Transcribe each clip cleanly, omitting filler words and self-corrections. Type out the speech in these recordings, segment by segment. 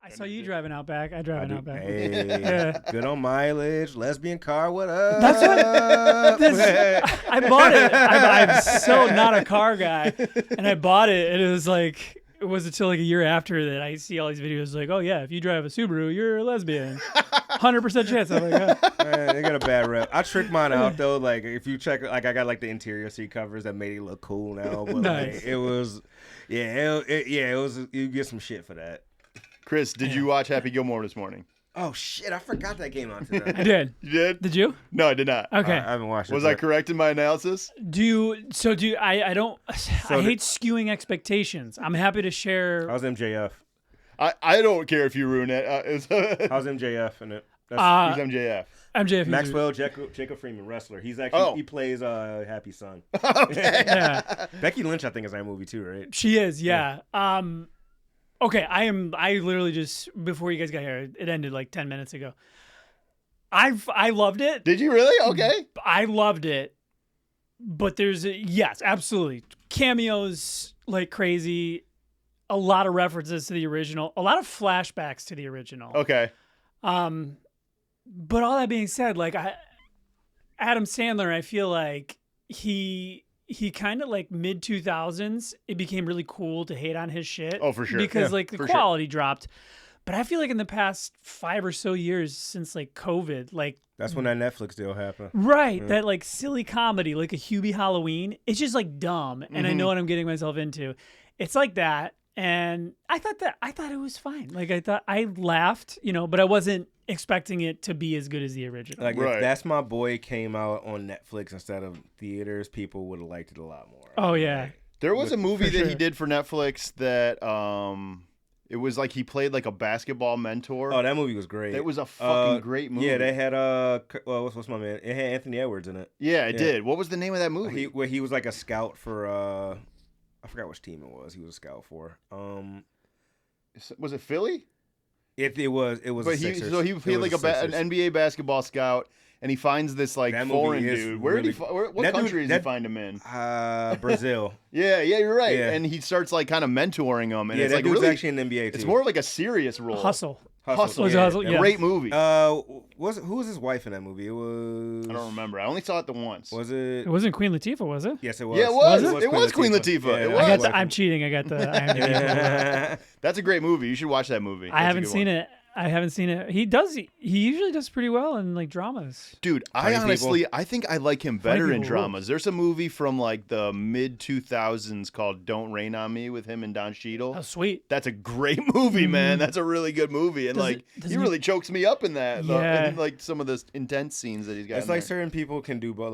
I saw you driving out back. I drive an Outback. Hey, Yeah. good on mileage. Lesbian car, what up? That's what I bought it. I'm so not a car guy, and I bought it, and it was like it wasn't until like a year after that I see all these videos like, oh yeah, if you drive a Subaru, you're a lesbian, 100% chance. I'm like, oh. Man, they got a bad rep. I tricked mine out though. Like if you check, like I got like the interior seat covers that made it look cool now, but Nice. like, it was, it was. You get some shit for that. Chris, did you watch Happy Gilmore this morning? Oh shit, I forgot that came out today. I did. You did? Did you? No, I did not. Okay. I haven't watched it. Was I correct in my analysis? I don't. I hate skewing expectations. I'm happy to share. How's MJF? I don't care if you ruin it. How's MJF in it? Who's MJF? MJF. Maxwell Jacob Freeman, wrestler. He's actually he plays Happy Son. Okay. Yeah. Becky Lynch, I think, is in that movie too, right? She is. Yeah. Okay. I literally just before you guys got here, it ended like 10 minutes ago. I loved it. Did you really? Okay. I loved it. But yes, absolutely. Cameos like crazy. A lot of references to the original. A lot of flashbacks to the original. Okay. But all that being said, like Adam Sandler, I feel like he kind of like mid 2000s, it became really cool to hate on his shit. Oh, for sure. Because Yeah, like the for quality dropped. But I feel like in the past 5 or so years since like COVID, like That's when that Netflix deal happened. right, that like silly comedy, like a Hubie Halloween, it's just like dumb, and I know what I'm getting myself into. It's like that, and I thought it was fine. Like I laughed, but I wasn't expecting it to be as good as the original. Like Right. if That's My Boy came out on Netflix instead of theaters, people would have liked it a lot more. Oh yeah. There was a movie that sure. he did for Netflix that it was like he played like a basketball mentor. Oh, that movie was great. It was a fucking great movie. Yeah, they had what's my man? It had Anthony Edwards in it. Yeah, it did. What was the name of that movie? Where he was like a scout for I forgot which team it was. He was a scout for. Was it Philly? It was. But he played like an NBA basketball scout, and he finds this like That foreign movie is dude. What that country dude- does he find him in? Brazil. Yeah, you're right. Yeah. And he starts like kind of mentoring him, and Yeah, it's that like dude's really, actually in the NBA too. it's more like a serious role. Hustle. Hustle. Was it Hustle? Yeah. Great movie. Who was his wife in that movie? It was. I don't remember. I only saw it the once. Was it? It wasn't Queen Latifah, was it? Yes, it was. Yeah, it was. Was It was Queen Latifah. It I was. got I'm cheating. I got the IMDb. That's a great movie. You should watch that movie. I haven't seen it. I haven't seen it. He usually does pretty well in like dramas. Dude, Funny I think I like him better in people dramas. There's a movie from like the mid 2000s called Don't Rain on Me with him and Don Cheadle. Oh, sweet. That's a great movie, man. That's a really good movie, and he really chokes me up in that. Yeah. In, like some of the intense scenes that he's got. It's in like there. certain people can do, but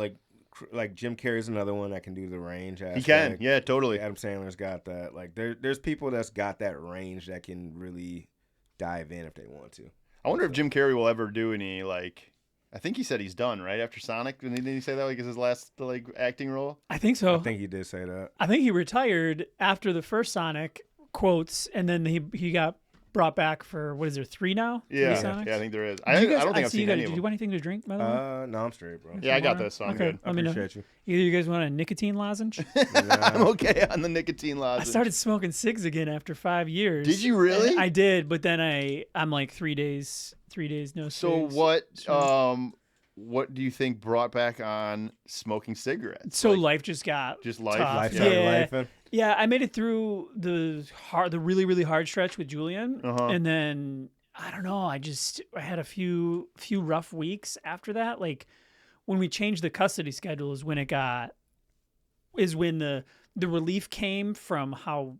like Jim Carrey's another one that can do the range. He can, yeah, totally. Adam Sandler's got that. Like there's people that's got that range that can really dive in if they want to. I wonder if Jim Carrey will ever do any like. I think he said he's done right after Sonic. Didn't he say that like is his last like acting role? I think so. I think he did say that. I think he retired after the first Sonic quotes, and then he got brought back for what is there 3 now? Yeah, 3 Sonics? yeah, I think there is. Did I you guys- don't think I've see seen you any Did of you them. want anything to drink, by the way? No, I'm straight, bro. Yeah, I got Water? this, so I'm Okay, good. I let me know. appreciate you. Either you guys want a nicotine lozenge? I'm okay on the nicotine I lozenge. started smoking cigs again after 5 years. Did you really? I did, but then I'm like 3 days no So cigs. what do you think brought back on smoking cigarettes? So Like, life just got just life. tough. Life Yeah. started Yeah. lifing. Yeah, I made it through the really, really hard stretch with Julian, Uh-huh. and then I don't know. I had a few rough weeks after that. Like when we changed the custody schedule is when the relief came from how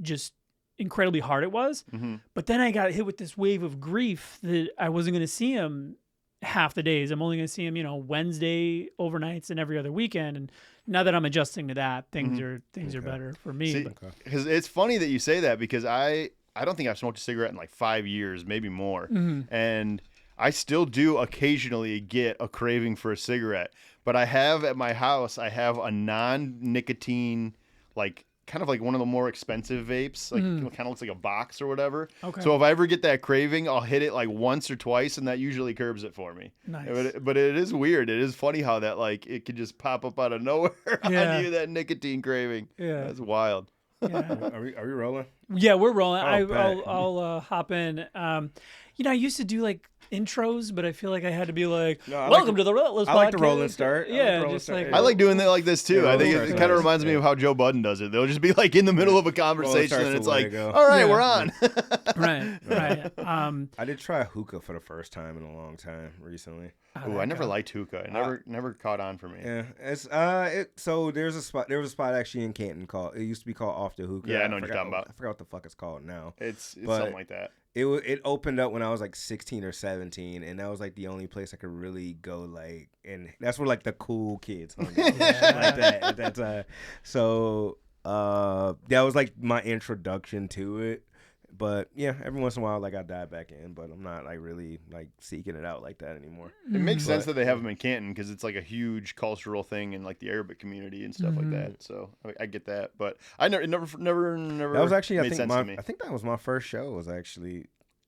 just incredibly hard it was. Mhm. But then I got hit with this wave of grief that I wasn't going to see him half the days. I'm only going to see him, Wednesday overnights and every other weekend. And now that I'm adjusting to that, things are better for me. See, But- because it's funny that you say that because I don't think I've smoked a cigarette in like 5 years, maybe more. And I still do occasionally get a craving for a cigarette. But I have at my house, I have a non-nicotine, like kind of like one of the more expensive vapes, like kind of looks like a box or whatever. Okay. So if I ever get that craving, I'll hit it like once or twice, and that usually curbs it for me. Nice. But it is weird. It is funny how that like it can just pop up out of nowhere Yeah. on you, that nicotine craving. Yeah. That's wild. Yeah. Are we rolling? Yeah, we're rolling. bet. I'll hop in. I used to do like intros, but I feel like I had to be like, No, I "Welcome like to the Relentless." I like the podcast." rolling start. I like Yeah, the rolling just start, like yeah. I like doing that like this too. Yeah, I think rolling it starts kind of nice. reminds me Yeah. of how Joe Budden does it. They'll just be like in the middle of a conversation, starts and the it's way like, to go. all right, Yeah. we're on. right. I did try hookah for the first time in a long time recently. Ooh, I never liked hookah. It never caught on for me. Yeah, it's so there was a spot actually in Canton called, it used to be called Off the Hookah. Yeah, I know what you're talking about. I forgot what the fuck it's called now. It's But something like that. It opened up when I was like 16 or 17, and that was like the only place I could really go, like, and that's where like the cool kids hung out, like that at that time. So that was like my introduction to it. But yeah, every once in a while, like I dive back in, but I'm not like really like seeking it out like that anymore. It makes sense But- that they have them in Canton because it's like a huge cultural thing in like the Arabic community and stuff like that. So I get that, but I never. That was actually made sense to me. I think that was my first show. Was actually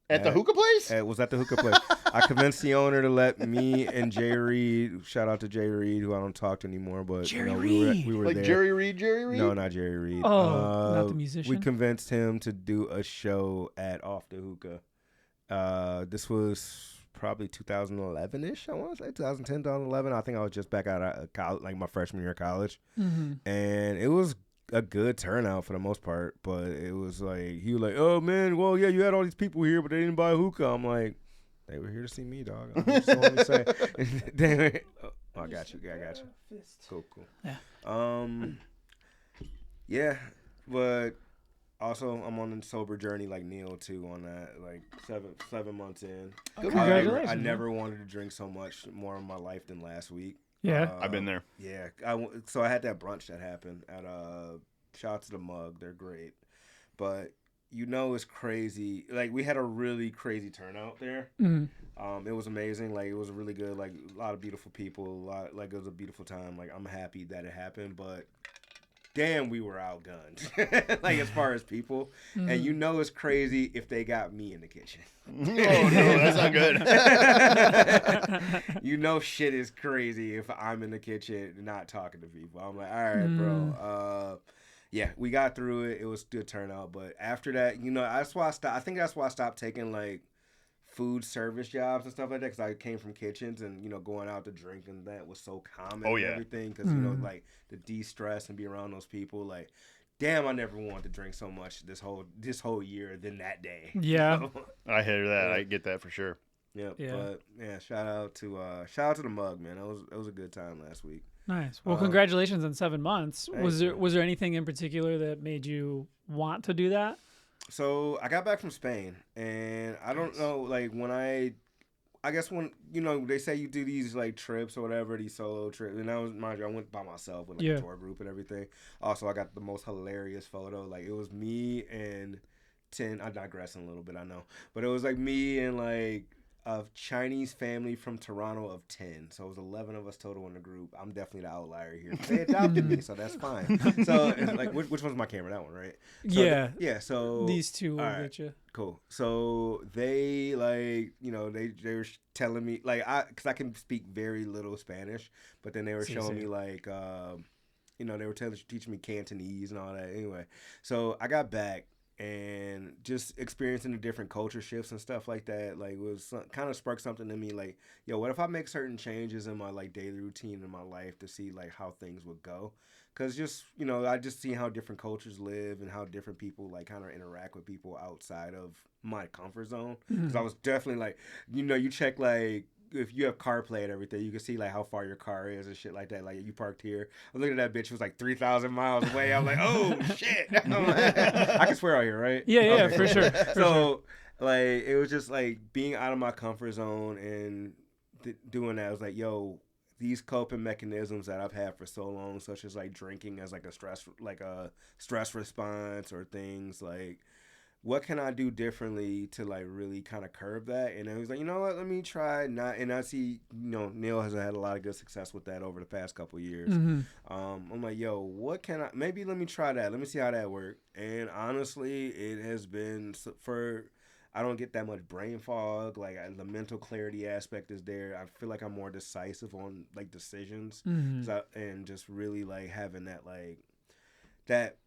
At the hookah place? It was at the hookah place. I convinced the owner to let me and Jay Reed, shout out to Jay Reed, who I don't talk to anymore, but Jerry we were Like there. Jerry Reed? No, not Jerry Reed. Oh, not the musician? We convinced him to do a show at Off the Hookah. This was probably 2011-ish, I want to say, 2010, 2011. I think I was just back out of college, like my freshman year of college. And it was a good turnout for the most part, but it was like, he was like, oh man, well, yeah, you had all these people here, but they didn't buy hookah. I'm like, they were here to see me, dog. I'm just want to say. Oh, I got you. I got you. Cool. Yeah. Yeah, but also I'm on a sober journey like Neil too on that, like 7 months in. Congratulations, I man. never wanted to drink so much more in my life than last week. Yeah. I've been there. Yeah, so I had that brunch that happened at shout out to the Mug, they're great, but it's crazy. Like we had a really crazy turnout there. It was amazing. Like it was really good. Like a lot of beautiful people. Like it was a beautiful time. Like I'm happy that it happened, but damn, we were outgunned. Like as far as people, and it's crazy if they got me in the kitchen. Oh no, that's not good. Shit is crazy if I'm in the kitchen not talking to people. I'm like, all right, bro. Yeah, we got through it. It was a good turnout, but after that, that's why I stopped. I think that's why I stopped taking like food service jobs and stuff like that, because I came from kitchens and going out to drink and that was so common. Oh, and yeah. everything, because like the de-stress and be around those people, like damn, I never wanted to drink so much this whole year than that day. Yeah. I hear that. I get that for sure. Yep. Yeah. But yeah, shout out to the Mug, man. It was a good time last week. Nice. Well, congratulations on 7 months. Thanks, Was there anything in particular that made you want to do that? So I got back from Spain, and I don't know, like when I guess when they say you do these like trips or whatever, these solo trips, and I went by myself with like a tour group and everything. Also, I got the most hilarious photo. Like it was me and 10. I'm digressing a little bit, I know, but it was like me and like a Chinese family from Toronto of 10. So it was 11 of us total in the group. I'm definitely the outlier here. They adopted me, so that's fine. So it's like, which one's my camera? That one, right? So Yeah. So These two will right. get you. Cool. So they like, they were telling me like, because I can speak very little Spanish, but then they were showing me like, they were teaching me Cantonese and all that. Anyway, so I got back and just experiencing the different culture shifts and stuff like that, like was kind of sparked something in me. Like, yo, what if I make certain changes in my like daily routine in my life to see like how things would go? Because just, I just see how different cultures live and how different people like kind of interact with people outside of my comfort zone. Because I was definitely like, you check like, if you have CarPlay and everything, you can see like how far your car is and shit like that. Like you parked here. I'm looking at that bitch. It was like 3,000 miles away. I'm like, oh shit. I'm like, I can swear out here, right? Yeah, Okay. for sure. So like it was just like being out of my comfort zone and doing that. I was like, yo, these coping mechanisms that I've had for so long, such as like drinking as like a stress response or things like, what can I do differently to like really kind of curb that? And I was like, you know what, let me try not. And I see, Neil has had a lot of good success with that over the past couple of years. I'm like, yo, what can I? Maybe let me try that. Let me see how that works. And honestly, it has been I don't get that much brain fog. Like the mental clarity aspect is there. I feel like I'm more decisive on like decisions, and just really like having that like that.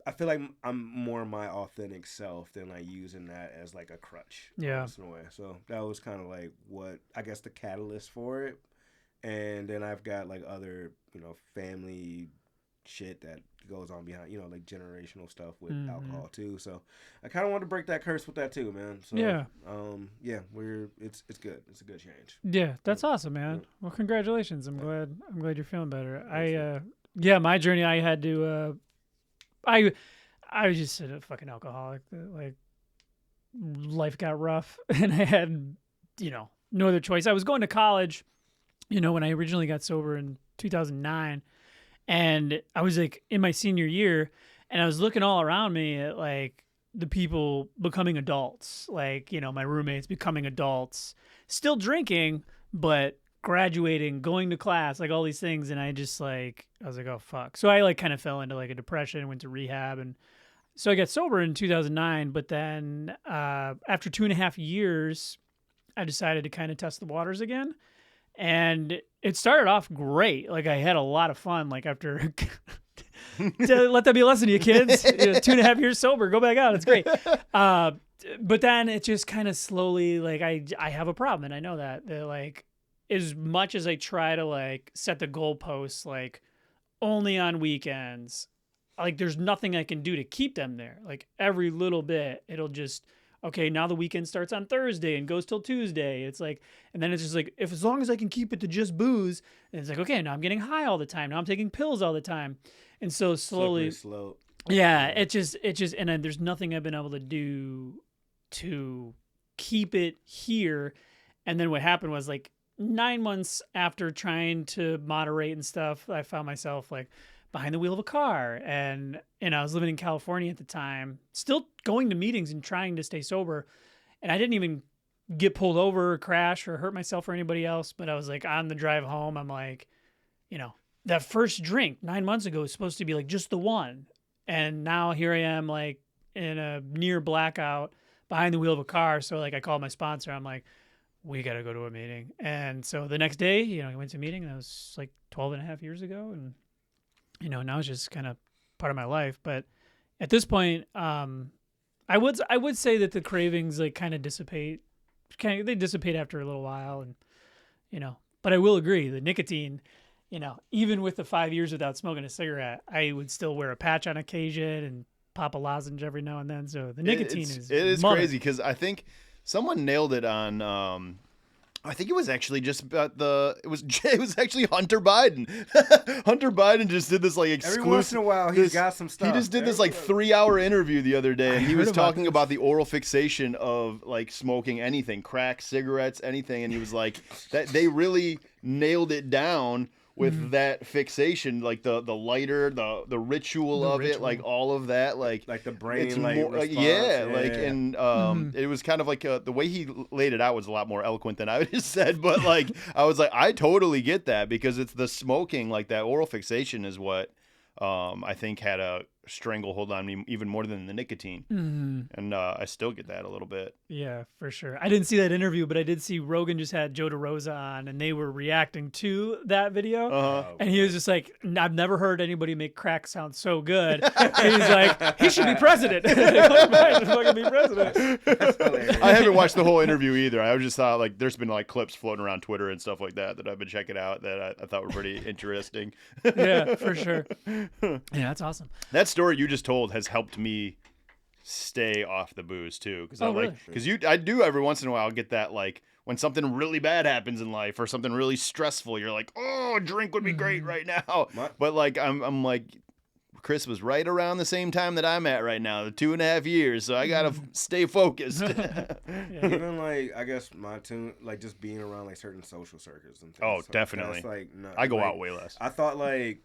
I feel like I'm more my authentic self than like using that as like a crutch. Yeah. In a way. So that was kind of like what I guess the catalyst for it. And then I've got like other, family shit that goes on behind, like generational stuff with alcohol too. So I kind of want to break that curse with that too, man. So yeah, it's good. It's a good change. yeah, that's awesome, man. Well, congratulations. I'm glad you're feeling better. My journey, I had to, I was just a fucking alcoholic. Like life got rough, and I had, no other choice. I was going to college, when I originally got sober in 2009. And I was like in my senior year, and I was looking all around me at like the people becoming adults, like, my roommates becoming adults, still drinking, but graduating, going to class, like all these things. And I was like, oh, fuck. So I like kind of fell into like a depression, went to rehab. And so I got sober in 2009. But then after 2.5 years, I decided to kind of test the waters again. And it started off great. Like I had a lot of fun. Like after, let that be a lesson to you kids. 2.5 years sober, go back out. It's great. But then it just kind of slowly, like I have a problem, and I know that like as much as I try to like set the goalposts, like only on weekends, like there's nothing I can do to keep them there. Like every little bit, it'll just. Okay, now the weekend starts on Thursday and goes till Tuesday. It's like, and then it's just like, as long as I can keep it to just booze, and it's like, okay, now I'm getting high all the time. Now I'm taking pills all the time. And so slowly, yeah, it just, and then there's nothing I've been able to do to keep it here. And then what happened was like 9 months after trying to moderate and stuff, I found myself like behind the wheel of a car, and I was living in California at the time, still going to meetings and trying to stay sober, and I didn't even get pulled over or crash or hurt myself or anybody else. But I was like on the drive home, I'm like, that first drink 9 months ago was supposed to be like just the one, and now here I am like in a near blackout behind the wheel of a car. So like I called my sponsor, I'm like, we got to go to a meeting. And so the next day, I went to a meeting, and that was like 12.5 years ago, and now it's just kind of part of my life. But at this point, I would say that the cravings like kind of dissipate. They dissipate after a little while, and But I will agree, the nicotine, even with the 5 years without smoking a cigarette, I would still wear a patch on occasion and pop a lozenge every now and then. So the nicotine is crazy because I think someone nailed it on. I think it was actually just about it was actually Hunter Biden. Hunter Biden just did this like exclusive. Every once in a while, he's got some stuff. He just did this like 3-hour interview the other day, and he was talking about the oral fixation of like smoking anything, crack, cigarettes, anything, and he was like that they really nailed it down with that fixation, like the lighter, the ritual of it, like all of that, like the brain, it's like more, response, it was kind of like the way he laid it out was a lot more eloquent than I just said, but like I was like, I totally get that because it's the smoking, like that oral fixation is what I think had a stranglehold on me even more than the nicotine, and I still get that a little bit. Yeah, for sure. I didn't see that interview, but I did see Rogan just had Joe DeRosa on, and they were reacting to that video, and he was just like, "I've never heard anybody make crack sound so good." And he's like, "He should be president." Fucking be president. I haven't watched the whole interview either. I just thought like there's been like clips floating around Twitter and stuff like that I've been checking out that I thought were pretty interesting. Yeah, for sure. Yeah, that's awesome. That story you just told has helped me stay off the booze too, because I do every once in a while get that, like when something really bad happens in life or something really stressful, you're like, oh, a drink would be great right now. But like I'm like, Chris was right around the same time that I'm at right now, the 2.5 years, so I gotta stay focused. Even like I guess my tune, like just being around like certain social circles and things. Oh, definitely. Like no, I go out way less. I thought like.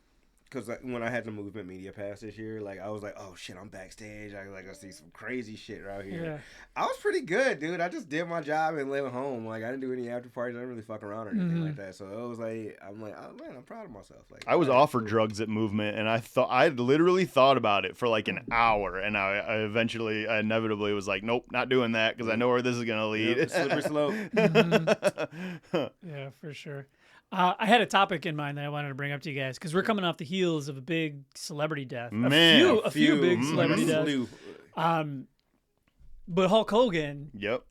Because when I had the movement media pass this year, like I was like, oh shit, I'm backstage. I see some crazy shit right here. Yeah. I was pretty good, dude. I just did my job and lived home. Like I didn't do any after parties. I didn't really fuck around or anything like that. So it was like, I'm like, oh man, I'm proud of myself. Like I was offered drugs at movement, and I literally thought about it for like an hour, and I inevitably was like, nope, not doing that because I know where this is gonna lead. Slippery slope. Yeah, for sure. I had a topic in mind that I wanted to bring up to you guys because we're coming off the heels of a big celebrity death. A few big celebrity deaths. But Hulk Hogan. Yep.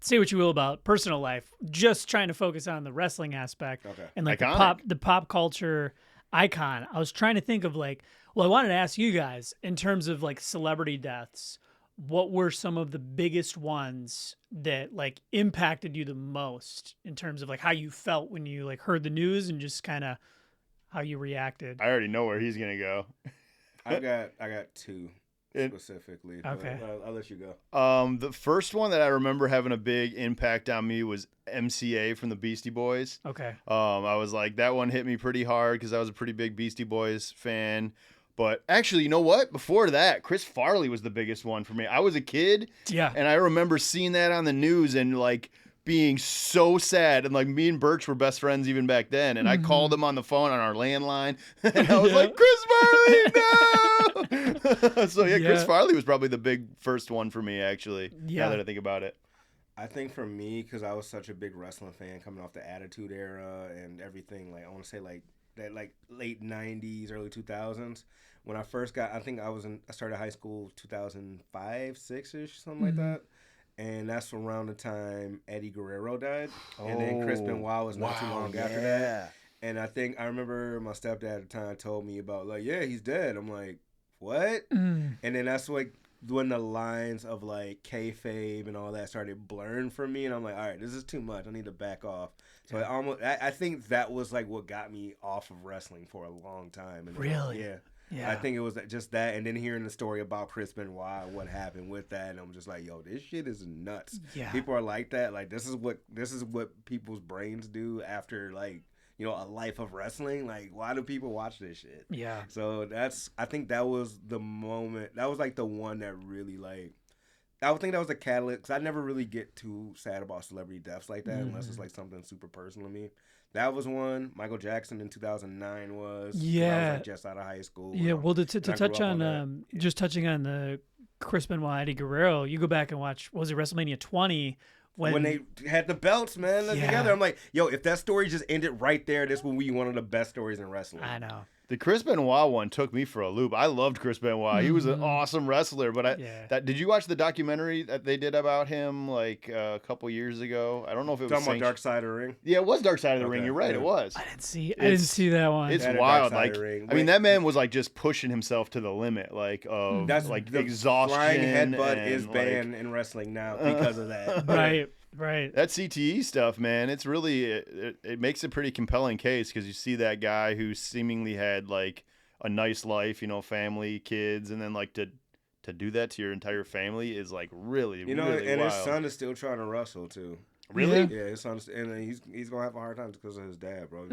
Say what you will about personal life, just trying to focus on the wrestling aspect and like the pop culture icon. I was trying to think of I wanted to ask you guys in terms of like celebrity deaths, what were some of the biggest ones that like impacted you the most in terms of like how you felt when you like heard the news and just kind of how you reacted? I already know where he's gonna go. I got two specifically. Okay, I'll let you go. The first one that I remember having a big impact on me was MCA from the Beastie Boys. Okay. I was like, that one hit me pretty hard because I was a pretty big Beastie Boys fan. But actually, you know what? Before that, Chris Farley was the biggest one for me. I was a kid, and I remember seeing that on the news and like being so sad. And like me and Birch were best friends even back then. And I called him on the phone on our landline, and I was like, "Chris Farley, no!" So Chris Farley was probably the big first one for me. Actually, now that I think about it. I think for me, because I was such a big wrestling fan coming off the Attitude Era and everything. Like I want to say like that like late 90s, early 2000s. When I first got, I started high school 2005, 6-ish, something like that. And that's around the time Eddie Guerrero died. And then Chris Benoit was not too long after that. And I remember my stepdad at the time told me about like, yeah, he's dead. I'm like, what? And then that's like when the lines of like kayfabe and all that started blurring for me. And I'm like, all right, this is too much. I need to back off. So I think that was like what got me off of wrestling for a long time. And really? Yeah. I think it was just that, and then hearing the story about Chris Benoit and what happened with that, and I'm just like, yo, this shit is nuts. Yeah. People are like that. Like this is what people's brains do after like, a life of wrestling. Like, why do people watch this shit? Yeah. So I think that was the moment. That was like the one that really like. I would think that was a catalyst because I never really get too sad about celebrity deaths like that unless it's like something super personal to me. That was one. Michael Jackson in 2009 was. Yeah. I was like just out of high school. Yeah. Well, to touch on just touching on the Chris Benoit, Eddie Guerrero, you go back and watch, what was it, WrestleMania 20? When they had the belts, man, together. I'm like, yo, if that story just ended right there, this would be one of the best stories in wrestling. I know. The Chris Benoit one took me for a loop. I loved Chris Benoit. He was an awesome wrestler. But did you watch the documentary that they did about him like a couple years ago? I don't know if it was talking about Dark Side of the Ring. Yeah, it was Dark Side of the Ring. You're right. It was. I didn't see that one. It's wild. Like, I mean, that man was like just pushing himself to the limit, like of like exhaustion. Flying headbutt is banned in wrestling now because of that. Right. That CTE stuff, man, it's really, it makes a pretty compelling case because you see that guy who seemingly had like a nice life, family, kids, and then like to do that to your entire family is like really, really and wild. His son is still trying to wrestle too. Really? Yeah, his son, and he's gonna have a hard time because of his dad, bro.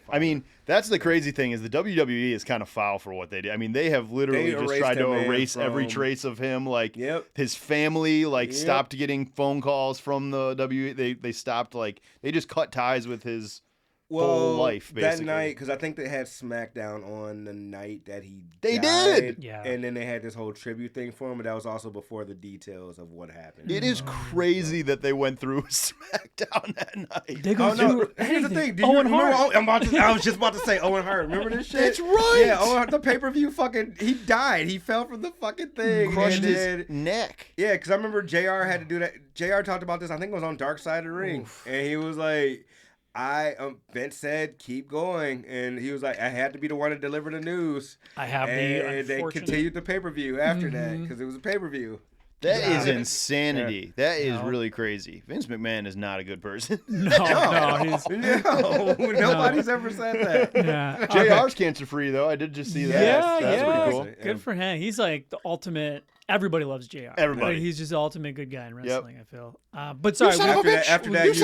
I mean, that's the crazy thing is the WWE is kind of foul for what they did. I mean, they have literally just tried to erase every trace of him. Like his family, stopped getting phone calls from the WWE. They stopped they just cut ties with his whole life, basically. That night, because I think they had SmackDown on the night that he died. Did! Yeah. And then they had this whole tribute thing for him, but that was also before the details of what happened. It is crazy that they went through SmackDown that night. They go through here's the thing. Do Owen you Hart. I was just about to say Owen Hart. Remember this shit? That's right. Yeah, Owen Hart, the pay-per-view he died. He fell from the fucking thing. Crushed his neck. Yeah, because I remember JR had to do that. JR talked about this, I think it was on Dark Side of the Ring. Oof. And he was like, Vince said, keep going. And he was like, I had to be the one to deliver the news. And they continued the pay-per-view after that because it was a pay-per-view. That is insanity. Yeah. That is really crazy. Vince McMahon is not a good person. Nobody's ever said that. Yeah. JR's cancer-free, though. I did just see that. That's pretty cool. Good for him. He's like the ultimate. Everybody loves JR. Everybody. He's just the ultimate good guy in wrestling, I feel. But sorry. After that,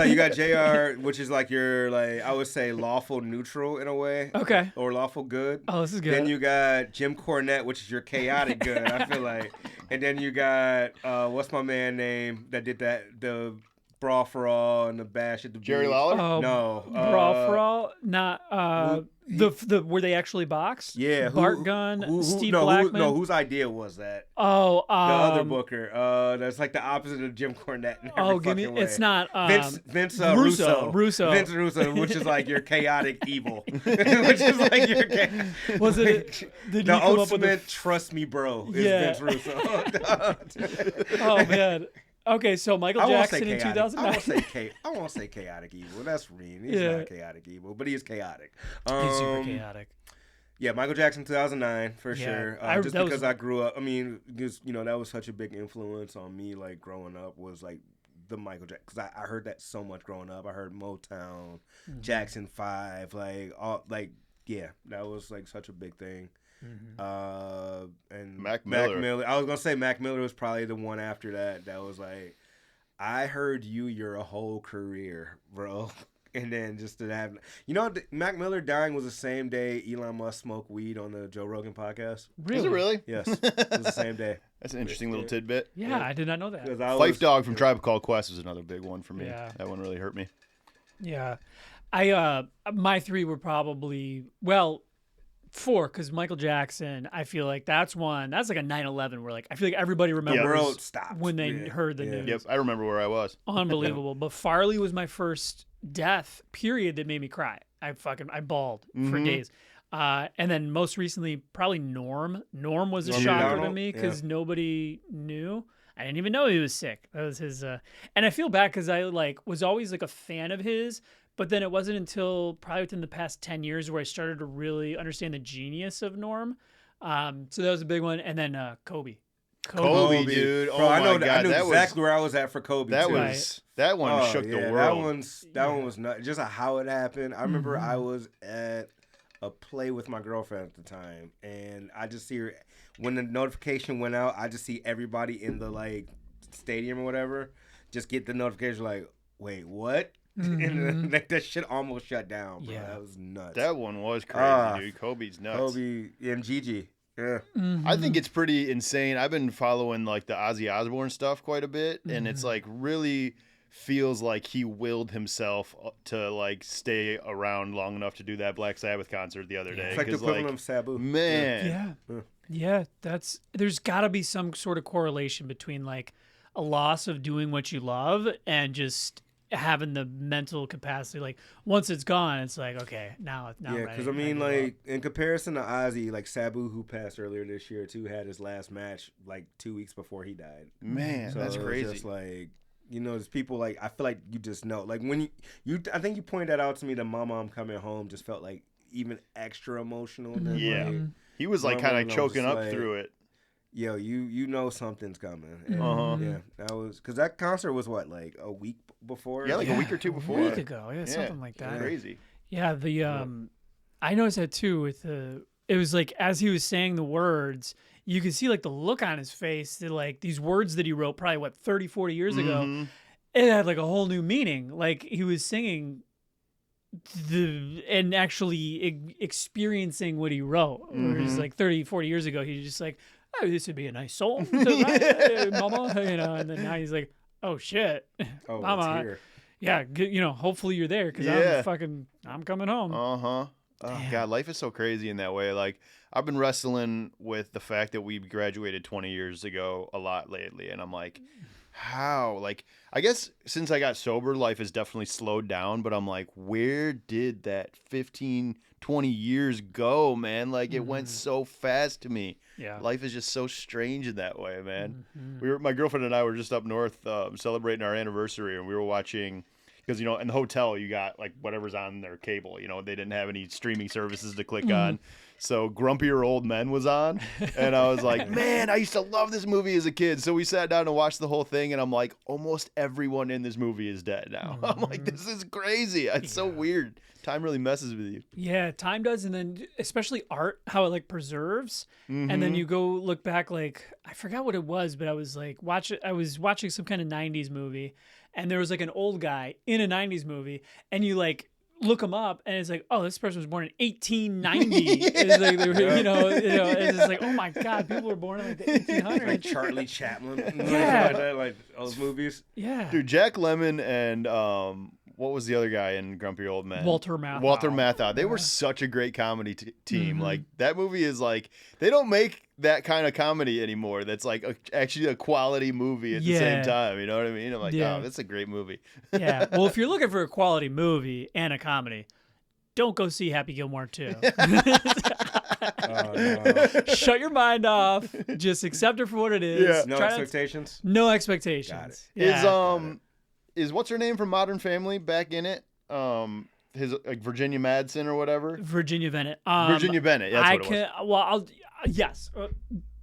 you got JR, which is like your, I would say, lawful neutral in a way. Okay. Or lawful good. Oh, this is good. Then you got Jim Cornette, which is your chaotic good, I feel like. And then you got, what's my man name that did that? The Brawl for All and the Bash at the Jerry Beach. Lawler? No. Brawl for All, not the where they actually boxed. Yeah, Bart Gunn, Steve Blackman. Whose idea was that? Oh, The other booker. That's like the opposite of Jim Cornette. In every fucking way. It's not Vince Russo. Vince Russo, which is like your chaotic evil. Which is like your was it? Did the he come ultimate up with trust me, bro. Is Vince Russo. Oh man. Okay, so Michael Jackson in 2009. I won't say chaotic evil. That's mean. He's not chaotic evil, but he is chaotic. He's super chaotic. Yeah, Michael Jackson 2009 for sure. Just because I grew up. I mean, just that was such a big influence on me. Like growing up was like the Michael Jackson, because I heard that so much growing up. I heard Motown, Jackson 5, like all that was like such a big thing. And Mac Miller. I was gonna say Mac Miller was probably the one after that. That was like, I heard your whole career, bro. And then just to have, Mac Miller dying was the same day Elon Musk smoked weed on the Joe Rogan podcast. Really? Was it really? Yes, it was the same day. That's an interesting little tidbit. Yeah, I did not know that. Phife Dawg from Tribe Called Quest was another big one for me. Yeah. That one really hurt me. Yeah, my three were probably 4, because Michael Jackson, I feel like that's like a 9/11 where like I feel like everybody remembers the world stopped when they heard the news. Yep, I remember where I was. Unbelievable. But Farley was my first death period that made me cry. I bawled for days. And then most recently, probably Norm. Norm was a shocker to me because nobody knew. I didn't even know he was sick. That was his. And I feel bad because I was always like a fan of his. But then it wasn't until probably within the past 10 years where I started to really understand the genius of Norm. So that was a big one. And then Kobe. Kobe, dude. Bro, I knew exactly where I was at for Kobe. That one shook the world. That one was nuts. Just how it happened. I remember I was at a play with my girlfriend at the time, and I just see her when the notification went out. I just see everybody in the like stadium or whatever just get the notification like, wait, what? And like that shit almost shut down, bro. Yeah. That was nuts. That one was crazy, dude. Kobe's nuts. Kobe and Gigi. Yeah. I think it's pretty insane. I've been following like the Ozzy Osbourne stuff quite a bit, and it's like really feels like he willed himself to like stay around long enough to do that Black Sabbath concert the other day. It's like the equivalent of Sabu. Man. Yeah. There's got to be some sort of correlation between like a loss of doing what you love and just having the mental capacity. Like once it's gone, it's like, okay, now yeah, because I mean, like in comparison to Ozzy, like Sabu, who passed earlier this year too, had his last match like 2 weeks before he died. Man, so that's crazy. Just like, there's people like, I feel like you just know, like when you I think you pointed that out to me, the Mama I'm Coming Home just felt like even extra emotional than like, he was like kind of choking up through it. Yo, you know something's coming. And, yeah, that was because that concert was what, like a week before? Yeah, like a week or two before. A week ago, something like that. Crazy. Yeah, I noticed that too. With it was like as he was saying the words, you could see like the look on his face that like these words that he wrote probably 30, 40 years ago, it had like a whole new meaning. Like he was singing and actually experiencing what he wrote. Whereas like 30, 40 years ago, he was just like, oh, this would be a nice song tonight, Mama, and then now he's like, oh shit, Mama, yeah, hopefully you're there because I'm coming home. Oh God, life is so crazy in that way. Like I've been wrestling with the fact that we graduated 20 years ago a lot lately, and I'm like, how? Like I guess since I got sober, life has definitely slowed down, but I'm like, where did that 15, 20 years go, man? Like it went so fast to me. Yeah, life is just so strange in that way, man. My girlfriend and I were just up north celebrating our anniversary, and we were watching because in the hotel you got like whatever's on their cable. They didn't have any streaming services to click on, so Grumpier Old Men was on, and I was like, man, I used to love this movie as a kid. So we sat down and watched the whole thing, and I'm like, almost everyone in this movie is dead now. I'm like, this is crazy. It's so weird. Time really messes with you. Yeah, time does, and then especially art, how it like preserves, and then you go look back. Like I forgot what it was, but I was like I was watching some kind of '90s movie, and there was like an old guy in a '90s movie, and you like look him up, and it's like, oh, this person was born in 1890. It's like they were, it's just like, oh my God, people were born in like the 1800s. Like Charlie Chaplin. Yeah. Like those movies. Yeah. Dude, Jack Lemmon and what was the other guy in Grumpy Old Men? Walter Matthau. Walter Matthau. They were such a great comedy team. Like that movie is like they don't make that kind of comedy anymore. That's like actually a quality movie at the same time. You know what I mean? I'm like, oh, that's a great movie. Yeah. Well, if you're looking for a quality movie and a comedy, don't go see Happy Gilmore 2. Oh, no. Shut your mind off. Just accept it for what it is. Yeah. No expectations. No expectations. Got it. Yeah. Is what's her name from Modern Family back in it? His like Virginia Madsen or whatever. Virginia Bennett. Virginia Bennett. That's what it was. Well,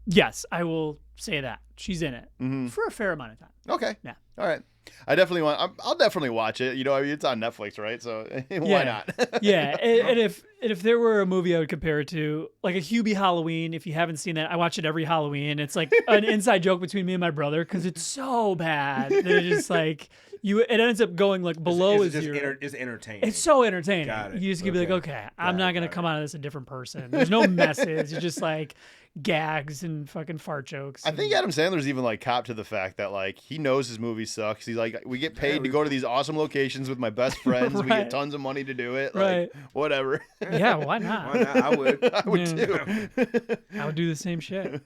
yes, I will say that she's in it for a fair amount of time. Okay. Yeah. All right. I definitely I'll definitely watch it. You know, I mean, it's on Netflix, right? So why not? Yeah. And if there were a movie I would compare it to, like a Hubie Halloween, if you haven't seen that, I watch it every Halloween. It's like an inside joke between me and my brother because it's so bad that it's just like it ends up going like below It's entertaining. It's so entertaining. Got it. You just can be like, okay, I'm not gonna come out of this a different person. There's no message. It's just like gags and fucking fart jokes. I think Adam Sandler's even like copped to the fact that like he knows his movie sucks. He's like, we get paid to go to these awesome locations with my best friends. Right. We get tons of money to do it. Right. Like whatever. Yeah, why not? Why not? I would. I would too. I would do the same shit.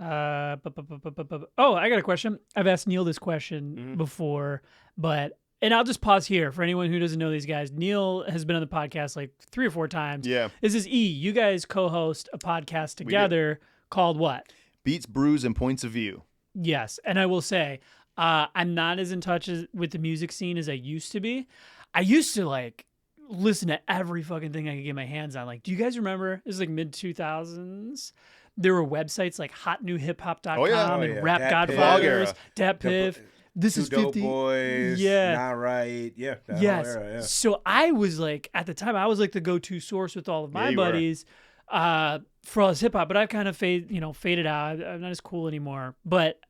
Oh, I got a question. I've asked Neil this question before, and I'll just pause here for anyone who doesn't know these guys. Neil has been on the podcast like 3 or 4 times. Yeah. This is E. You guys co-host a podcast together called what? Beats, Brews, and Points of View. Yes. And I will say, I'm not as in touch with the music scene as I used to be. I used to like listen to every fucking thing I could get my hands on. Like, do you guys remember? This is like mid 2000s. There were websites like hotnewhiphop.com and Rap Godfathers, Dat Piff. This is 50 Boys. Yeah. Not right. Yeah. Yes. Whole era, yeah. So I was like, at the time, I was like the go-to source with all of my buddies for all this hip hop. But I've kind of faded out. I'm not as cool anymore. But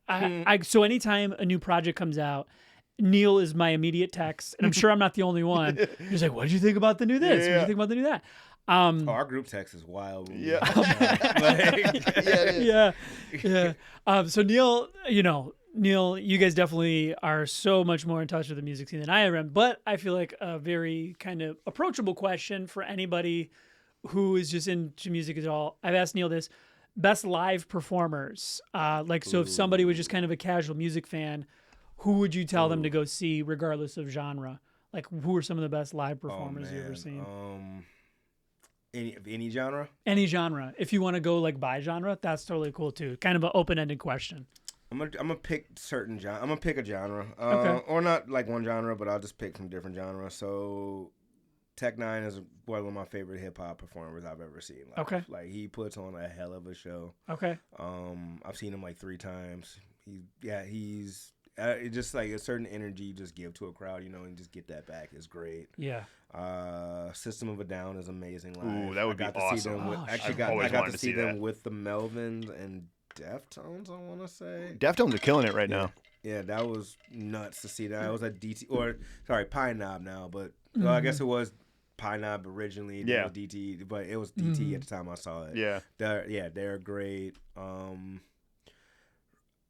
so anytime a new project comes out, Neil is my immediate text, and I'm sure I'm not the only one. He's like, "What did you think about the new this? What did you think about the new that?" Our group text is wild. Yeah. Yeah. So Neil, Neil, you guys definitely are so much more in touch with the music scene than I am. But I feel like a very kind of approachable question for anybody who is just into music at all. I've asked Neil this: best live performers. So if somebody was just kind of a casual music fan, who would you tell them to go see, regardless of genre? Like, who are some of the best live performers you've ever seen? Any genre? Any genre. If you want to go like by genre, that's totally cool too. Kind of an open-ended question. I'm gonna pick certain genre. I'm gonna pick a genre, Okay. or not like one genre, but I'll just pick from different genres. So, Tech Nine is one of my favorite hip hop performers I've ever seen. Okay. Like he puts on a hell of a show. Okay. I've seen him like 3 times. He's it's just like a certain energy you just give to a crowd, and just get that back is great. Yeah. System of a Down is amazing live. Ooh, that would be awesome. I got to see them with the Melvins and Deftones, I want to say. Deftones are killing it right now. Yeah, that was nuts to see that. It was at Pine Knob now, but I guess it was Pine Knob originally. Yeah. It was DT, but it was DT at the time I saw it. Yeah. They're great.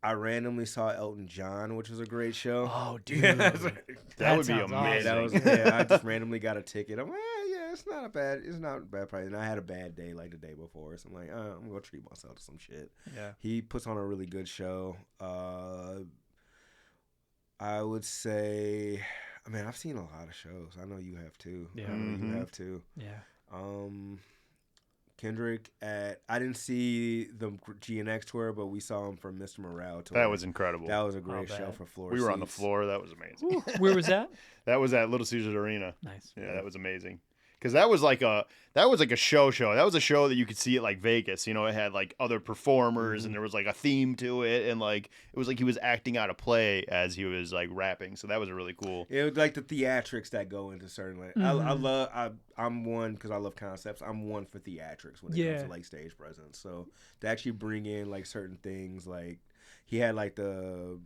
I randomly saw Elton John, which was a great show. Oh, dude. That would be amazing. Awesome. I just randomly got a ticket. I'm like, it's not a bad price. And I had a bad day like the day before, so I'm like, I'm gonna treat myself to some shit. Yeah. He puts on a really good show. I would say, I've seen a lot of shows. I know you have too. Yeah. You have too. Yeah. Kendrick I didn't see the GNX tour, but we saw him for Mr. Morril tour. That was incredible. That was a great show for floor We were seats. on the floor. That was amazing. Where was that? That was at Little Caesars Arena. Nice. Yeah, that was amazing. Because that was like a show. That was a show that you could see at like Vegas. It had like other performers and there was like a theme to it, and like it was like he was acting out a play as he was like rapping. So that was really cool. It was like the theatrics that go into certain. Like, I'm one because I love concepts. I'm one for theatrics when it comes to like stage presence. So to actually bring in like certain things, like he had like the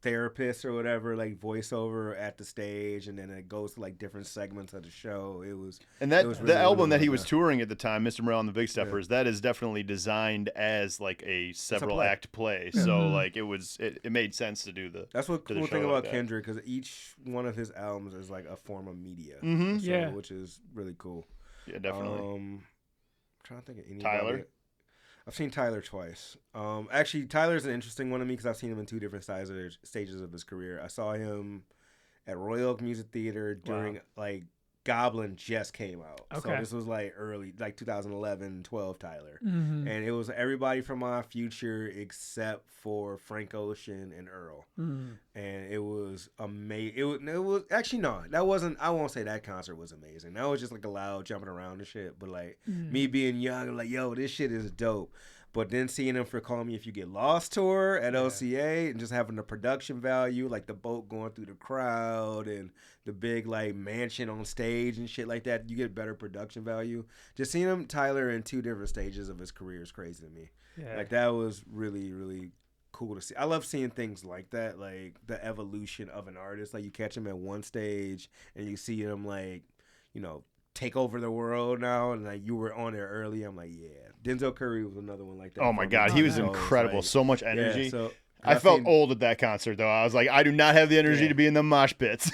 therapist or whatever, like voiceover at the stage, and then it goes to like different segments of the show. It was the really, album that he well was done. touring at the time, Mr. Morril and the Big Steppers, that is definitely designed as like a several act play. So like it made sense to do the. That's what the cool show thing like about that. Kendrick, because each one of his albums is like a form of media. Yeah. which is really cool. Yeah, definitely. I'm trying to think of anybody. Tyler? I've seen Tyler twice. Actually, Tyler's an interesting one to me because I've seen him in two different stages of his career. I saw him at Royal Oak Music Theater during like Goblin just came out. Okay. So this was like early, like 2011, 12 Tyler. Mm-hmm. And it was everybody from my future except for Frank Ocean and Earl. Mm-hmm. And it was amazing. It was actually, no, that wasn't, I won't say that concert was amazing. That was just like a loud jumping around and shit. But like me being young, I'm like, yo, this shit is dope. But then seeing them for Call Me If You Get Lost tour at LCA and just having the production value, like the boat going through the crowd and the big like mansion on stage and shit like that, you get better production value. Just seeing him, Tyler, in two different stages of his career is crazy to me. Yeah. Like that was really, really cool to see. I love seeing things like that, like the evolution of an artist. Like you catch him at one stage and you see him like, you know, take over the world now, and like you were on there early. I'm like, yeah. Denzel Curry was another one like that. Oh my God, he was incredible. Like, so much energy. Yeah, so I felt old at that concert though. I was like, I do not have the energy to be in the mosh pits.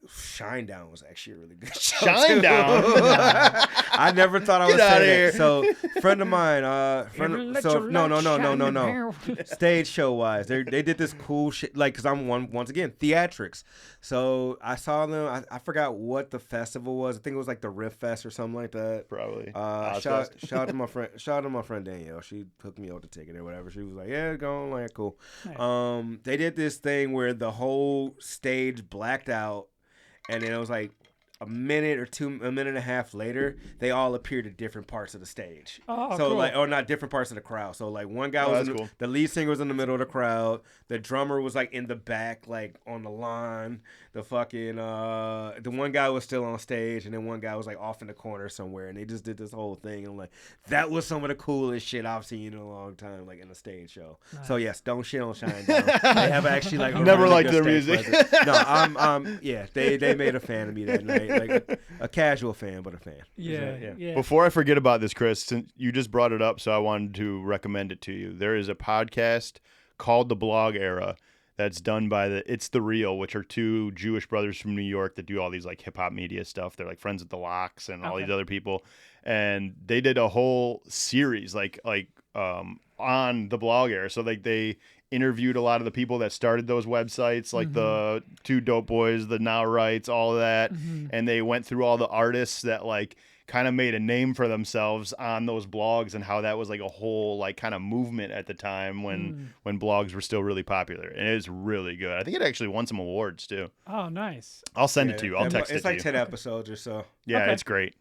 Shinedown was actually a really good show. Shinedown? I never thought I would Get outta say here. that. So, friend of mine, no. Stage show wise, they did this cool shit. Like, cause I'm once again theatrics. So I saw them. I forgot what the festival was. I think it was like the Riff Fest or something like that. Probably. Shout out to my friend. Shout out to my friend Danielle. She hooked me up the ticket or whatever. She was like, "Yeah, go on, like cool." Nice. They did this thing where the whole stage blacked out. And then it was like a minute and a half later, they all appeared at different parts of the stage. Oh, so cool. like, or not different parts of the crowd. So like one guy was cool. the lead singer was in the middle of the crowd. The drummer was like in the back, like on the line. The fucking the one guy was still on stage, and then one guy was like off in the corner somewhere. And they just did this whole thing. And like that was some of the coolest shit I've seen in a long time, like in a stage show. Nice. So yes, don't shit on Shinedown. They have actually like Never really liked good their stage music. presence. No, yeah, they made a fan of me that night, like a casual fan, but a fan. Yeah. Before I forget about this, Chris, since you just brought it up, so I wanted to recommend it to you. There is a podcast called The Blog Era that's done by It's The Real, which are two Jewish brothers from New York that do all these like hip hop media stuff. They're like friends with the Locks and all these other people. And they did a whole series like on The Blog Era. So like they interviewed a lot of the people that started those websites, like the two dope boys, the Now Rights, all of that. And they went through all the artists that like kind of made a name for themselves on those blogs and how that was like a whole like kind of movement at the time when blogs were still really popular. And it is really good. I think it actually won some awards too. Oh, nice. I'll send it to you. I'll text it to you. It's like 10 episodes or so. Yeah, Okay. it's great.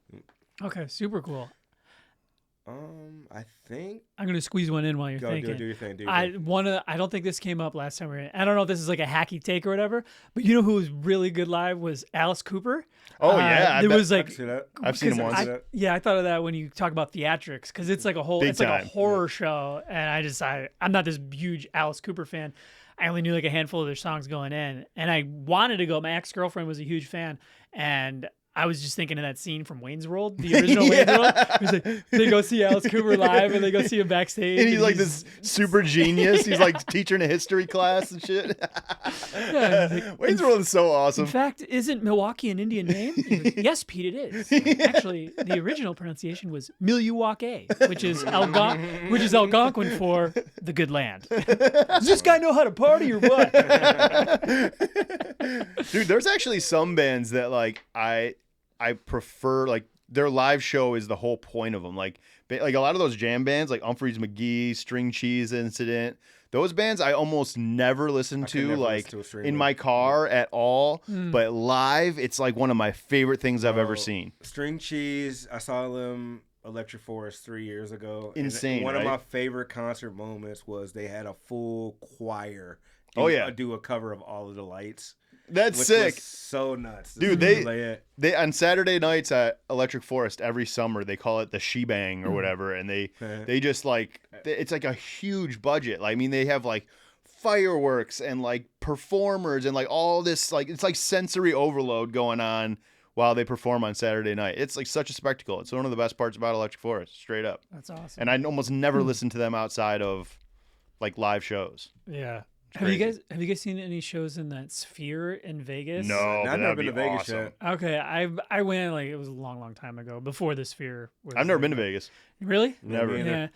Okay, super cool. I think I'm gonna squeeze one in while you're thinking. do your thing. I don't think this came up last time we were in. I don't know if this is like a hacky take or whatever, but you know who was really good live was Alice Cooper. Oh yeah, it was I like can see that. I've seen him once. I thought of that when you talk about theatrics because it's like a whole, Big it's like time. a horror show, and I'm not this huge Alice Cooper fan. I only knew like a handful of their songs going in, and I wanted to go. My ex-girlfriend was a huge fan, and I was just thinking of that scene from Wayne's World, the original Wayne's World. It was like they go see Alice Cooper live, and they go see him backstage, and he's like this super genius. He's like teaching a history class and shit. Yeah, Wayne's World is so awesome. In fact, isn't Milwaukee an Indian name? Yes, Pete, it is. Actually, the original pronunciation was Milwaukee, which is Algonquin for the good land. Does this guy know how to party or what? Dude, there's actually some bands that like I prefer, like their live show is the whole point of them. Like a lot of those jam bands, like Humphreys McGee, String Cheese Incident, those bands I almost never listen to, like in my car at all. But live, it's like one of my favorite things I've ever seen. String Cheese, I saw them Electric Forest 3 years ago. Insane. One right? of my favorite concert moments was they had a full choir do a cover of All of the Lights. That's which sick. Was so nuts. Dude, they on Saturday nights at Electric Forest every summer, they call it the Shebang or whatever, and they just like it's like a huge budget. Like, I mean, they have like fireworks and like performers and like all this, like it's like sensory overload going on while they perform on Saturday night. It's like such a spectacle. It's one of the best parts about Electric Forest, straight up. That's awesome. And I almost never listen to them outside of like live shows. Yeah. Have you guys seen any shows in that Sphere in Vegas? No, I've never been to Vegas awesome. yet. Okay, I went like it was a long time ago before the Sphere. I've never been to Vegas. Really? Never. Yeah.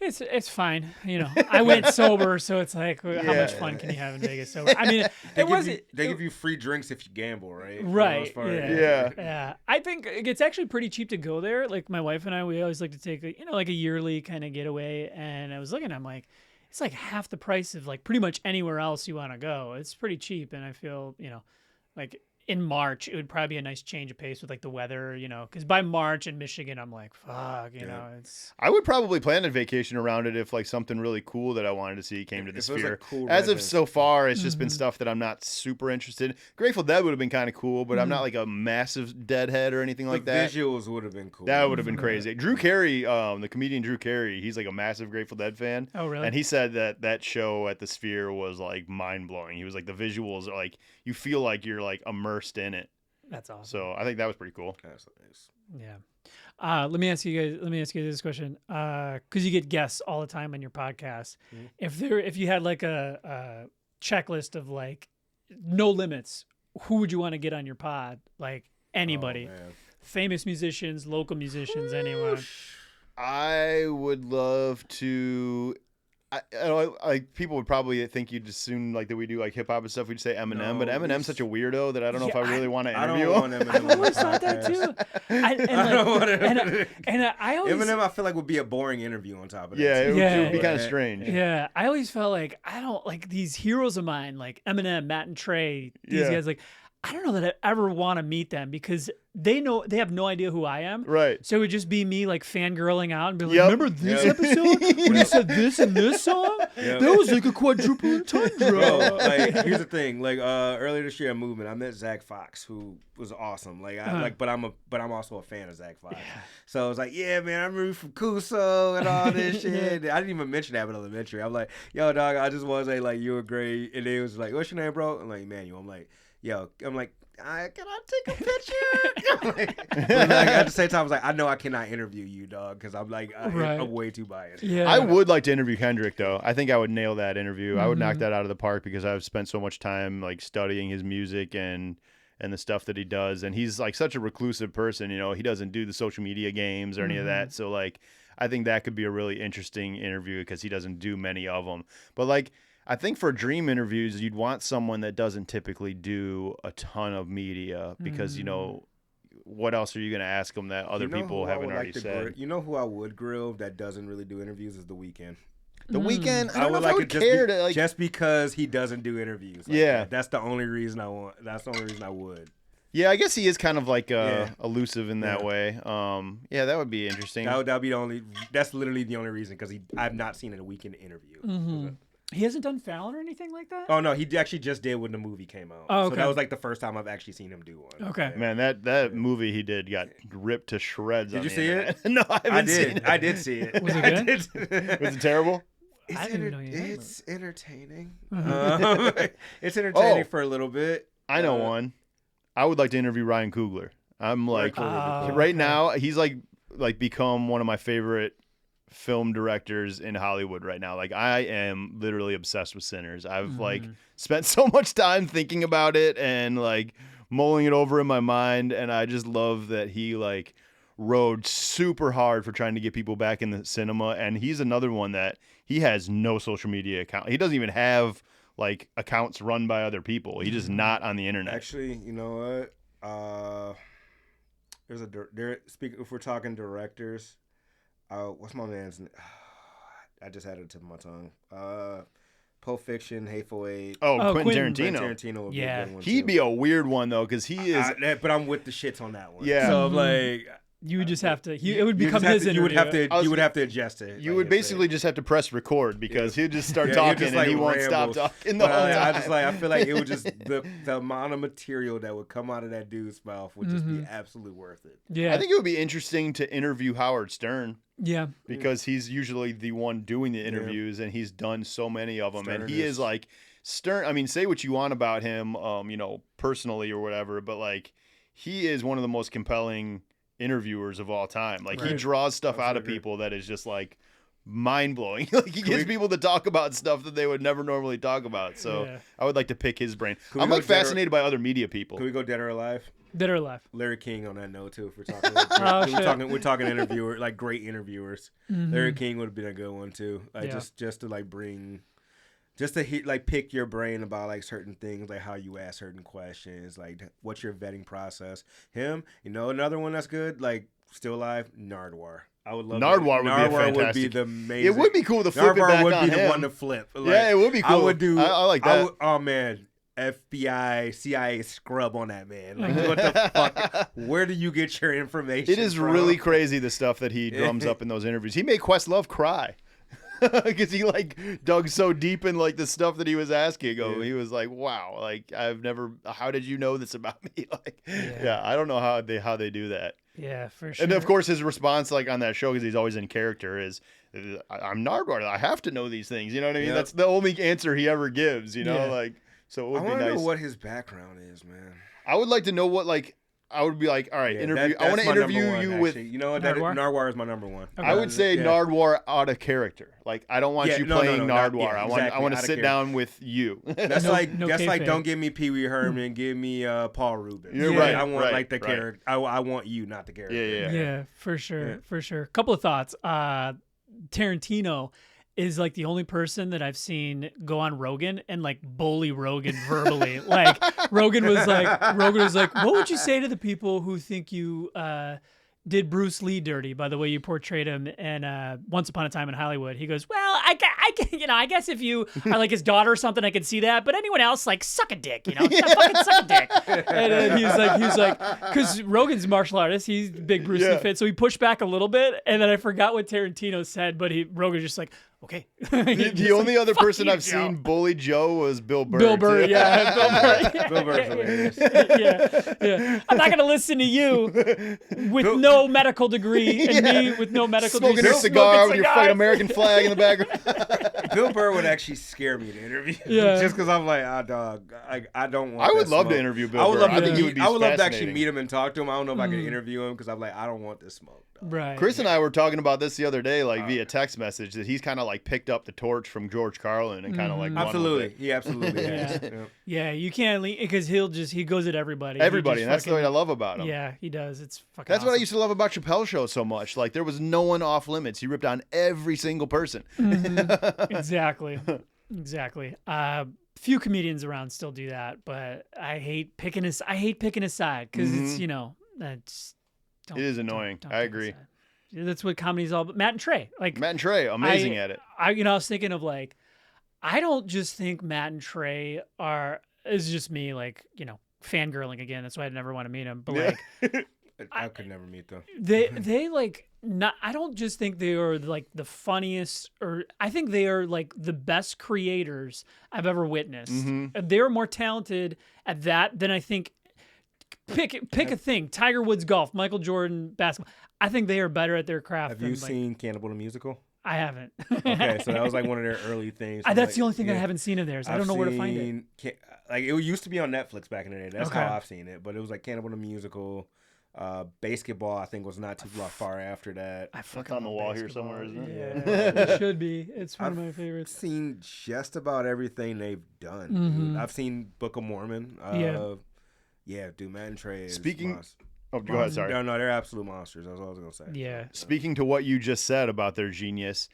It's fine. You know, I went sober, so it's like, how much fun can you have in Vegas sober? I mean, they give you free drinks if you gamble, right? Right. Yeah. Yeah. I think it's actually pretty cheap to go there. Like my wife and I, we always like to take like a yearly kind of getaway. And I was looking, I'm like, it's like half the price of like pretty much anywhere else you want to go. It's pretty cheap, and I feel like in March, it would probably be a nice change of pace with like the weather, because by March in Michigan, I'm like, fuck, it's. I would probably plan a vacation around it if like something really cool that I wanted to see came to the Sphere. Cool As of so far, it's just been stuff that I'm not super interested in. Grateful Dead would have been kind of cool, but I'm not like a massive Deadhead or anything like that. Visuals would have been cool. That would have been crazy. Drew Carey, the comedian Drew Carey, he's like a massive Grateful Dead fan. Oh, really? And he said that show at the Sphere was like mind blowing. He was like, the visuals are like, you feel like you're like immersed in it. That's awesome. So I think that was pretty cool. That's nice. Yeah. Let me ask you guys this question. Because you get guests all the time on your podcast. If you had like a checklist of like no limits, who would you want to get on your pod? Like anybody, famous musicians, local musicians, anyone. I would love to. I people would probably think you'd assume like that we do like hip hop and stuff. We'd say Eminem, but Eminem's such a weirdo that I don't know if I really want to interview him. I've always thought that too. I always Eminem, I feel like would be a boring interview on top of that. Yeah, it would be kind of strange. Yeah, I always felt like I don't like these heroes of mine, like Eminem, Matt and Trey. These guys, like I don't know that I ever want to meet them because they have no idea who I am. Right. So it would just be me like fangirling out and be like, remember this episode when you said this in this song? That was like a quadruple entendre. Bro, like here's the thing. Like earlier this year at Movement, I met Zach Fox, who was awesome. Like but I'm also a fan of Zach Fox. Yeah. So I was like, yeah, man, I'm rooting for Kuso and all this shit. I didn't even mention that in elementary. I'm like, yo, dog, I just want to say like you were great. And they was like, what's your name, bro? I'm like, Emmanuel. I'm like, yo, can I take a picture? But at the same time, I was like, I know I cannot interview you, dog, because I'm like, I'm way too biased. Yeah. I would like to interview Kendrick, though. I think I would nail that interview. I would knock that out of the park because I've spent so much time like studying his music and the stuff that he does. And he's like such a reclusive person, he doesn't do the social media games or any of that. So like, I think that could be a really interesting interview because he doesn't do many of them. But like, I think for dream interviews, you'd want someone that doesn't typically do a ton of media because, what else are you going to ask them that other people haven't already said? You know who I would grill that doesn't really do interviews is The Weeknd. The Weeknd, I don't know if I would care to like just because he doesn't do interviews. Like that's the only reason I want. That's the only reason I would. Yeah, I guess he is kind of like elusive in that way. That would be interesting. That'd be the only. That's literally the only reason because I've not seen a Weeknd interview. He hasn't done Fallon or anything like that? Oh, no. He actually just did when the movie came out. Oh, okay. So that was like the first time I've actually seen him do one. Okay. Man, that movie he did got ripped to shreds. Did you see it? No, I haven't seen it. I did see it. Was it good? Was it terrible? I didn't even know you had It's entertaining. It's entertaining for a little bit. I know one. I would like to interview Ryan Coogler. I'm like, now, he's like become one of my favorite film directors in Hollywood right now. Like I am literally obsessed with Sinners. I've like spent so much time thinking about it and like mulling it over in my mind, and I just love that he like rode super hard for trying to get people back in the cinema. And he's another one that he has no social media account. He doesn't even have like accounts run by other people. He's just not on the internet. Actually, you know what? If we're talking directors, what's my man's name? I just had it to my tongue. Pulp Fiction, Hateful Eight. Quentin Tarantino. Quentin Tarantino would be a good one. He'd be a weird one though, because he is. But I'm with the shits on that one. Yeah. So like, You would just have to. It would become his interview. You would have to adjust it. You would basically just have to press record because he'd just start talking and he won't stop talking the whole time. I feel like it would just the amount of material that would come out of that dude's mouth would just be absolutely worth it. Yeah, I think it would be interesting to interview Howard Stern. Yeah, because he's usually the one doing the interviews and he's done so many of them, and he is like Stern. I mean, say what you want about him, personally or whatever, but like he is one of the most compelling interviewers of all time. Like he draws stuff out of people that is just like mind blowing. Like he gets people to talk about stuff that they would never normally talk about. So I would like to pick his brain. I'm like fascinated by other media people. Can we go Dead or Alive? Dead or Alive. Larry King on that note too. If we're talking, we're talking interviewer, like great interviewers. Larry King would have been a good one too. Like just to like bring. Just to like pick your brain about like certain things, like how you ask certain questions, like what's your vetting process. Him, another one that's good, like still alive, Nardwar. I would love Nardwar. Nardwar would be the amazing. It would be cool to flip it back would on be him. The one to flip. Like, yeah, it would be cool. I would do. I like that. Oh man, FBI, CIA scrub on that man. Like what the fuck? Where do you get your information? It is from? really crazy the stuff that he drums up in those interviews. He made Questlove cry. Because he like dug so deep in like the stuff that he was asking. He was like, "Wow, like I've never. How did you know this about me?" Like, I don't know how they do that. Yeah, for sure. And of course, his response like on that show, because he's always in character, is, "I'm Nardwar. I have to know these things." You know what I mean? Yep. That's the only answer he ever gives. Like, so it would be nice. I want to know what his background is, man. I would like to know what like. I would be like, all right, interview. I want to interview you with. You know what? Nardwar is my number one. Okay. I would say Nardwar out of character. Like I don't want you playing Nardwar. I want to sit down with you. That's like don't give me Pee Wee Herman, give me Paul Rubens. You're right. I want like the character. I want you, not the character. Yeah, for sure, for sure. Couple of thoughts. Tarantino is like the only person that I've seen go on Rogan and like bully Rogan verbally. Like Rogan was like, what would you say to the people who think you did Bruce Lee dirty by the way you portrayed him in Once Upon a Time in Hollywood? He goes, well, I guess if you are like his daughter or something, I could see that. But anyone else, like, suck a dick, fucking suck a dick. And then he's like, because Rogan's a martial artist, he's big Bruce Lee fan, so he pushed back a little bit. And then I forgot what Tarantino said, but Rogan's just like, okay. The only other person I've seen bully Joe was Bill Burr. Bill Burr, yeah. Bill Burr. Bill Burr's hilarious. Yeah. I'm not going to listen to you with no medical degree and me with no medical degree. Smoking a cigar with your fucking American flag in the background. Bill Burr would actually scare me to interview. Just because I'm like, dog, I don't want. I would love to interview Bill Burr. I would love to actually meet him and talk to him. I don't know if I could interview him because I'm like, I don't want this smoke. Dog. Right. Chris and I were talking about this the other day, like via text message, that he's kind of like picked up the torch from George Carlin and kind of like absolutely, he absolutely has. Yeah, you can't because he goes at everybody. Everybody, and that's the way I love about him. Yeah, he does. It's fucking. That's what I used to love about Chappelle's show so much. Like there was no one off limits. He ripped on every single person. Exactly. Few comedians around still do that, but I hate picking a side because it's that's. It is annoying. I agree. That's what comedy's all about. Matt and Trey, amazing at it. I was thinking of like, I don't just think Matt and Trey is just me fangirling again. That's why I never want to meet him. But like, I could never meet them. They like not. I don't just think they are like the funniest, or I think they are like the best creators I've ever witnessed. They're more talented at that than I think. Pick a thing. Tiger Woods golf, Michael Jordan basketball. I think they are better at their craft. Have you seen Cannibal the Musical? I haven't. Okay, so that was like one of their early things. That's the only thing I haven't seen of theirs. I don't know where to find it. Like it used to be on Netflix back in the day. That's how I've seen it. But it was like Cannibal the Musical. Basketball, I think, was not too far after that. It's on the wall here somewhere, isn't it? Yeah, it should be. It's one of my favorites. I've seen just about everything they've done. I've seen Book of Mormon. Yeah, dude, Matt and Trey is Oh, go ahead, sorry. No, they're absolute monsters. That's all I was going to say. Yeah. Speaking to what you just said about their genius,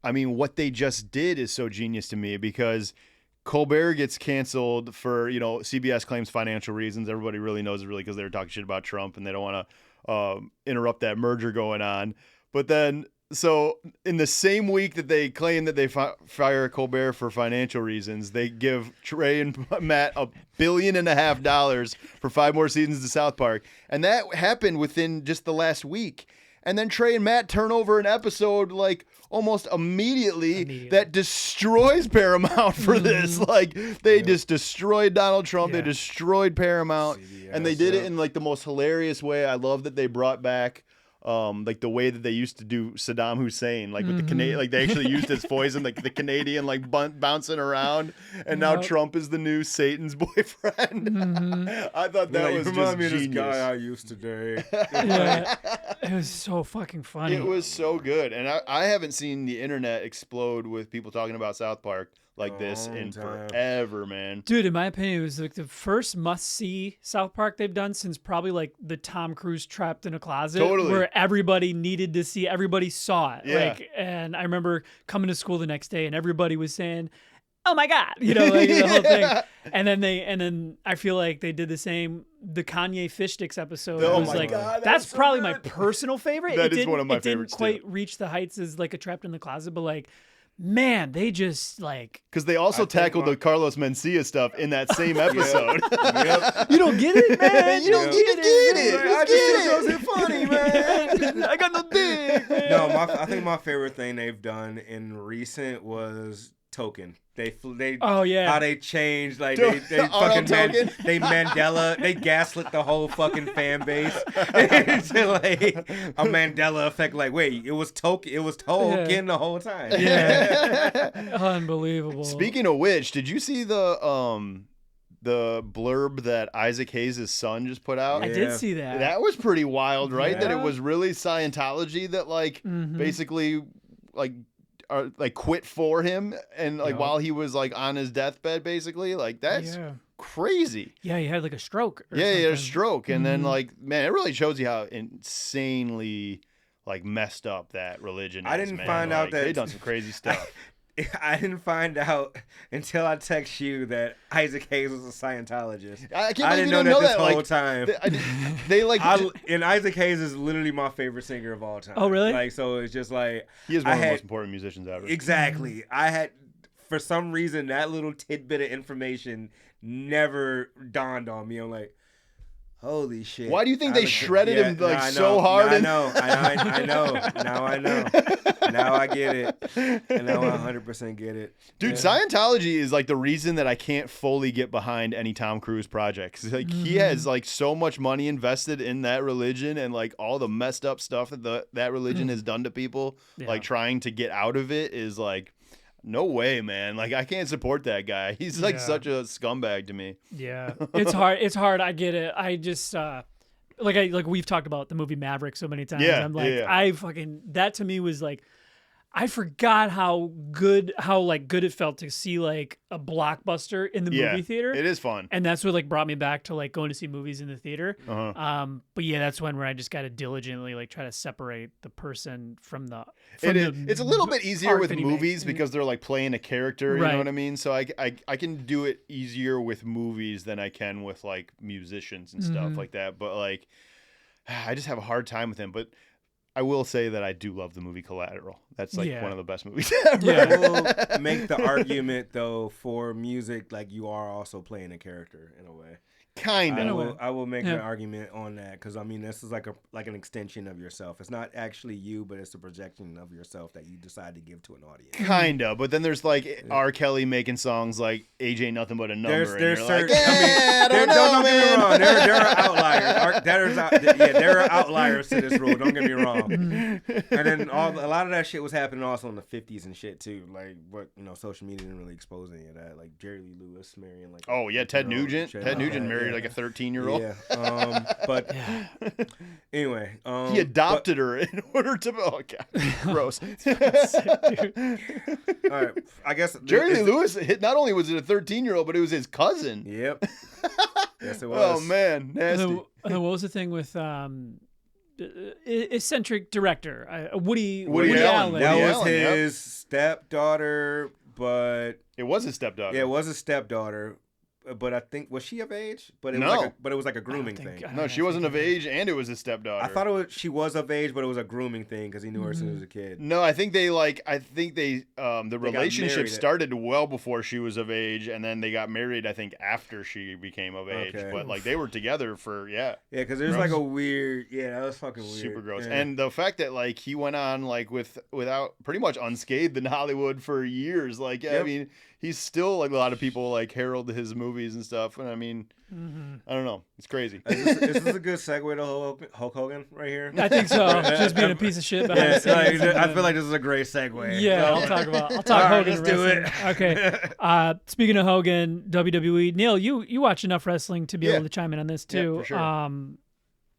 I mean, what they just did is so genius to me because Colbert gets canceled for, CBS claims financial reasons. Everybody really knows it really because they were talking shit about Trump and they don't want to interrupt that merger going on. But then So in the same week that they claim that they fire Colbert for financial reasons, they give Trey and Matt $1.5 billion for 5 more seasons to South Park. And that happened within just the last week. And then Trey and Matt turn over an episode like almost immediately. That destroys Paramount for this. Like they just destroyed Donald Trump. They destroyed Paramount. CBS, and they did it in like the most hilarious way. I love that they brought back like the way that they used to do Saddam Hussein, like with the Canadian, like they actually used his voice and like the Canadian like bouncing around, and now Trump is the new Satan's boyfriend. I thought that was just genius. This guy I used today. It was so fucking funny. It was so good, and I haven't seen the internet explode with people talking about South Park like this in forever, man. Dude, in my opinion, it was like the first must-see South Park they've done since probably like the Tom Cruise Trapped in a Closet, where everybody needed to see, everybody saw it. Yeah. Like, and I remember coming to school the next day and everybody was saying, "Oh my God," you know, like the whole thing. And then I feel like they did the same. The Kanye Fish Sticks episode was like, God, that's probably my personal favorite. That is one of my favorites. It didn't quite reach the heights as like a Trapped in the Closet, but like, man, they just like, because they also tackled the Carlos Mencia stuff in that same episode. You don't get it, man. You don't get it. I just think it funny, man. I got no dick, man. No, I think my favorite thing they've done in recent was Token. They how they changed, like they fucking they Mandela, they gaslit the whole fucking fan base into like a Mandela effect. Like, wait, it was Token the whole time. Yeah, unbelievable. Speaking of which, did you see the blurb that Isaac Hayes' son just put out? I did see that. That was pretty wild, right? That it was really Scientology that like basically like quit for him and like while he was like on his deathbed, basically. Like that's crazy. Yeah, he had like a stroke. He had a stroke, and then like, man, it really shows you how insanely like messed up that religion is. I didn't find out that they done some crazy stuff. I didn't find out until I text you that Isaac Hayes was a Scientologist. I didn't know that this whole time. They like, and Isaac Hayes is literally my favorite singer of all time. Oh, really? Like, so it's just like he is one of the most important musicians ever. Exactly. I had, for some reason, that little tidbit of information never dawned on me. I'm like, holy shit. Why do you think they shredded him so hard? I know. Now I know. Now I get it. And now I 100% get it. Dude, Scientology is like the reason that I can't fully get behind any Tom Cruise projects. Like he has like so much money invested in that religion, and like all the messed up stuff that religion has done to people, like trying to get out of it is like, no way, man. Like, I can't support that guy. He's like such a scumbag to me. Yeah. It's hard. It's hard. I get it. I just, like we've talked about the movie Maverick so many times. Yeah, I'm like, I fucking, that to me was like, I forgot how good it felt to see like a blockbuster in the movie theater. It is fun. And that's what like brought me back to like going to see movies in the theater. Uh-huh. But yeah, that's where I just got to diligently like try to separate the person from the. It's a little bit easier with movies because they're like playing a character. You know what I mean? So I can do it easier with movies than I can with like musicians and stuff like that. But like, I just have a hard time with them. But I will say that I do love the movie Collateral. That's like one of the best movies ever. Yeah. I will make the argument though for music, like you are also playing a character in a way. Kind of. I will make an argument on that because I mean this is like an extension of yourself. It's not actually you, but it's a projection of yourself that you decide to give to an audience. Kind of, but then there's like R. Kelly making songs like "Age Ain't Nothing But a Number." There's certain. Like, don't get me wrong. There are outliers. There are outliers to this rule. Don't get me wrong. And then a lot of that shit was happening also in the 50s and shit too. Like what social media didn't really expose any of that. Like Jerry Lee Lewis marrying like. Oh yeah, Ted Nugent. Ted Nugent married like a 13-year-old. Yeah. But anyway, he adopted her in order to. Oh god, gross. All right, I guess Jerry Lee Lewis. Not only was it a 13-year-old, but it was his cousin. Yep. Yes, it was. Oh man, nasty. And then what was the thing with eccentric director Woody Allen? That was his stepdaughter, but it was his stepdaughter. Yeah, it was his stepdaughter. but I think was she of age? But it was No. it was like a grooming thing. No, she wasn't of age, and it was his stepdaughter. I thought she was of age, but it was a grooming thing because he knew her since she was a kid. No, I think the relationship started well before she was of age, and then they got married. I think after she became of age, but like they were together for because there's like a weird that was fucking weird, super gross, yeah. and the fact that like he went on like without pretty much unscathed in Hollywood for years, like I mean he's still like a lot of people like herald his movies and stuff, and I mean. I don't know. It's crazy. Is this a good segue to Hulk Hogan right here? I think so. Just being a piece of shit behind the scenes. I feel like this is a great segue. Yeah, I'll talk Hogan. Let's do it. Okay. Speaking of Hogan, WWE. Neil, you watch enough wrestling to be able to chime in on this too. Yeah, for sure.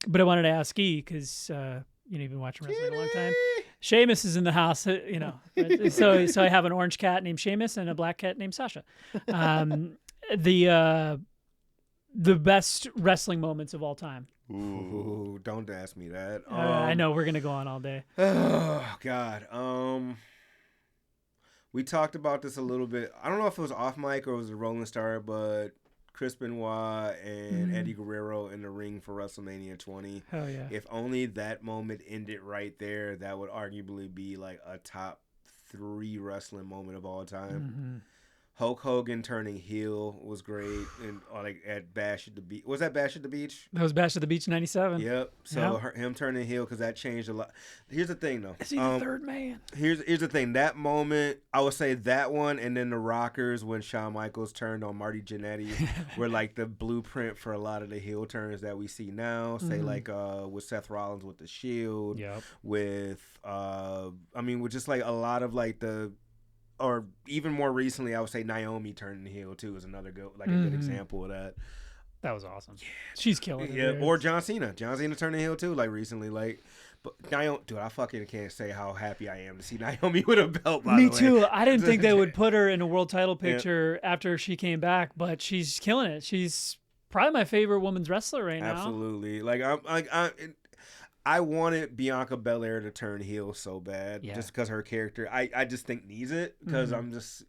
But I wanted to ask E because you've been watching wrestling a long time. Sheamus is in the house, so I have an orange cat named Sheamus and a black cat named Sasha. The best wrestling moments of all time. Ooh, don't ask me that. I know we're gonna go on all day. Oh God. We talked about this a little bit. I don't know if it was off mic or it was a Rolling Star, but Chris Benoit and Eddie Guerrero in the ring for WrestleMania 20. Hell yeah! If only that moment ended right there, that would arguably be like a top 3 wrestling moment of all time. Hulk Hogan turning heel was great, and like at Bash at the Beach. Was that Bash at the Beach? That was Bash at the Beach '97. Yep. So him turning heel because that changed a lot. Here's the thing, though. Is he the third man? Here's the thing. That moment, I would say that one, and then the Rockers when Shawn Michaels turned on Marty Jannetty, were like the blueprint for a lot of the heel turns that we see now. Say like with Seth Rollins with the Shield. Yep. With with just like a lot of like or even more recently, I would say Naomi turning heel too is another good example of that. That was awesome. Yeah, she's killing it. Yeah, or John Cena turning heel too, like recently, like. But Naomi, dude, I fucking can't say how happy I am to see Naomi with a belt. By Me the way. too. I didn't think they would put her in a world title picture after she came back, but she's killing it. She's probably my favorite women's wrestler right now. Absolutely. Like I wanted Bianca Belair to turn heel so bad, just because her character. I just think needs it because I'm just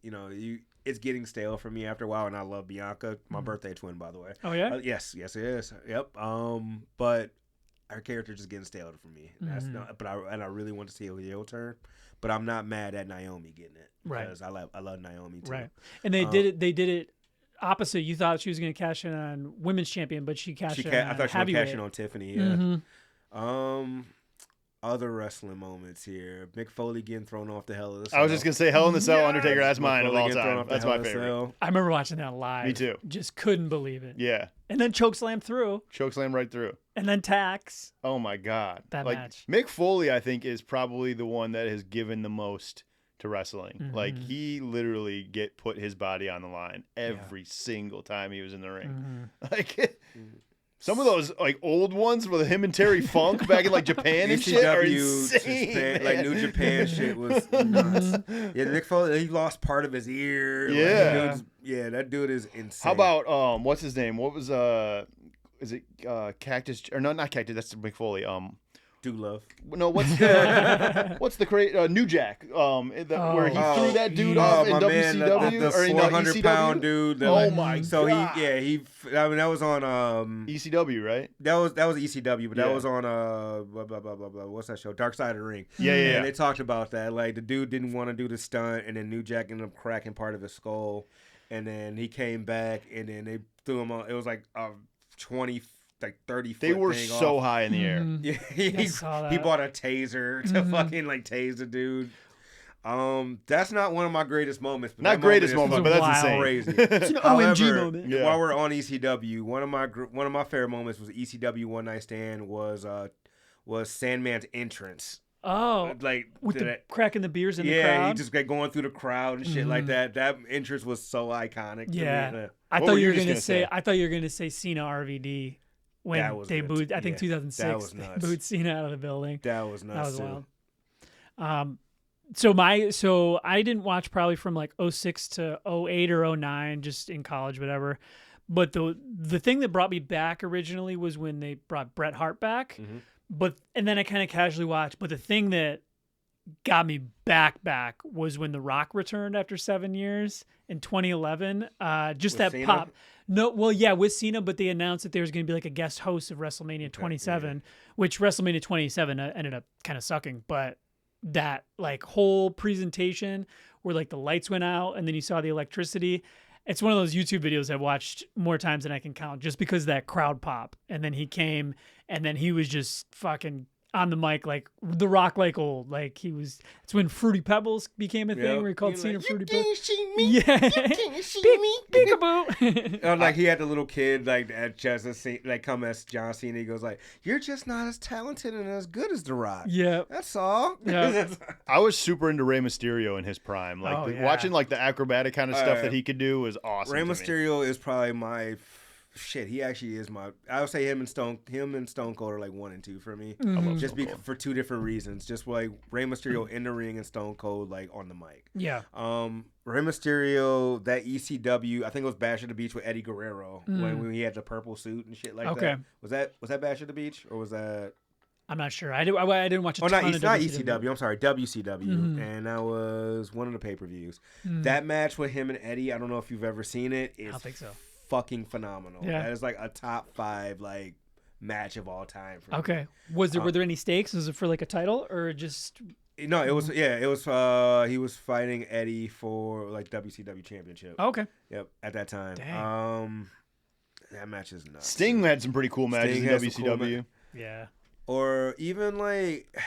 it's getting stale for me after a while, and I love Bianca. My birthday twin, by the way. Oh yeah. Yes, it is. Yep. But her character just getting stale for me. That's not. But I really want to see a heel turn. But I'm not mad at Naomi getting it because I love Naomi too. Right. And they did it. They did it. Opposite, you thought she was going to cash in on women's champion, but she cashed in on I thought she was cashing on Tiffany. Yeah. Other wrestling moments here. Mick Foley getting thrown off the Hell in the Cell. I was just gonna say Hell in the Cell, Undertaker. That's mine of all time. That's my favorite. I remember watching that live. Me too. Just couldn't believe it. Yeah. And then chokeslam through. Chokeslam right through. And then tax. Oh my God. That match. Mick Foley, I think, is probably the one that has given the most to wrestling. Like he literally put his body on the line every single time he was in the ring. Like. Some of those like old ones with him and Terry Funk back in like Japan and shit are insane. Japan, like New Japan shit was nuts. Yeah, Mick Foley, he lost part of his ear. Yeah, that dude is insane. How about what's his name? What was is it Cactus or no, not Cactus? That's Mick Foley. Dude Love. No, what's the great New Jack? Where he threw that dude off in WCW the 400-pound dude. Oh my god! So he that was on ECW, right? That was ECW, but that was on blah, blah, blah, blah, blah. What's that show? Dark Side of the Ring. Yeah. And they talked about that. Like the dude didn't want to do the stunt, and then New Jack ended up cracking part of his skull, and then he came back, and then they threw him on. It was like 30 foot They were thing so off. high in the air. Yeah, he bought a taser to fucking like tase the dude. That's not one of my greatest moments. But not greatest moment, but that's insane. Crazy. It's an OMG moment. Yeah. While we're on ECW, one of my favorite moments was ECW One Night Stand was Sandman's entrance. Oh, like with the cracking the beers in the crowd. Yeah, he just like going through the crowd and shit like that. That entrance was so iconic. Yeah, to me. I thought you were gonna say. I thought you were gonna say Cena RVD. When they booed, I think 2006, they booed Cena out of the building. That was nuts. That was wild. So I didn't watch probably from like 06 to 08 or 09, just in college, whatever. But the thing that brought me back originally was when they brought Bret Hart back. And then I kind of casually watched. But the thing that got me back was when The Rock returned after 7 years in 2011. Just With that Cena? pop. No, well, yeah, with Cena, but they announced that there was going to be like a guest host of WrestleMania 27, which WrestleMania 27 ended up kind of sucking. But that like whole presentation where like the lights went out and then you saw the electricity. It's one of those YouTube videos I've watched more times than I can count just because of that crowd pop. And then he came and then he was just fucking on the mic like The Rock like old. Like he was, it's when Fruity Pebbles became a thing where he called Cena Fruity Pebbles. You can't see me. Yeah. You can't see me. Peekaboo. Like he had the little kid like at just like come as John Cena. He goes like, "You're just not as talented and as good as The Rock." Yeah. That's all. Yeah. I was super into Rey Mysterio in his prime. Like watching like the acrobatic kind of stuff that he could do was awesome. Rey Mysterio is probably my shit. He actually is my. I would say him and Stone Cold are like 1 and 2 for me. Just for two different reasons. Just like Rey Mysterio in the ring and Stone Cold like on the mic. Yeah. Rey Mysterio, that ECW, I think it was Bash at the Beach with Eddie Guerrero when he had the purple suit and shit like that. Was that Bash at the Beach or was that? I'm not sure. I didn't watch a ton not of ECW. I'm sorry, WCW, and that was one of the pay-per-views. That match with him and Eddie, I don't know if you've ever seen it. I don't think so. Fucking phenomenal. Yeah. That is like a top 5 like match of all time. For Okay. Were there any stakes? Was it for like a title or just? No, it was. Yeah, it was. He was fighting Eddie for like WCW championship. Oh, okay. Yep, at that time. Dang. That match is nuts. Sting had some pretty cool matches in WCW. Yeah. Or even like,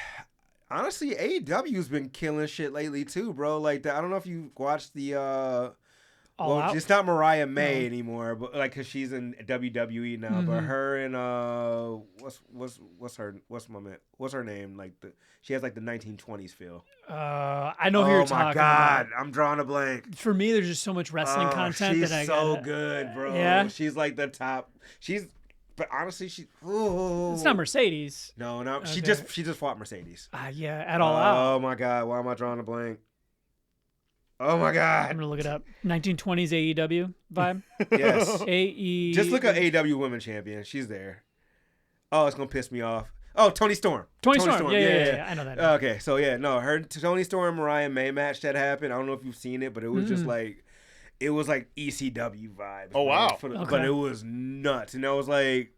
honestly, AEW's been killing shit lately too, bro. Like I don't know if you watched the. All Out? It's not Mariah May anymore, but like, cause she's in WWE now. But her and what's her name? Like she has like the 1920s feel. I know who you're talking about. I'm drawing a blank. For me, there's just so much wrestling content that I She's so good, bro. Yeah, she's like the top. But honestly, it's not Mercedes. No, Okay. she just fought Mercedes. Yeah, at All Out. Oh my god, why am I drawing a blank? Oh my god. I'm gonna look it up. 1920s AEW vibe. Yes. AE. Just look at AEW Women Champion. She's there. Oh, it's gonna piss me off. Oh, Toni Storm. Toni Storm. Yeah. I know that. Okay, so yeah, no, her Toni Storm Mariah May match that happened. I don't know if you've seen it, but it was just like, it was like ECW vibes. Oh wow! But it was nuts, and that was like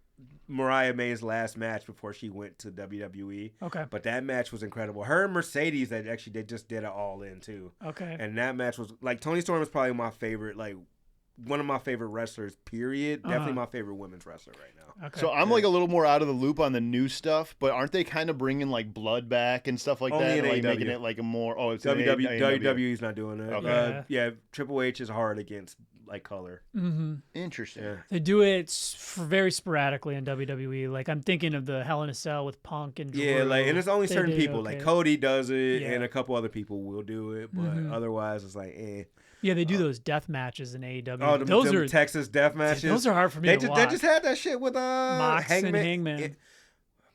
Mariah May's last match before she went to WWE. Okay. But that match was incredible. Her and Mercedes, they just did it all in too. Okay. And that match was like, Toni Storm is probably my favorite, like one of my favorite wrestlers, period. Definitely my favorite women's wrestler right now. Okay. So I'm like a little more out of the loop on the new stuff, but aren't they kind of bringing like blood back and stuff like Only that? in Like AEW. making it like a more, it's WWE's not doing it. Okay. Yeah, Triple H is hard against like color. Interesting. Yeah. They do it very sporadically in WWE. Like I'm thinking of the Hell in a Cell with Punk and Drew. Yeah, like, and it's only certain people. Okay. Like Cody does it, Yeah. and a couple other people will do it, but otherwise it's like, eh. Yeah, they do those death matches in AEW. Oh, those are Texas death matches. Those are hard for me to watch. They just had that shit with Mox Hangman. and Hangman.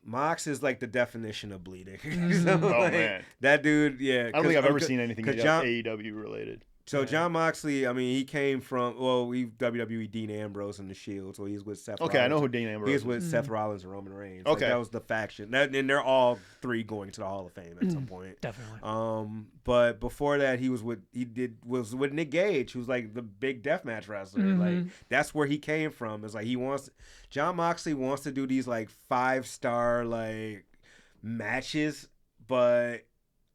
Mox is like the definition of bleeding. Oh man, that dude. Yeah, I don't think I've ever seen anything AEW related. So John Moxley, I mean, he came from WWE Dean Ambrose and the Shield, so he's with Seth. Okay, Rollins. I know who Dean Ambrose. He was with Seth Rollins and Roman Reigns. Okay, that was the faction. And they're all three going to the Hall of Fame at some point. Definitely. But before that, he was with Nick Gage, who's like the big deathmatch wrestler. Like that's where he came from. It's like John Moxley wants to do these like 5-star like matches, but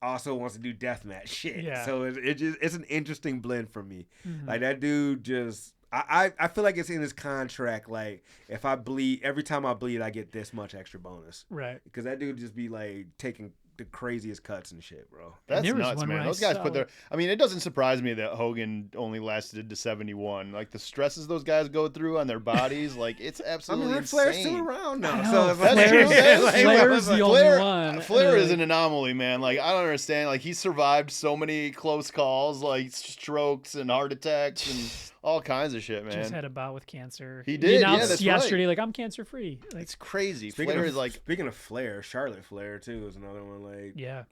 also wants to do deathmatch shit. Yeah. So it's an interesting blend for me. Like that dude just I feel like it's in his contract, like if I bleed, every time I bleed I get this much extra bonus. Right. Because that dude just be like taking the craziest cuts and shit, bro. That's nuts, man. Those guys put their... I mean, it doesn't surprise me that Hogan only lasted to 71. Like, the stresses those guys go through on their bodies, like, it's absolutely Ric insane. Flair's still around now. So that's true. Flair's the only one. Flair is an anomaly, man. Like, I don't understand. Like, he survived so many close calls, like strokes and heart attacks and all kinds of shit, man. Just had a bout with cancer. He did, yeah, that's yesterday, right. like, I'm cancer-free. Like, it's crazy. Speaking of Flair, Charlotte Flair, too, is another one. Like, yeah.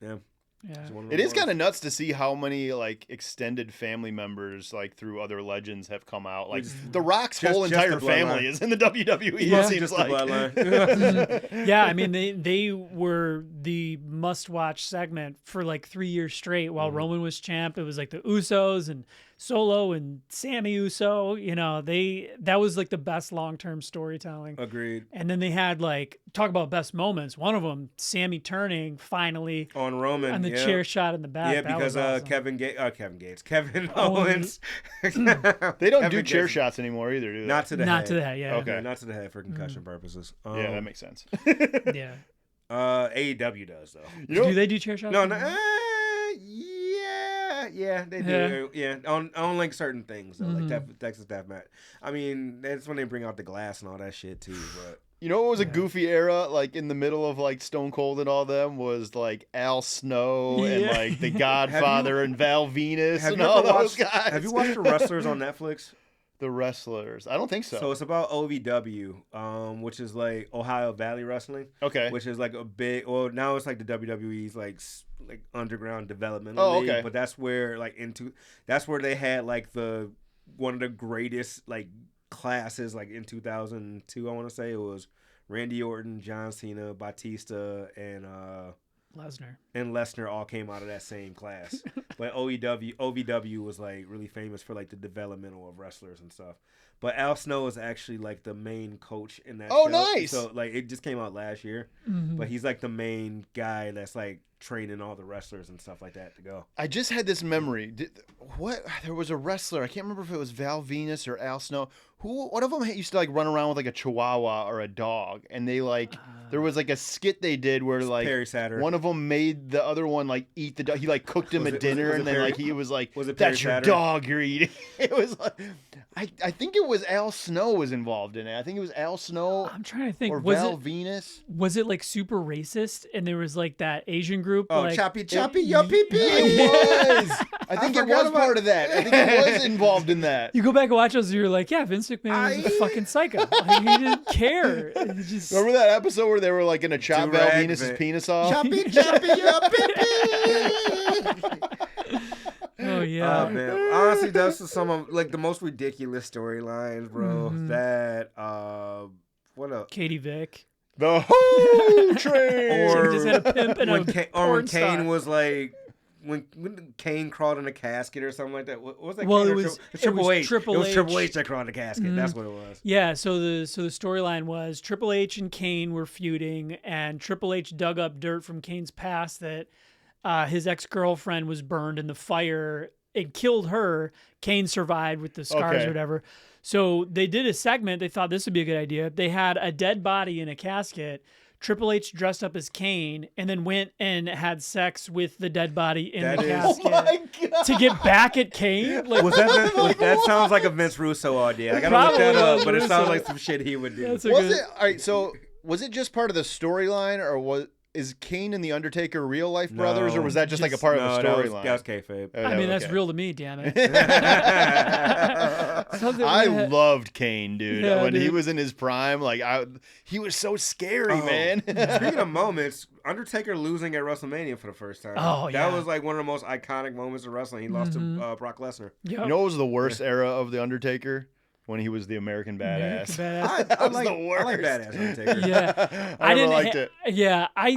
Yeah. It is kind of nuts to see how many like extended family members like through other legends have come out. Like The Rock's whole entire family is in the WWE. Yeah. It seems Just like. the bloodline. Yeah, I mean they were the must-watch segment for like 3 years straight while Roman was champ. It was like the Usos and Solo and Sammy Uso. You know, that was like the best long-term storytelling. Agreed. And then they had like talk about best moments. One of them, Sammy turning finally On Roman. on the chair shot in the back. Yeah, That because was awesome. Kevin Owens. They don't do chair shots anymore either, do they? Not to the head. Not to that, yeah. Okay. Yeah, not to the head for concussion purposes. Yeah, that makes sense. Yeah. AEW does though. You know, Do they do chair shots? No, yeah, they do. Yeah, on like certain things though, like Texas Deathmatch. I mean, that's when they bring out the glass and all that shit too. But you know what was a goofy era, like in the middle of like Stone Cold and all them, was like Al Snow and like The Godfather and Val Venus and all those guys. Have you watched The Wrestlers on Netflix? The Wrestlers? I don't think so. So it's about OVW, which is like Ohio Valley Wrestling. Okay. Which is like a big. Well, now it's like the WWE's like underground development league. Okay. But that's where that's where they had like one of the greatest like classes like in 2002. I want to say it was Randy Orton, John Cena, Batista, and Lesnar all came out of that same class. But OVW was like really famous for like the developmental of wrestlers and stuff. But Al Snow is actually like the main coach in that show. Nice. So like it just came out last year. But he's like the main guy that's like training all the wrestlers and stuff like that to go. I just had this memory. There was a wrestler. I can't remember if it was Val Venus or Al Snow. One of them used to like run around with like a chihuahua or a dog, and they like there was like a skit they did where like Perry Saturn. one of them made the other one like eat the dog. He like cooked him a dinner, and then like he was like, "That's your dog you're eating." It was like, I think it was Al Snow was involved in it. I think it was Al Snow. I'm trying to think. Or Val Venus. Was it like super racist? And there was like that Asian group. Oh, like, choppy, your pee pee. It was. I think it was part of that. I think it was involved in that. You go back and watch those, and you're like, yeah, Vince McMahon was a fucking psycho. Like, he didn't care. Remember that episode where they were like gonna chop Val Venus's penis off? Choppy, your pee pee. Oh yeah. Man. Honestly, that's some of like the most ridiculous storylines, bro. That what else? Katie Vick. The whole train. Or just had a pimp and when Kane was like when Kane crawled in a casket or something like that. What was that? Well, Kane it was Triple H. Triple It was H. Triple H that crawled in a casket. That's what it was. Yeah. So the storyline was Triple H and Kane were feuding, and Triple H dug up dirt from Kane's past that his ex-girlfriend was burned in the fire. It killed her. Kane survived with the scars or whatever. So they did a segment. They thought this would be a good idea. They had a dead body in a casket. Triple H dressed up as Kane and then went and had sex with the dead body in the casket to get back at Kane. Like, that sounds like a Vince Russo idea. I gotta look that up, but it sounds like some shit he would do. Was it just part of the storyline, or is Kane and the Undertaker real life brothers, or was that just like a part of the storyline? That was kayfabe. I mean, that's real to me, damn it. I loved Kane, dude. When he was in his prime, like he was so scary, man. Speaking of moments, Undertaker losing at WrestleMania for the first time. That was like one of the most iconic moments of wrestling. He lost to Brock Lesnar. Yep. You know what was the worst era of the Undertaker? When he was the American Badass. That was the worst. I like Badass Undertaker. Yeah, I never liked it. Yeah, I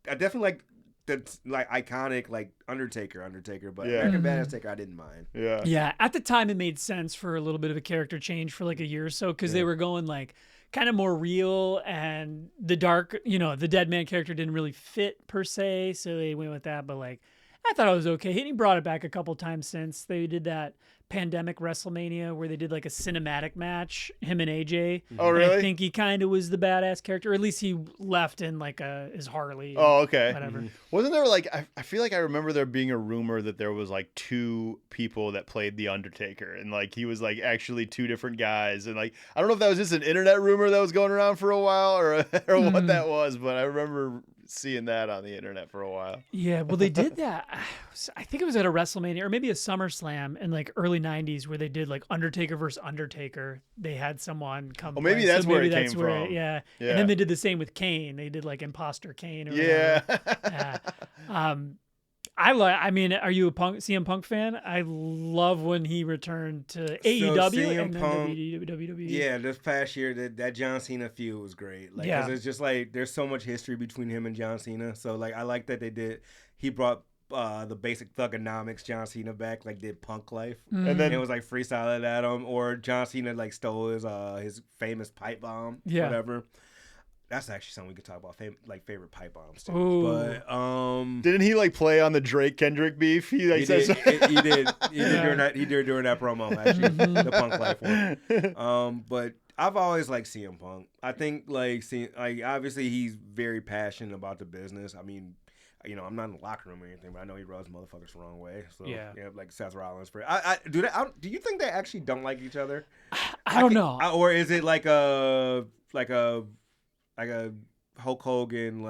definitely like the like iconic like Undertaker, but American Badass Taker I didn't mind. Yeah. At the time, it made sense for a little bit of a character change for like a year or so because they were going like kind of more real, and the dark, the dead man character didn't really fit per se, so they went with that. But like, I thought it was okay. And he brought it back a couple times since they did that pandemic WrestleMania where they did like a cinematic match, him and AJ. Oh, really? And I think he kind of was the badass character, or at least he left in like his Harley. Oh, okay. Whatever. Wasn't there like, I feel like I remember there being a rumor that there was like two people that played the Undertaker, and like he was like actually two different guys, and like I don't know if that was just an internet rumor that was going around for a while or what that was, but I remember seeing that on the internet for a while. Yeah, well, they did that. I think it was at a WrestleMania or maybe a SummerSlam in like early 90s where they did like Undertaker versus Undertaker. They had someone come. Oh, maybe that's where it came from. Yeah. And then they did the same with Kane. They did like Imposter Kane or whatever. I mean, are you a CM Punk fan? I love when he returned to AEW and then WWE. Yeah, this past year that John Cena feud was great. Like, because it's just like there's so much history between him and John Cena. So like, I like that he brought the basic thugonomics John Cena back, like did Punk life, and then it was like freestyling at him, or John Cena like stole his famous pipe bomb, whatever. That's actually something we could talk about, favorite pipe bombs too. Ooh. But didn't he like play on the Drake Kendrick beef? He did during that promo actually, the Punk life one. But I've always liked CM Punk. I think obviously he's very passionate about the business. I mean, you know, I'm not in the locker room or anything, but I know he rubs motherfuckers the wrong way. So yeah, like Seth Rollins. Do you think they actually don't like each other? I don't know. Or is it like a Hulk Hogan,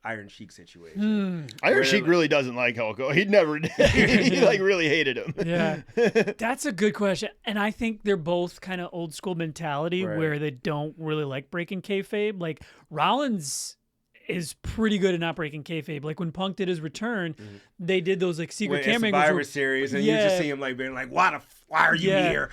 Iron Sheik situation? Iron Sheik really doesn't like Hulk Hogan. He never did. He really hated him. Yeah, that's a good question. And I think they're both kind of old school mentality where they don't really like breaking kayfabe. Like Rollins is pretty good at not breaking kayfabe. Like when Punk did his return, they did those like secret camera Survivor Series, and you just see him like being like, why are you here?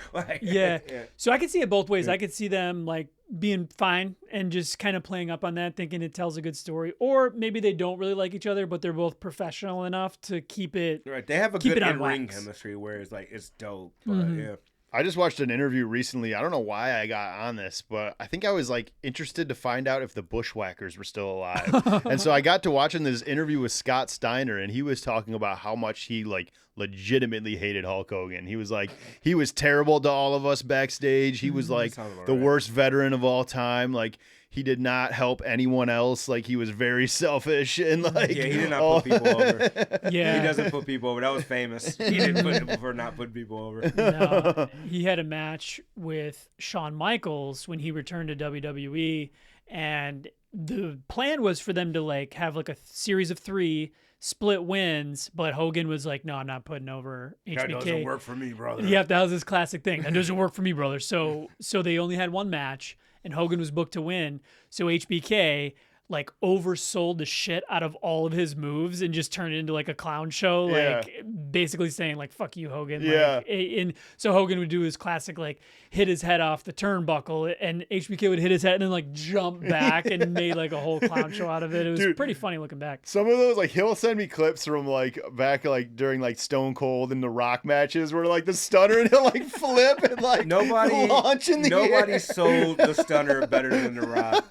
So I could see it both ways. I could see them like being fine and just kind of playing up on that, thinking it tells a good story, or maybe they don't really like each other, but they're both professional enough to keep it. Right, they have a good in-ring chemistry where it's like it's dope. But I just watched an interview recently. I don't know why I got on this, but I think I was like interested to find out if the Bushwhackers were still alive. And so I got to watching this interview with Scott Steiner, and he was talking about how much he like legitimately hated Hulk Hogan. He was like, he was terrible to all of us backstage. He was like the worst veteran of all time. Like, he did not help anyone else. Like, he was very selfish and like, he did not put people over. He doesn't put people over. That was famous. He didn't put it for not putting people over. No, he had a match with Shawn Michaels when he returned to WWE, and the plan was for them to like have like a series of 3 split wins, but Hogan was like, no, I'm not putting over HBK. That doesn't work for me, brother. Yeah, that was his classic thing. That doesn't work for me, brother. So they only had one match, and Hogan was booked to win. So HBK like oversold the shit out of all of his moves and just turned it into like a clown show, like basically saying like, fuck you, Hogan. Like, and so Hogan would do his classic, like hit his head off the turnbuckle, and HBK would hit his head and then like jump back and made like a whole clown show out of it. It was pretty funny looking back. Some of those, like, he'll send me clips from like back like during like Stone Cold and the Rock matches where like the stunner and he'll like flip and like launch in the nobody air. Sold the stunner better than the Rock.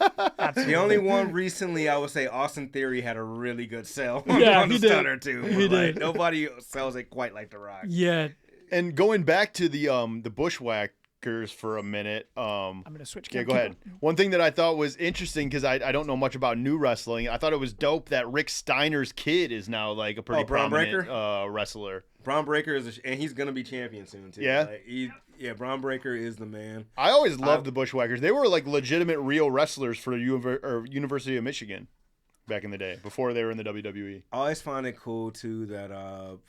The only one recently, I would say Austin Theory had a really good sell on the stunner too. He did. Nobody sells it quite like the Rock. Yeah. And going back to the Bushwhackers for a minute. I'm gonna switch. Yeah, go ahead. One thing that I thought was interesting, because I don't know much about new wrestling. I thought it was dope that Rick Steiner's kid is now like a pretty prominent wrestler. Braun Breaker and he's gonna be champion soon too. Yeah. Braun Breaker is the man. I always loved the Bushwhackers. They were like legitimate, real wrestlers for the University of Michigan back in the day, before they were in the WWE. I always find it cool too that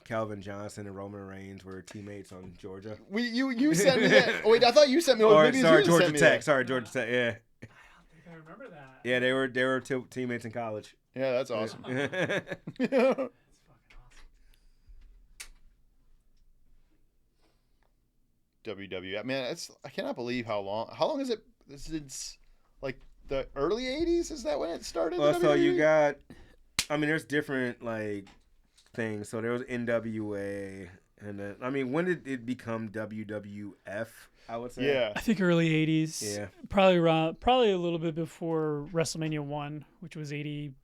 Calvin Johnson and Roman Reigns were teammates on Georgia. You sent me that. Oh, wait, I thought you sent me. Georgia Tech. Sorry, Georgia Tech. Yeah. I don't think I remember that. Yeah, they were teammates in college. Yeah, that's awesome. WWE. Man, I cannot believe how long is it since like the early 80s? Is that when it started? So you got, there's different like things. So there was NWA, and then when did it become WWF? I would say. Yeah, I think early 80s. Yeah, probably a little bit before WrestleMania 1, which was 85,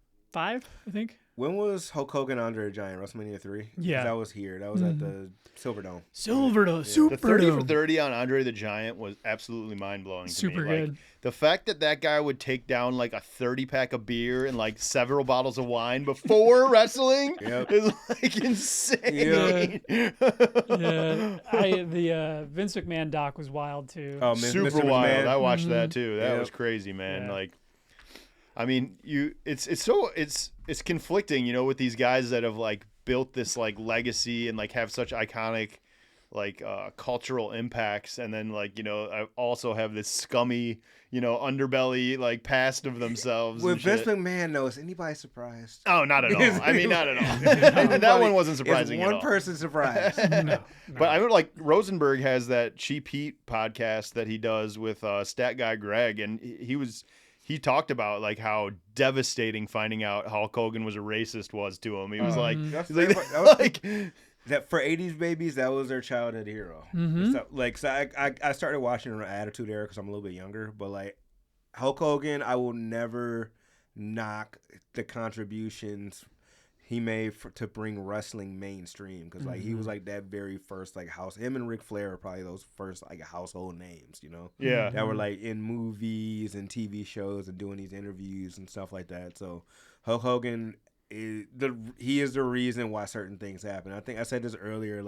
I think. When was Hulk Hogan Andre the Giant? WrestleMania 3? Yeah. That was here. That was at the Silverdome. Superdome. The 30 for 30 on Andre the Giant was absolutely mind-blowing to Super me. good. Like, the fact that guy would take down like a 30-pack of beer and like several bottles of wine before wrestling is like insane. Yeah. The Vince McMahon doc was wild too. Oh, super Mr. wild. McMahon. I watched that too. That was crazy, man. Yeah. Like, it's conflicting, with these guys that have like built this like legacy and like have such iconic cultural impacts, and then I also have this scummy underbelly past of themselves. With Vince McMahon, though, is anybody surprised? Oh, not at all. I mean, not at all. That one wasn't surprising at all. One person surprised. No. But I mean, Rosenberg has that Cheap Heat podcast that he does with Stat Guy Greg, and he talked about how devastating finding out Hulk Hogan was a racist was to him. He was that for 80s babies, that was their childhood hero. So I started watching in the Attitude Era because I'm a little bit younger, but Hulk Hogan, I will never knock the contributions he made to bring wrestling mainstream, because he was that very first house. Him and Ric Flair are probably those first household names, Yeah. that were in movies and TV shows and doing these interviews and stuff like that. So Hulk Hogan, he is the reason why certain things happen. I think I said this earlier,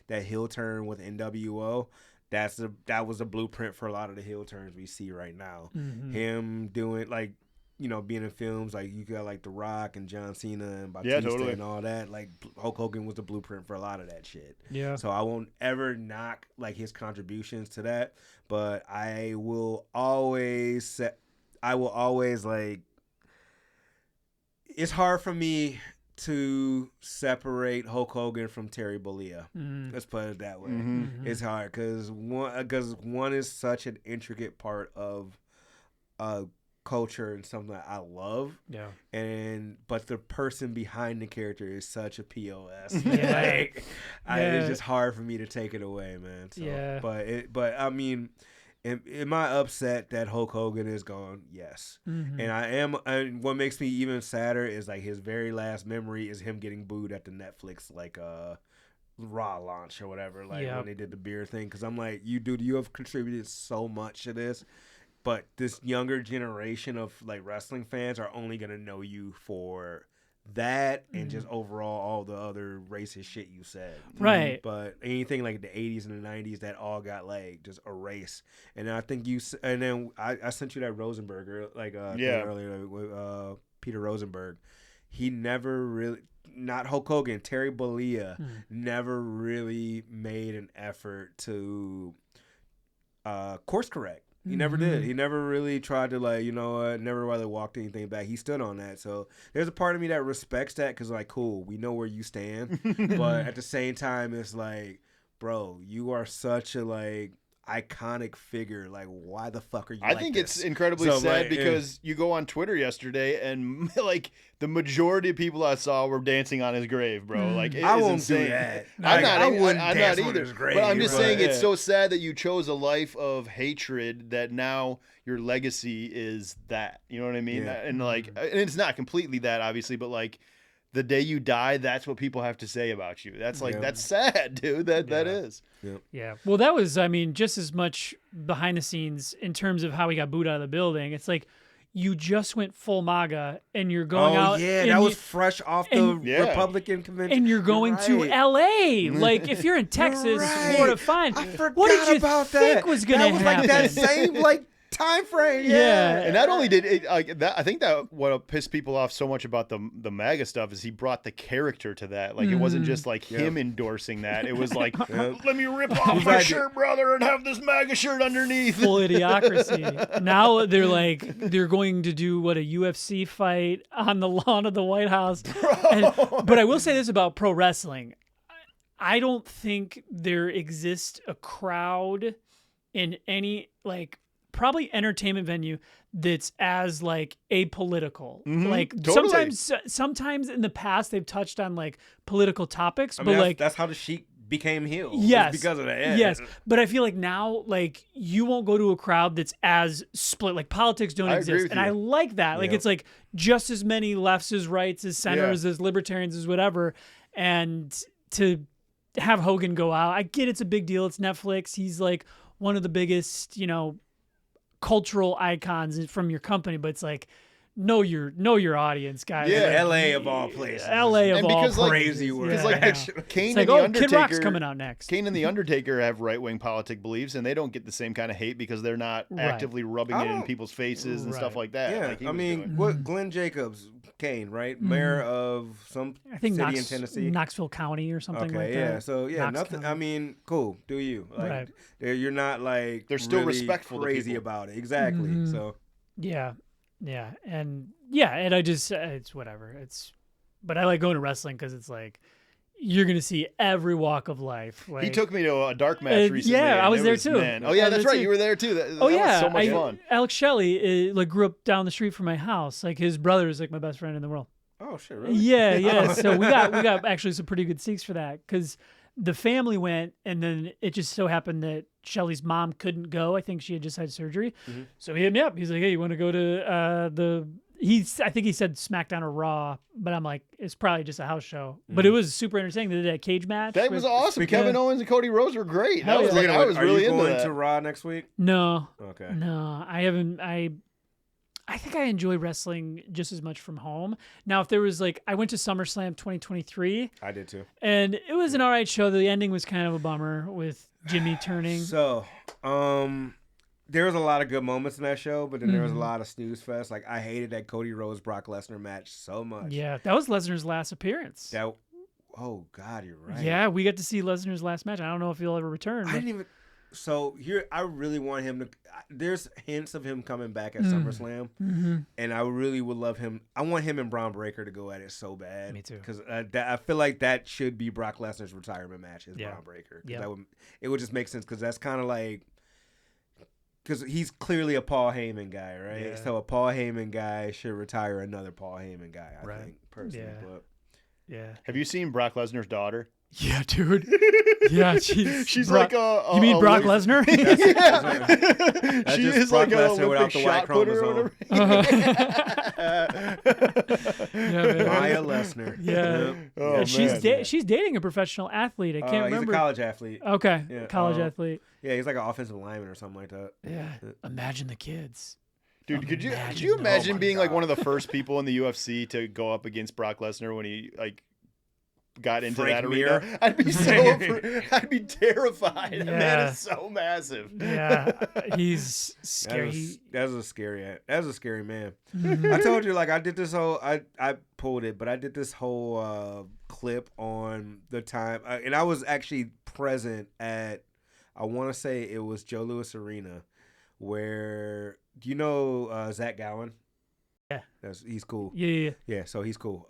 that heel turn with NWO. That was a blueprint for a lot of the heel turns we see right now. Him doing being in films you got The Rock and John Cena and Batista and all that. Hulk Hogan was the blueprint for a lot of that shit. Yeah. So I won't ever knock his contributions to that, but I will always it's hard for me to separate Hulk Hogan from Terry Bollea. Let's put it that way. It's hard because one is such an intricate part of culture and something that I love. Yeah. But the person behind the character is such a POS. Yeah. It's just hard for me to take it away, man. So, yeah. But I mean, am I upset that Hulk Hogan is gone? Yes. And I am. And what makes me even sadder is his very last memory is him getting booed at the Netflix Raw launch or whatever, when they did the beer thing. Because I'm you have contributed so much to this, but this younger generation of wrestling fans are only gonna know you for that and just overall all the other racist shit you said. Right. But anything the 80s and the 90s, that all got just erased. And I think I sent you that Rosenberg thing earlier with Peter Rosenberg. He never really, not Hulk Hogan, Terry Bollea never really made an effort to course correct. He never did. He never really tried to never really walked anything back. He stood on that. So there's a part of me that respects that because cool, we know where you stand. But at the same time, it's bro, you are such a iconic figure. Why the fuck are you? I think this? It's incredibly sad because you go on Twitter yesterday and the majority of people I saw were dancing on his grave, bro. It I is won't insane. do that. I'm not on either. His grave, but I'm just saying it's yeah. so sad that you chose a life of hatred that now your legacy is that. You know what I mean? Yeah. And and it's not completely that, obviously, but the day you die, that's what people have to say about you. That's that's sad, dude. That is. Yep. Yeah. Well, that was, just as much behind the scenes in terms of how he got booed out of the building. It's you just went full MAGA and you're going out. Yeah, that was fresh off the Republican convention. And you're going to LA. If you're in Texas, Florida, fine. I forgot what did you about think that. was going to happen? That same time frame. Yeah. And not only did it I think that what pissed people off so much about the MAGA stuff is he brought the character to that. It wasn't just him endorsing that. It was let me rip off my shirt, brother, and have this MAGA shirt underneath. Full idiocracy. Now they're going to do a UFC fight on the lawn of the White House. But I will say this about pro wrestling. I don't think there exists a crowd in any probably entertainment venue that's as apolitical. Totally. Sometimes in the past they've touched on political topics, that's how the Sheik became heel. Yes, because of that. Yeah. Yes, but I feel now you won't go to a crowd that's as split. Politics don't exist, and I like that. It's just as many lefts as rights as centers as libertarians as whatever, and to have Hogan go out, I get it's a big deal. It's Netflix. He's one of the biggest, cultural icons from your company, but it's know your audience, guys. Yeah. L.A. of all places. L.A. of And all because, places. crazy word. Because like Kane It's like, and the Kid Rock's Undertaker coming out next. Kane and the Undertaker have right-wing politic beliefs, and they don't get the same kind of hate because they're not actively rubbing it in people's faces and stuff like that. Yeah, like he I was mean, doing. what Glenn Jacobs, Kane, right? Mayor of some I think city in Tennessee. Knoxville County or something like that. Yeah. So yeah, Knox nothing. County. I mean, cool. Do you? Like, Right. You're not like They're still really respectful to crazy people. about it. Exactly. Mhm. So Yeah, and I just it's whatever. But I like going to wrestling because it's like you're gonna see every walk of life. Like, He took me to a dark match recently. yeah, I and was it there too. Man. Oh I yeah, was that's there right. too. You were there too. That Oh was yeah, so much fun. Alex Shelley like grew up down the street from my house. Like his brother is like my best friend in the world. oh shit, really? Yeah. So we got actually some pretty good seats for that because the family went, and then it just so happened that Shelley's mom couldn't go. I think she had just had surgery, so he hit me up. He's like, "Hey, you want to go to I think he said SmackDown or Raw, but I'm like, it's probably just a house show. But it was super entertaining. They did a cage match. That was awesome. Speaking Kevin Owens and Cody Rhodes were great. Hell That was yeah. like, I was Are really you into going that. to Raw next week? No, Okay. I haven't. I think I enjoy wrestling just as much from home. Now, if there was like, I went to SummerSlam 2023, I did too. and it was an all right show. The ending was kind of a bummer with Jimmy turning. So, there was a lot of good moments in that show, but then there was Mm-hmm. a lot of snooze fest. Like I hated that Cody Rhodes Brock Lesnar match so much. Yeah, that was Lesnar's last appearance. Oh God, you're right. Yeah, we got to see Lesnar's last match. I don't know if he'll ever return. I But didn't even. So here, I really want him to. There's hints of him coming back at SummerSlam, and I really would love him. I want him and Braun Breaker to go at it so bad. Me too. Because I feel like that should be Brock Lesnar's retirement match. Is Yeah. Braun Breaker? 'Cause Yeah. it would just make sense because that's kind of like. Because he's clearly a Paul Heyman guy, right? Yeah. So a Paul Heyman guy should retire another Paul Heyman guy, I Right. think, personally. Yeah. But yeah, Have you seen Brock Lesnar's daughter? yeah, dude. Yeah, She's like a. You mean Brock lady- Lesnar? Yeah. She just is Brock like a Lesnar without Olympic the white shot putter or chromosome. whatever. Yeah, man. Maya Lesnar. Yeah. Yep. Oh, And she's man. she's dating a professional athlete. I can't remember. He's a college athlete. Okay, Yeah, college athlete. Yeah, he's like an offensive lineman or something like that. Yeah. Imagine the kids. Dude, could you Imagine. imagine Oh my being like God. one of the first people in the UFC to go up against Brock Lesnar when he like got into Frank that Mir? arena? I'd be terrified. That man Yeah. is so massive. Yeah, he's scary. That was a scary man. Mhm. I told you, like, I did this whole, I pulled it, but I did this whole clip on the time, and I was actually present at, I want to say it was Joe Louis Arena, where, do you know Zach Gowen? Yeah. He's cool. Yeah. Yeah, so he's cool.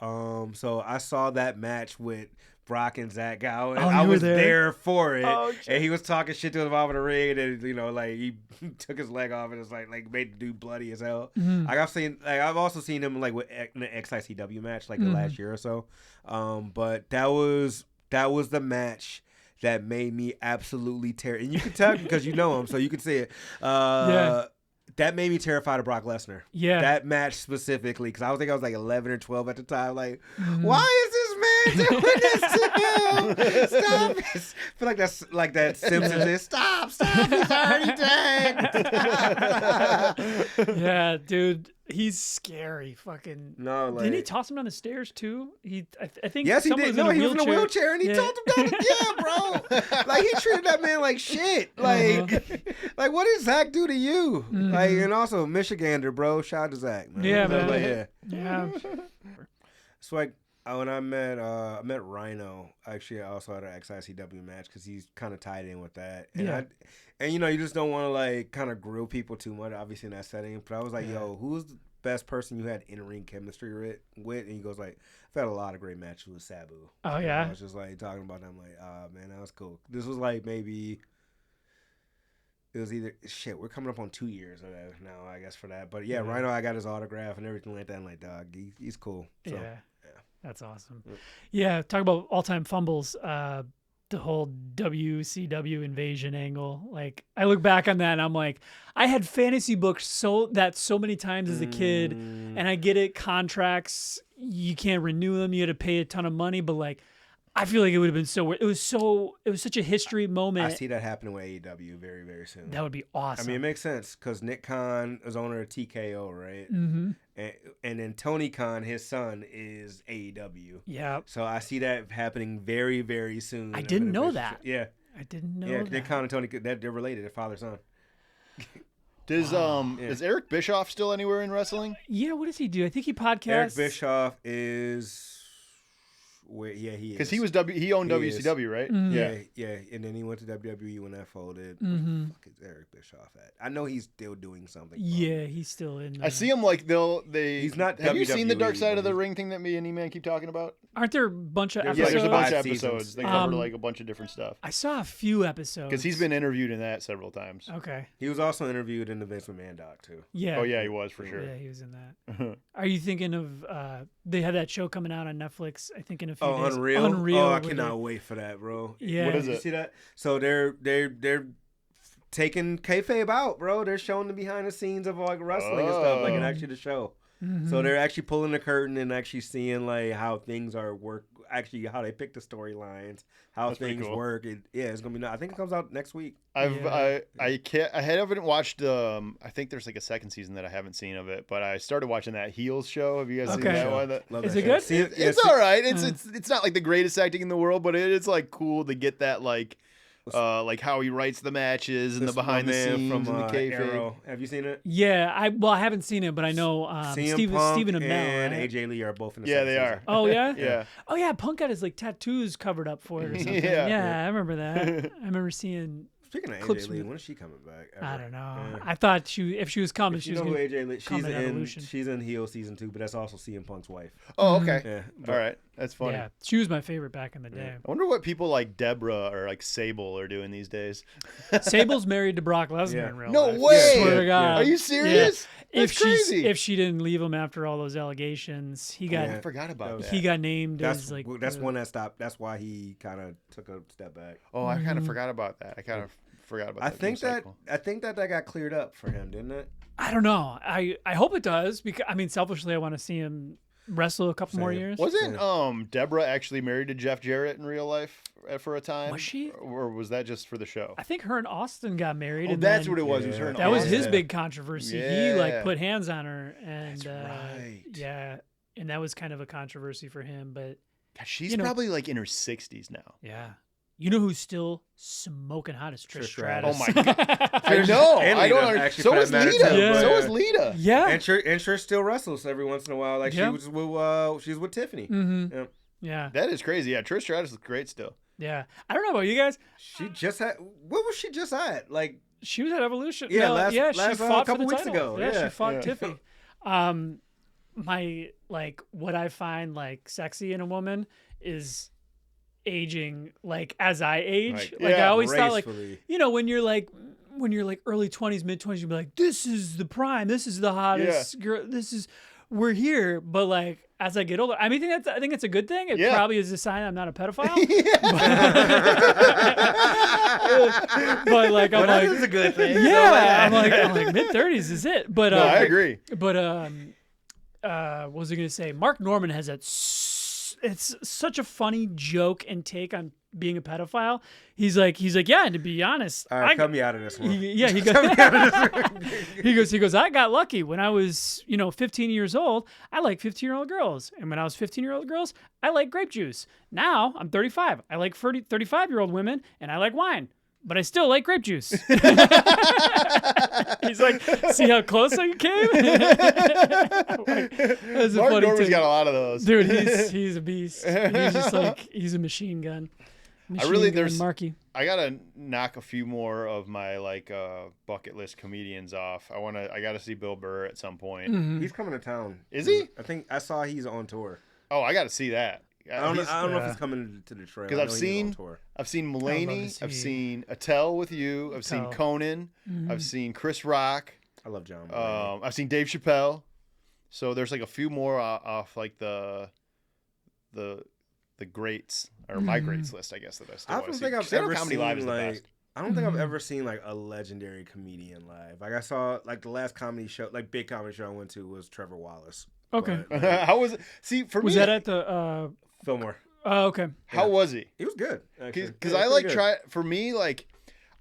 So I saw that match with Brock and Zach Gowen. Oh, I you were was there for it. Oh, And he was talking shit to him off of the ring, and like he took his leg off, and it's like made the dude bloody as hell. Mhm. I've also seen him like in the XICW match like the last year or so. But that was the match that made me absolutely and you can tell because you know him, so you can see it. Yeah. That made me terrified of Brock Lesnar. Yeah. That match specifically, because I think I was like 11 or 12 at the time. Like, Mhm. why is this man doing this to him? Stop! I feel like that's like that Simpsons is. Stop! He's already dead. Yeah, dude, he's scary. Fucking. No, like, Didn't he toss him down the stairs too? I think. yes, he someone did. Was No, in he was in a wheelchair, and he Yeah. told him down. Yeah, bro. Like he treated that man like shit. Like, like what did Zach do to you? Like, and also Michigander, bro. Shout out to Zach, man. Yeah, man. Like, yeah. Yeah. It's like when I met Rhino. Actually, I also had an XICW match because he's kind of tied in with that. And Yeah. and you know, you just don't want to like kind of grill people too much, obviously in that setting. But I was like, Yeah. yo, who's the best person you had in ring chemistry with? And he goes like, I've had a lot of great matches with Sabu. Oh, And yeah? I was just like talking about that. I'm like, man, that was cool. This was like maybe. It was either shit. We're coming up on 2 years now, I guess, for that. But yeah, Yeah. Rhino, I got his autograph and everything like that. I'm like, dog, he's cool. So, Yeah. That's awesome. Yeah, talk about all-time fumbles. The whole WCW invasion angle. Like, I look back on that and I'm like, I had fantasy books so many times as a kid, and I get it. Contracts, you can't renew them. You had to pay a ton of money, but like, I feel like it would have been so. It was such a history moment. I see that happening with AEW very, very soon. That would be awesome. I mean, it makes sense because Nick Khan is owner of TKO, right? Mm-hmm. And then Tony Khan, his son, is AEW. Yeah. So I see that happening very, very soon. I didn't know that. Yeah. I didn't know that. Nick Khan and Tony, they're related. They're father son. Is Eric Bischoff still anywhere in wrestling? Yeah, what does he do? I think he podcasts. Eric Bischoff is. He is. Because he owned WCW, right? Mm-hmm. Yeah. And then he went to WWE when that folded. Mm-hmm. Where the fuck is Eric Bischoff at? I know he's still doing something. Yeah, he's still in. I see him like He's not. Have you seen the WWE, Dark Side of the Ring thing that me and E-Man keep talking about? Aren't there a bunch of There's episodes? Yeah, there's a bunch of 5 episodes. seasons. They cover like a bunch of different stuff. I saw a few episodes. Because he's been interviewed in that several times. Okay. He was also interviewed in the Vince McMahon doc too. Yeah. Oh yeah, he was for sure. Yeah, he was in that. Are you thinking of? They had that show coming out on Netflix. I think in a few days. Unreal. Unreal. Oh, I cannot wait for that, bro. Yeah. What is You it? see that? So they're taking kayfabe out, bro. They're showing the behind the scenes of like wrestling and stuff, like actually the show. Mm-hmm. So they're actually pulling the curtain and actually seeing like how things are actually how they pick the storylines, how That's pretty things cool. work. It's gonna be. I think it comes out next week. I haven't watched. I think there's like a second season that I haven't seen of it, but I started watching that Heels show. Have you guys seen Okay. that one? Love Is that it show. good? See it? It's all right. It's not like the greatest acting in the world, but it's like cool to get that like how he writes the matches and the behind the scenes from and the kayfabe. Arrow. Have you seen it? Yeah, I haven't seen it, but I know CM Punk Stephen Amell, and right? AJ Lee are both in the Yeah, second they season. are. Oh yeah. Yeah. Oh yeah, Punk got his like tattoos covered up for it or something. Yeah. Yeah, I remember that. I remember seeing. Speaking of clips AJ Lee, from- when is she coming back? I don't know. Yeah. I thought if she was coming, If she you was know who gonna. AJ Lee? come in Evolution. She's in Heel season 2, but that's also CM Punk's wife. Oh, okay. Yeah. All right. That's funny. Yeah, she was my favorite back in the day. I wonder what people like Deborah or like Sable are doing these days. Sable's married to Brock Lesnar Yeah. in real No life. way! Swear to God. Are you serious? That's crazy. If she didn't leave him after all those allegations, he got I forgot about that. he got named That's as like that's one that stopped. That's why he kind of took a step back. Oh, I kind of forgot about that. I kind of forgot about I that. think news that cycle. that got cleared up for him, didn't it? I don't know. I hope it does because I mean selfishly I want to see him wrestle a couple more Same. years. Wasn't Deborah actually married to Jeff Jarrett in real life for a time? Was she? Or was that just for the show? I think her and Austin got married. Oh, and that's then what it was. It was her and That was his Austin. big controversy. He like Yeah. put hands on her, and That's right. yeah, and that was kind of a controversy for him. But God, she's you know- probably like in her 60s now. yeah, you know who's still smoking hot is Trish Stratus. Stratus. Oh my God. I know. And I don't. Lita, under- actually, So for is that matter, Lita. too, Yeah. So is Lita. Yeah. And Trish still wrestles every once in a while. Like Yeah. she's with Tiffany. Mm-hmm. Yeah. Yeah. That is crazy. Yeah, Trish Stratus is great still. Yeah. I don't know about you guys. She just had. What was she just at? Like She was at Evolution. Yeah, No, last- she last, fought couple for the weeks title. ago. Yeah, Yeah. she fought Yeah. Tiffany. My like what I find like sexy in a woman is aging like as I age. Like I yeah, always thought like gracefully. you know when you're like early 20s, mid 20s, you'd be like, this is the prime, this is the hottest girl, we're here. But like as I get older, I mean, I think it's a good thing. It Yeah. probably is a sign I'm not a pedophile. But like I'm Well, that like, is a good thing. yeah, I'm like mid 30s is it. But No, I agree. But what was I gonna say? Mark Norman has that. It's such a funny joke and take on being a pedophile. He's like, yeah. And to be honest, All right, cut me out of this one. he goes. I got lucky when I was 15 years old. I like 15-year-old girls, and when I was 15-year-old girls, I like grape juice. Now I'm 35. I like 35-year-old women, and I like wine. But I still like grape juice. He's like, see how close I came? That's a Mark funny Norman's take. got a lot of those. Dude, he's a beast. He's just like, he's a machine gun. Marky. I gotta knock a few more of my like bucket list comedians off. I gotta see Bill Burr at some point. Mm-hmm. He's coming to town. Is he? I think I saw he's on tour. Oh, I gotta see that. I don't know if he's coming to Detroit. Because I I've know he's seen on tour. Mulaney, I've see- seen Attell with you, I've seen Attell. Conan, I've seen Chris Rock, I love John. Mulaney. I've seen Dave Chappelle. So there's like a few more off like the greats or my greats list, I guess that I still I want don't to see. think I've Stand-up ever comedy seen live is the like. best. I don't think I've ever seen like a legendary comedian live. Like I saw like the last comedy show, like big comedy show I went to was Trevor Wallace. Okay. But, like, How was it? See, for Was me, that at the Fillmore. Oh, okay. How was he? He was good. Because I like for me, like,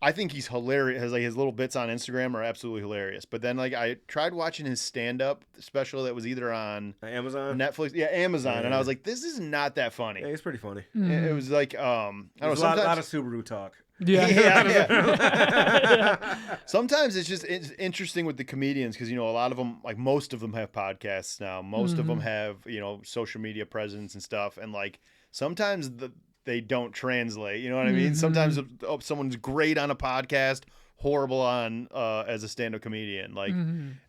I think he's hilarious. His little bits on Instagram are absolutely hilarious. But then, like, I tried watching his stand-up special that was either on Amazon, Netflix, Amazon, and I was like, this is not that funny. Yeah, it's pretty funny. It was like, I don't know, a lot of Subaru talk. Yeah. Sometimes it's interesting with the comedians because, you know, a lot of them, like most of them have podcasts now. Most of them have, you know, social media presence and stuff. And like sometimes they don't translate. You know what I mean? Sometimes someone's great on a podcast, horrible on as a stand-up comedian. Like,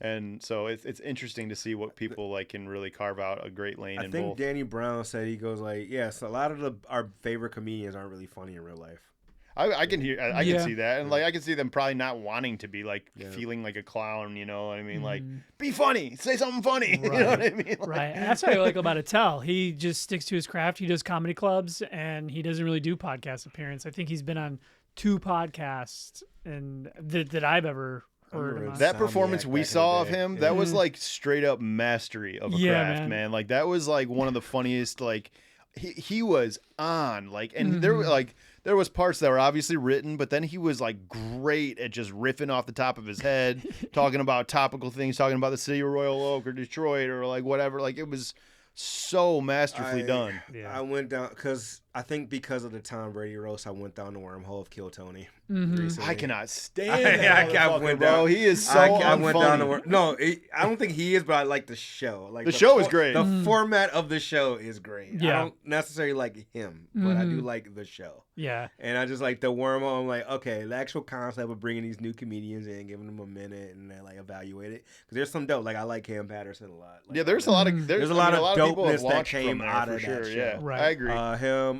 and so it's interesting to see what people like can really carve out a great lane in both. I think Danny Brown said, he goes like, yes, a lot of our favorite comedians aren't really funny in real life. I can can see that, and like I can see them probably not wanting to be like feeling like a clown, you know what I mean? Like, be funny, say something funny, right. You know what I mean? Like, right. And that's what I like about Attell. He just sticks to his craft. He does comedy clubs, and he doesn't really do podcast appearance. I think he's been on 2 podcasts, and that I've ever heard him on. That performance we saw of him, that was like straight up mastery of a craft, man. Like that was like one of the funniest. Like he was on, like, and there was parts that were obviously written, but then he was like great at just riffing off the top of his head, talking about topical things, talking about the city of Royal Oak or Detroit or like whatever. Like it was so masterfully done. I went down because of the Tom Brady roast. I went down the wormhole of Kill Tony. Recently. I cannot stand that. I went down. Bro, he is so I went down the no. I don't think he is, but I like the show. Like the show is great. The format of the show is great. Yeah. I don't necessarily like him, but I do like the show. Yeah. And I just like the wormhole. I'm like, okay, the actual concept of bringing these new comedians in, giving them a minute, and then like evaluate it. Because there's some dope. Like I like Cam Patterson a lot. Like, yeah, there's a lot of dopeness that came out of that show. Yeah, right. I agree. Him,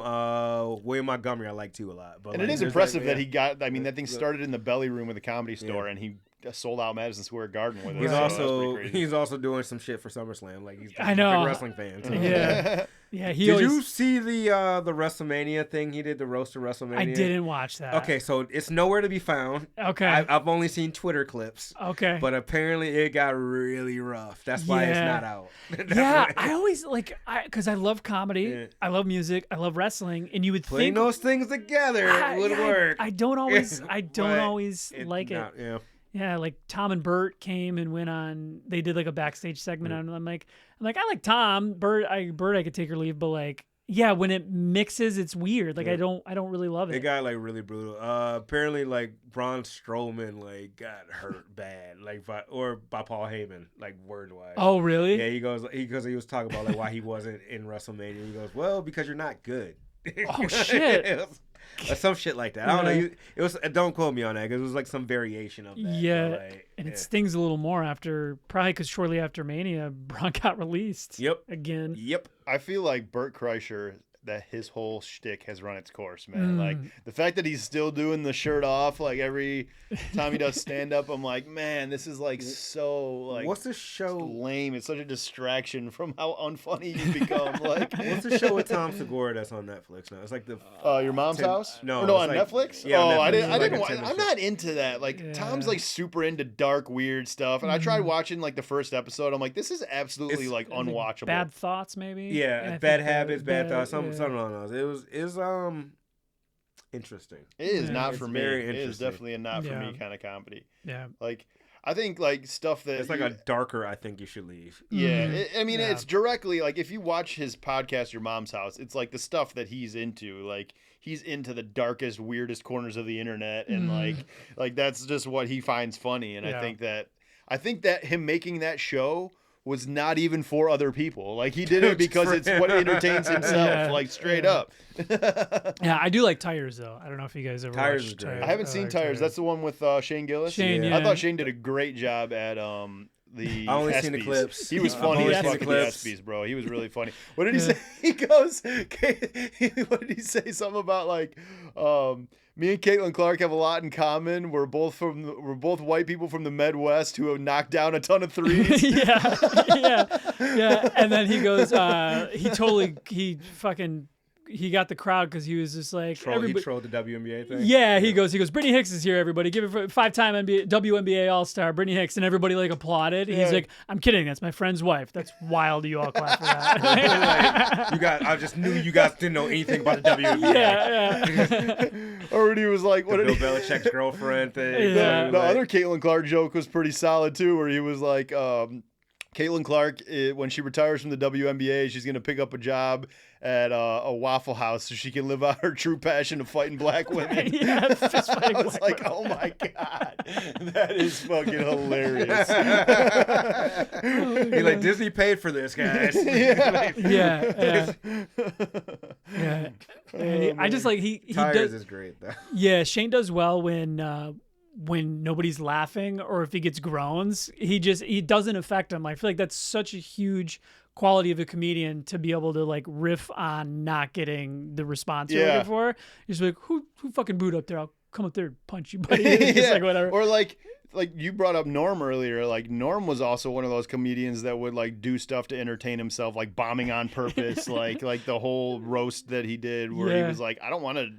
William Montgomery, I like too a lot. But and it is impressive that he got. I mean, that thing started in the belly room of the Comedy Store, and he sold out Madison Square Garden with it. He's also doing some shit for SummerSlam. Like he's I know. a big wrestling fan. Too. Yeah. Yeah, Did you see the WrestleMania thing he did, the roast of WrestleMania? I didn't watch that. Okay, so it's nowhere to be found. Okay. I've only seen Twitter clips. Okay. But apparently it got really rough. That's why it's not out. I always because I love comedy, I love music, I love wrestling, and you would putting think those things together would work. I don't always like it. Yeah. Yeah, like Tom and Bert came and went on. They did like a backstage segment on. I'm like, I like Tom. Bert, I could take or leave, but like, yeah, when it mixes, it's weird. Like I don't really love it. It got like really brutal. Apparently, like Braun Strowman like got hurt bad, like by Paul Heyman, like word wise. Oh really? Yeah, he was talking about like why he wasn't in WrestleMania. He goes, well, because you're not good. Oh shit. Some shit like that. I don't know. It was. Don't quote me on that because it was like some variation of that. Yeah, like, and it stings a little more probably because shortly after Mania, Braun got released. Yep. Again. Yep. I feel like Bert Kreischer, that his whole shtick has run its course, man. Like the fact that he's still doing the shirt off, like every time he does stand up, I'm like, man, this is like so like what's the show lame. It's such a distraction from how unfunny you become. Like what's the show with Tom Segura that's on Netflix now? It's like the Your Mom's House? No, on like, Netflix? Yeah, oh, Netflix. I didn't watch. I'm not into that. Like Tom's like super into dark, weird stuff, and I tried watching like the first episode. I'm like, this is absolutely like unwatchable. Bad thoughts, maybe. Yeah, bad habits, bad thoughts. Something on those. It was interesting. It is not for me. Very it is definitely a not for me kind of comedy. Yeah. Like I think like stuff that it's like a darker. I think you should leave. Yeah, it's directly like if you watch his podcast, Your Mom's House, it's like the stuff that he's into. Like he's into the darkest, weirdest corners of the internet, and like that's just what he finds funny. And I think that him making that show was not even for other people. Like he did it because it's what entertains himself, like straight up. Yeah, I do like Tires though. I don't know if you guys ever watched Tires. I haven't seen Tires. That's the one with Shane Gillis. Shane, I thought Shane did a great job at the I only ESPYs. seen the clips. He was funny as fuck at the ESPYs, bro. He was really funny. What did he say? He goes, what did he say? Something about like, me and Caitlin Clark have a lot in common. We're both white people from the Midwest who have knocked down a ton of threes. yeah. And then he goes, he fucking he got the crowd because he was just like He trolled the WNBA thing. Yeah, he goes, Brittany Hicks is here, everybody. Give it for 5-time WNBA All-Star, Brittany Hicks, and everybody like applauded. Yeah. He's like, I'm kidding, that's my friend's wife. That's wild. You all clap for that. I just knew you guys didn't know anything about the WNBA. Yeah. Or he was like, what Bill Belichick's girlfriend thing. Yeah. The other Caitlin Clark joke was pretty solid too, where he was like, Caitlin Clark, when she retires from the WNBA, she's going to pick up a job at a Waffle House so she can live out her true passion of fighting black women. Yeah, fist fighting I was like, women. oh my God, that is fucking hilarious. You're like, Disney paid for this, guys. Yeah. I just like he Tires does. is great though. Yeah, Shane does well when nobody's laughing or if he gets groans. He doesn't affect him. I feel like that's such a huge quality of a comedian to be able to like riff on not getting the response you're looking for. You're just like, who fucking booed up there? I'll come up there and punch you, buddy. Just like whatever. Or like you brought up Norm earlier. Like Norm was also one of those comedians that would like do stuff to entertain himself, like bombing on purpose, like the whole roast that he did where he was like, I don't want to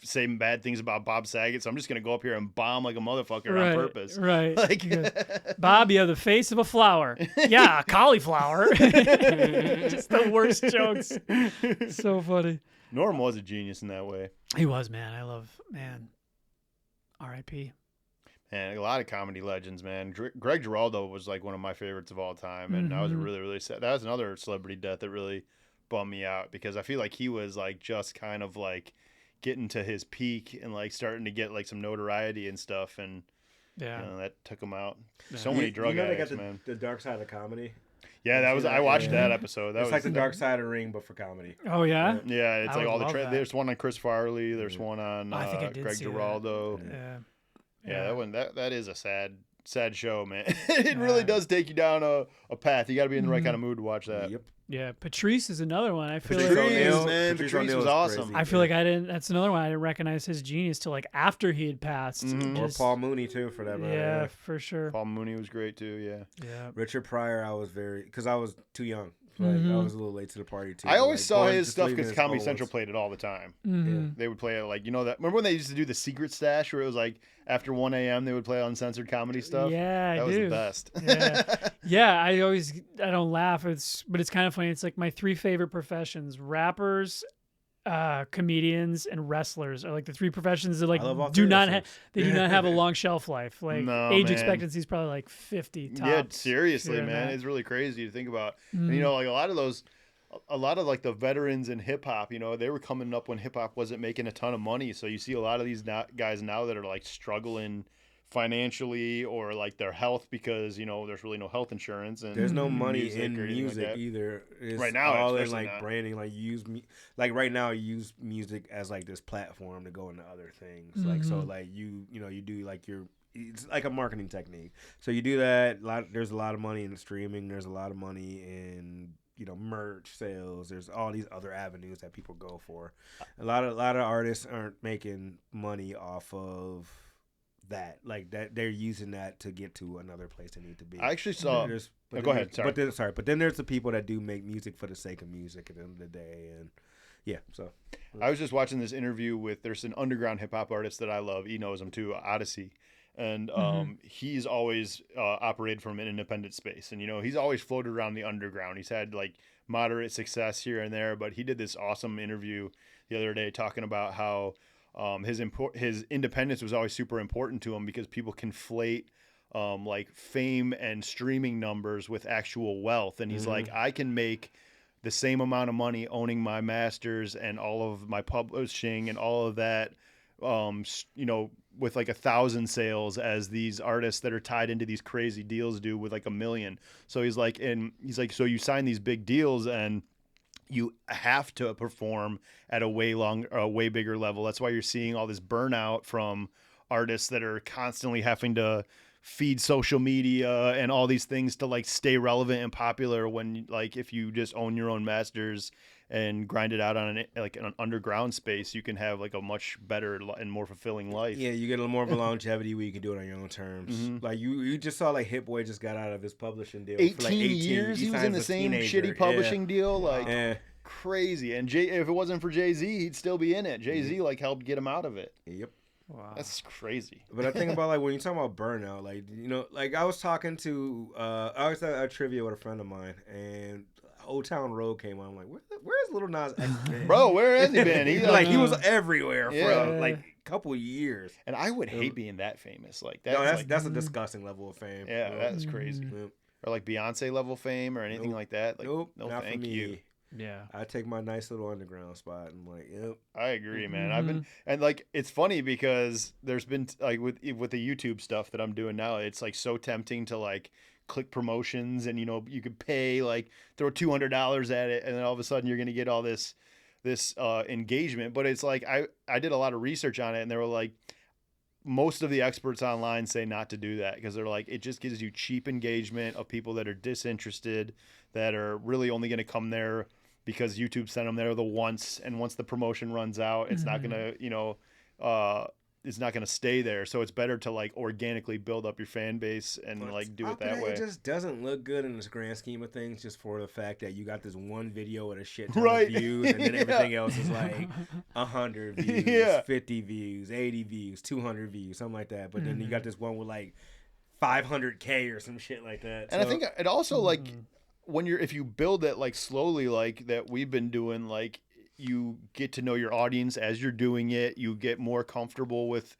say bad things about Bob Saget, so I'm just gonna go up here and bomb like a motherfucker on purpose. Right. Like, Bob, you have the face of a flower. Yeah, a cauliflower. Just the worst jokes. So funny. Norm was a genius in that way. He was, man. R.I.P. And a lot of comedy legends, man. Greg Giraldo was like one of my favorites of all time, and I was really, really sad. That was another celebrity death that really bummed me out because I feel like he was like just kind of like getting to his peak and like starting to get like some notoriety and stuff, and that took him out. So many drug addicts, man. The dark side of comedy. Yeah, that was. I watched that episode. That it's was like the dark side of Ring, but for comedy. Oh yeah. Yeah, it's I like all the. would love that. There's one on Chris Farley. There's one on I think I did Greg see Giraldo. That. Yeah, that one. That is a sad show, man. It really does take you down a path. You got to be in the right kind of mood to watch that. Yep. Yeah, Patrice is another one. I feel Patrice was awesome. Crazy. I feel like that's another one I didn't recognize his genius till like after he had passed. Or Paul Mooney too, for that matter. Yeah, for sure. Paul Mooney was great too. Yeah. Richard Pryor, because I was too young. Like, I was a little late to the party too. I always saw his just stuff leaving because his Comedy old Central ones. played it all the time. Mm-hmm. They would play it like, that. Remember when they used to do the Secret Stash where it was like after 1 a.m. they would play uncensored comedy stuff? Yeah, that was the best. Yeah. I don't laugh. But it's kind of funny. It's like my 3 favorite professions: rappers, comedians, and wrestlers are like the 3 professions that like do not have a long shelf life. Like age expectancy is probably like 50 tops. Yeah, seriously, man. It's really crazy to think about. And, like a lot of like the veterans in hip hop, they were coming up when hip hop wasn't making a ton of money. So you see a lot of these guys now that are like struggling financially or like their health because there's really no health insurance and there's no money in music either. It's right now, all in like branding, like right now you use music as like this platform to go into other things. Like so like you do like it's like a marketing technique. So you do that. There's a lot of money in streaming. There's a lot of money in merch sales. There's all these other avenues that people go for. A lot of artists aren't making money off of that. Like that, they're using that to get to another place they need to be. I actually saw. Go ahead. Sorry. But then there's the people that do make music for the sake of music at the end of the day, and So I was just watching this interview with. There's an underground hip hop artist that I love. He knows him too, Odyssey. And he's always operated from an independent space. And, he's always floated around the underground. He's had, like, moderate success here and there. But he did this awesome interview the other day talking about how his independence was always super important to him because people conflate, like, fame and streaming numbers with actual wealth. And he's like, I can make the same amount of money owning my masters and all of my publishing and all of that, with like 1,000 sales as these artists that are tied into these crazy deals do with like 1 million. So he's like, so you sign these big deals and you have to perform at a way bigger level. That's why you're seeing all this burnout from artists that are constantly having to feed social media and all these things to like stay relevant and popular when like if you just own your own masters and grind it out on an underground space, you can have like a much better and more fulfilling life. Yeah, you get a little more of a longevity where you can do it on your own terms. Like you just saw like Hit Boy just got out of his publishing deal. 18 for like 18 years he was in the same teenager. shitty publishing deal. Like, crazy. And if it wasn't for Jay-Z, he'd still be in it. Jay-Z like helped get him out of it. Yep. Wow. That's crazy. But I think about like when you talk about burnout, like like I was talking to I was at a trivia with a friend of mine, and Old Town Road came on. I'm like, where's Little Nas X been? Bro, where has he been? He was everywhere for like a couple of years. And I would hate being that famous. Like that's a disgusting level of fame. Yeah, that's crazy. Or like Beyonce level fame or anything like that. Like, nope, no, not thank for me. you. Yeah. I take my nice little underground spot and like, yep. I agree, man. I've been, and like, it's funny because there's been like with the YouTube stuff that I'm doing now, it's like so tempting to like click promotions and, you could pay, like throw $200 at it. And then all of a sudden you're going to get all this engagement. But it's like, I did a lot of research on it and they were like, most of the experts online say not to do that because they're like, it just gives you cheap engagement of people that are disinterested, that are really only going to come there because YouTube sent them there once, and once the promotion runs out, it's not going to, it's not going to stay there. So it's better to like organically build up your fan base and like do it that way. It just doesn't look good in this grand scheme of things, just for the fact that you got this one video with a shit ton of views, and then everything else is like 100 views, 50 views, 80 views, 200 views, something like that. But then you got this one with like 500K or some shit like that. And I think it also like if you build it like slowly, like that we've been doing, like you get to know your audience as you're doing it. You get more comfortable with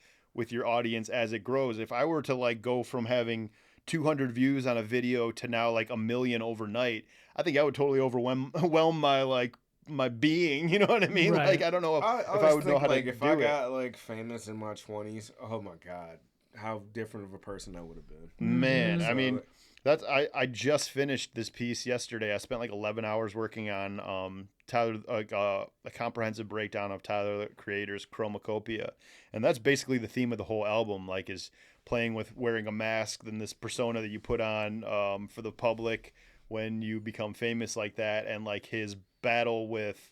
your audience as it grows. If I were to like go from having 200 views on a video to now like 1 million overnight, I think I would totally overwhelm my being. You know what I mean? Right. Like I don't know if I would know how to do it. If I got like famous in my 20s, oh my God, how different of a person I would have been. Man, I mean. I just finished this piece yesterday. I spent like 11 hours working on Tyler, a comprehensive breakdown of Tyler the Creator's Chromacopia, and that's basically the theme of the whole album. Like, is playing with wearing a mask, then this persona that you put on for the public when you become famous like that, and like his battle with,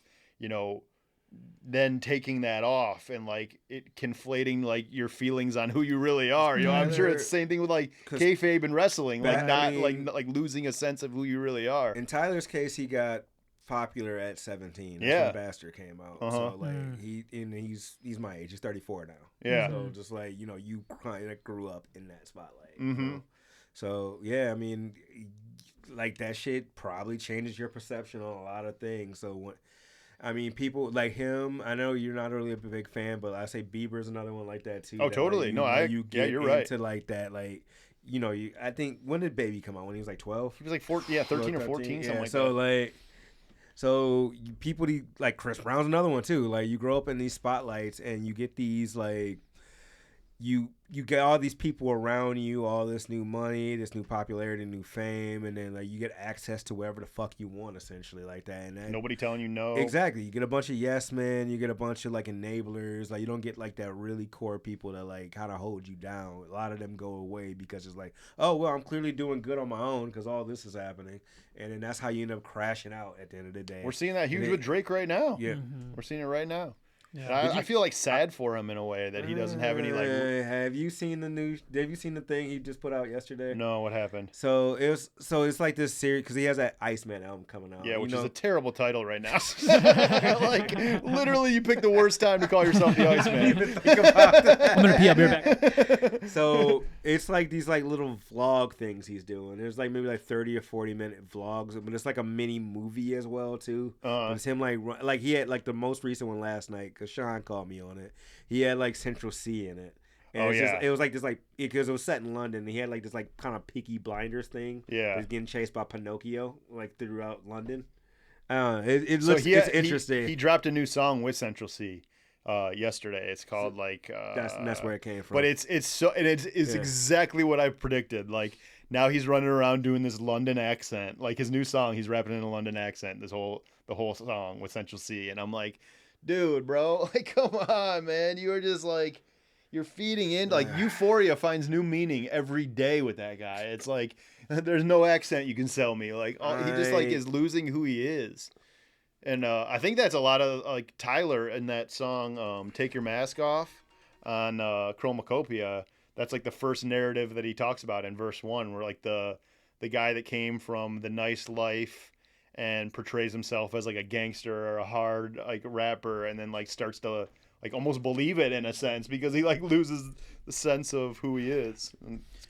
then taking that off and like it conflating like your feelings on who you really are. I'm sure it's the same thing with like kayfabe and wrestling, like like losing a sense of who you really are. In Tyler's case, he got popular at 17. That's when Bastard came out. So like he's my age. He's 34 now. Yeah. So just like you kind of grew up in that spotlight. So yeah, I mean, like that shit probably changes your perception on a lot of things. So people like him, I know you're not really a big fan, but I say Bieber's another one like that too. Oh, totally. You're right. To like that, like, I think, when did Baby come out? When he was like 12? He was like 13 or 14, something like that. So people like Chris Brown's another one too. Like you grow up in these spotlights and you get these like, you get all these people around you, all this new money, this new popularity, new fame, and then like you get access to wherever the fuck you want, essentially, like that. And nobody telling you no. Exactly. You get a bunch of yes men, you get a bunch of like enablers. Like you don't get like that really core people that like kind of hold you down. A lot of them go away because it's like, oh well, I'm clearly doing good on my own because all this is happening, and then that's how you end up crashing out at the end of the day. We're seeing that huge with Drake right now. Yeah, we're seeing it right now. Yeah. I feel like sad for him in a way that he doesn't have any like. Have you seen the thing he just put out yesterday? No, what happened? So it's like this series because he has that Iceman album coming out. Yeah, which is a terrible title right now. Like literally, you picked the worst time to call yourself the Iceman. Even think about that. I'm gonna pee. I'll be right back. So it's like these like little vlog things he's doing. There's like maybe like 30 or 40-minute vlogs, but it's like a mini movie as well too. It's him like he had like the most recent one last night. Sean called me on it. He had like Central C in it. And it was like this like because it was set in London. And he had like this like kind of Peaky Blinders thing. Yeah, he's getting chased by Pinocchio like throughout London. It's interesting. He dropped a new song with Central C yesterday. It's called like that's where it came from. But it's exactly what I predicted. Like now he's running around doing this London accent. Like his new song, he's rapping in a London accent. The whole song with Central C, and I'm like, dude, bro, like, come on, man. You are just like, you're feeding in. Like, Euphoria finds new meaning every day with that guy. It's like, there's no accent you can sell me. Like, he just like is losing who he is. And I think that's a lot of like Tyler in that song, "Take Your Mask Off" on Chromacopia. That's like the first narrative that he talks about in verse 1, where like the guy that came from the nice life and portrays himself as like a gangster or a hard like rapper, and then like starts to like almost believe it in a sense because he like loses the sense of who he is.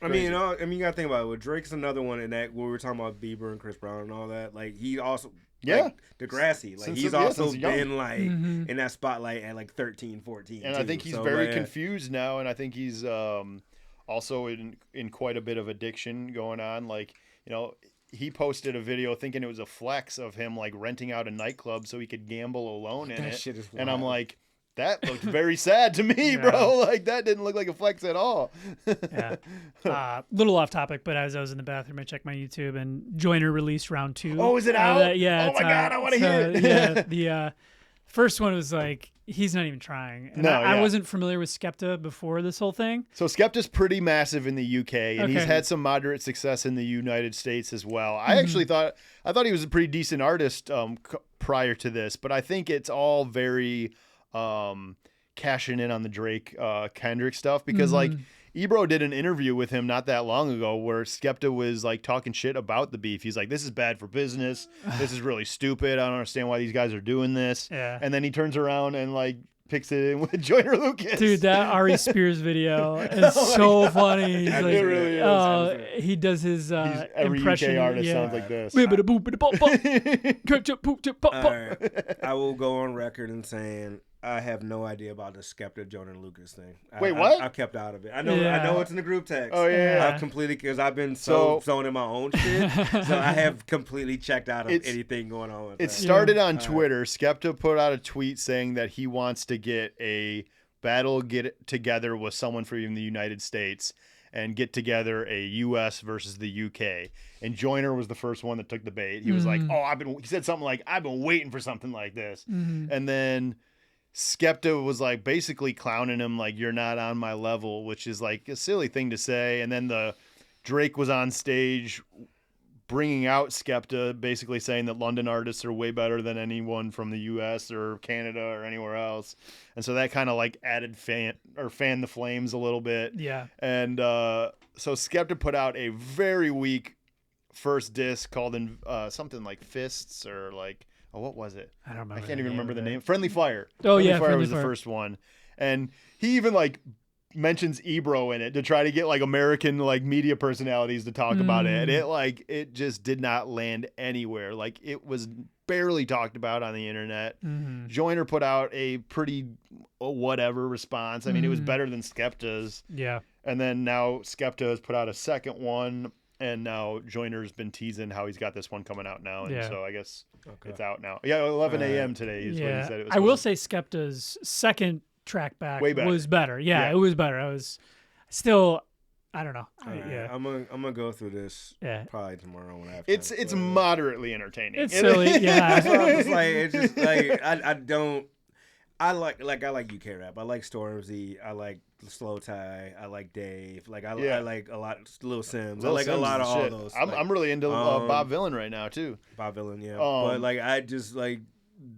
I mean, you gotta think about it. Well, Drake's another one in that where we were talking about Bieber and Chris Brown and all that. Like he also, like, Degrassi. Like he's also been like in that spotlight at like 13, 14. And too. I think he's very confused now, and I think he's also in quite a bit of addiction going on. Like, you know, he posted a video thinking it was a flex of him like renting out a nightclub so he could gamble alone in it. Shit is wild. And I'm like, that looked very sad to me, bro. Like that didn't look like a flex at all. Little off topic, but as I was in the bathroom, I checked my YouTube and Joyner released round 2. Oh, is it out? Yeah. Oh my God, I want to hear it. Yeah. The first one was like, he's not even trying. And I wasn't familiar with Skepta before this whole thing. So Skepta's pretty massive in the UK, and he's had some moderate success in the United States as well. I actually thought he was a pretty decent artist prior to this, but I think it's all very cashing in on the Drake Kendrick stuff because like Ebro did an interview with him not that long ago where Skepta was like talking shit about the beef. He's like, this is bad for business. This is really stupid. I don't understand why these guys are doing this. Yeah. And then he turns around and like picks it in with Joyner Lucas. Dude, that Ari Spears video is so funny. He's like, it really is. He does his every impression. UK artist sounds like this. All right. I will go on record and saying I have no idea about the Skepta Joyner Lucas thing. Wait, what? I kept out of it. I know it's in the group text. Oh yeah. I've completely because I've been so in my own shit, so I have completely checked out of anything going on with it. That. Started on Twitter. Skepta put out a tweet saying that he wants to get a battle together with someone from the United States and get together a U.S. versus the U.K. And Joyner was the first one that took the bait. He was like, he said something like, I've been waiting for something like this. And then Skepta was like basically clowning him like, you're not on my level, which is like a silly thing to say. And then Drake was on stage bringing out Skepta, basically saying that London artists are way better than anyone from the US or Canada or anywhere else. And so that kind of like added fanned the flames a little bit. Yeah. And so Skepta put out a very weak first disc called something like Fists or like, what was it? I don't remember. I can't even remember the name. Friendly Fire. Friendly Fire was the first one. And he even like mentions Ebro in it to try to get like American like media personalities to talk about it. And it just did not land anywhere. Like it was barely talked about on the internet. Joyner put out a pretty whatever response. I mean, it was better than Skepta's. Yeah. And then now Skepta has put out a second one. And now Joyner's been teasing how he's got this one coming out now. And so I guess it's out now. Yeah, 11 a.m. today is when he said it was. I will say Skepta's second track back was better. Yeah, it was better. I was still, I don't know. I'm gonna go through this probably tomorrow when I have time. It's moderately entertaining. It's silly. Yeah. I like UK rap. I like Stormzy. I like Slow Tie. I like Dave. Like I like a lot. Lil Sims. I like a lot of all those. I'm really into Bob Villain right now too. Bob Villain, yeah. But like I just like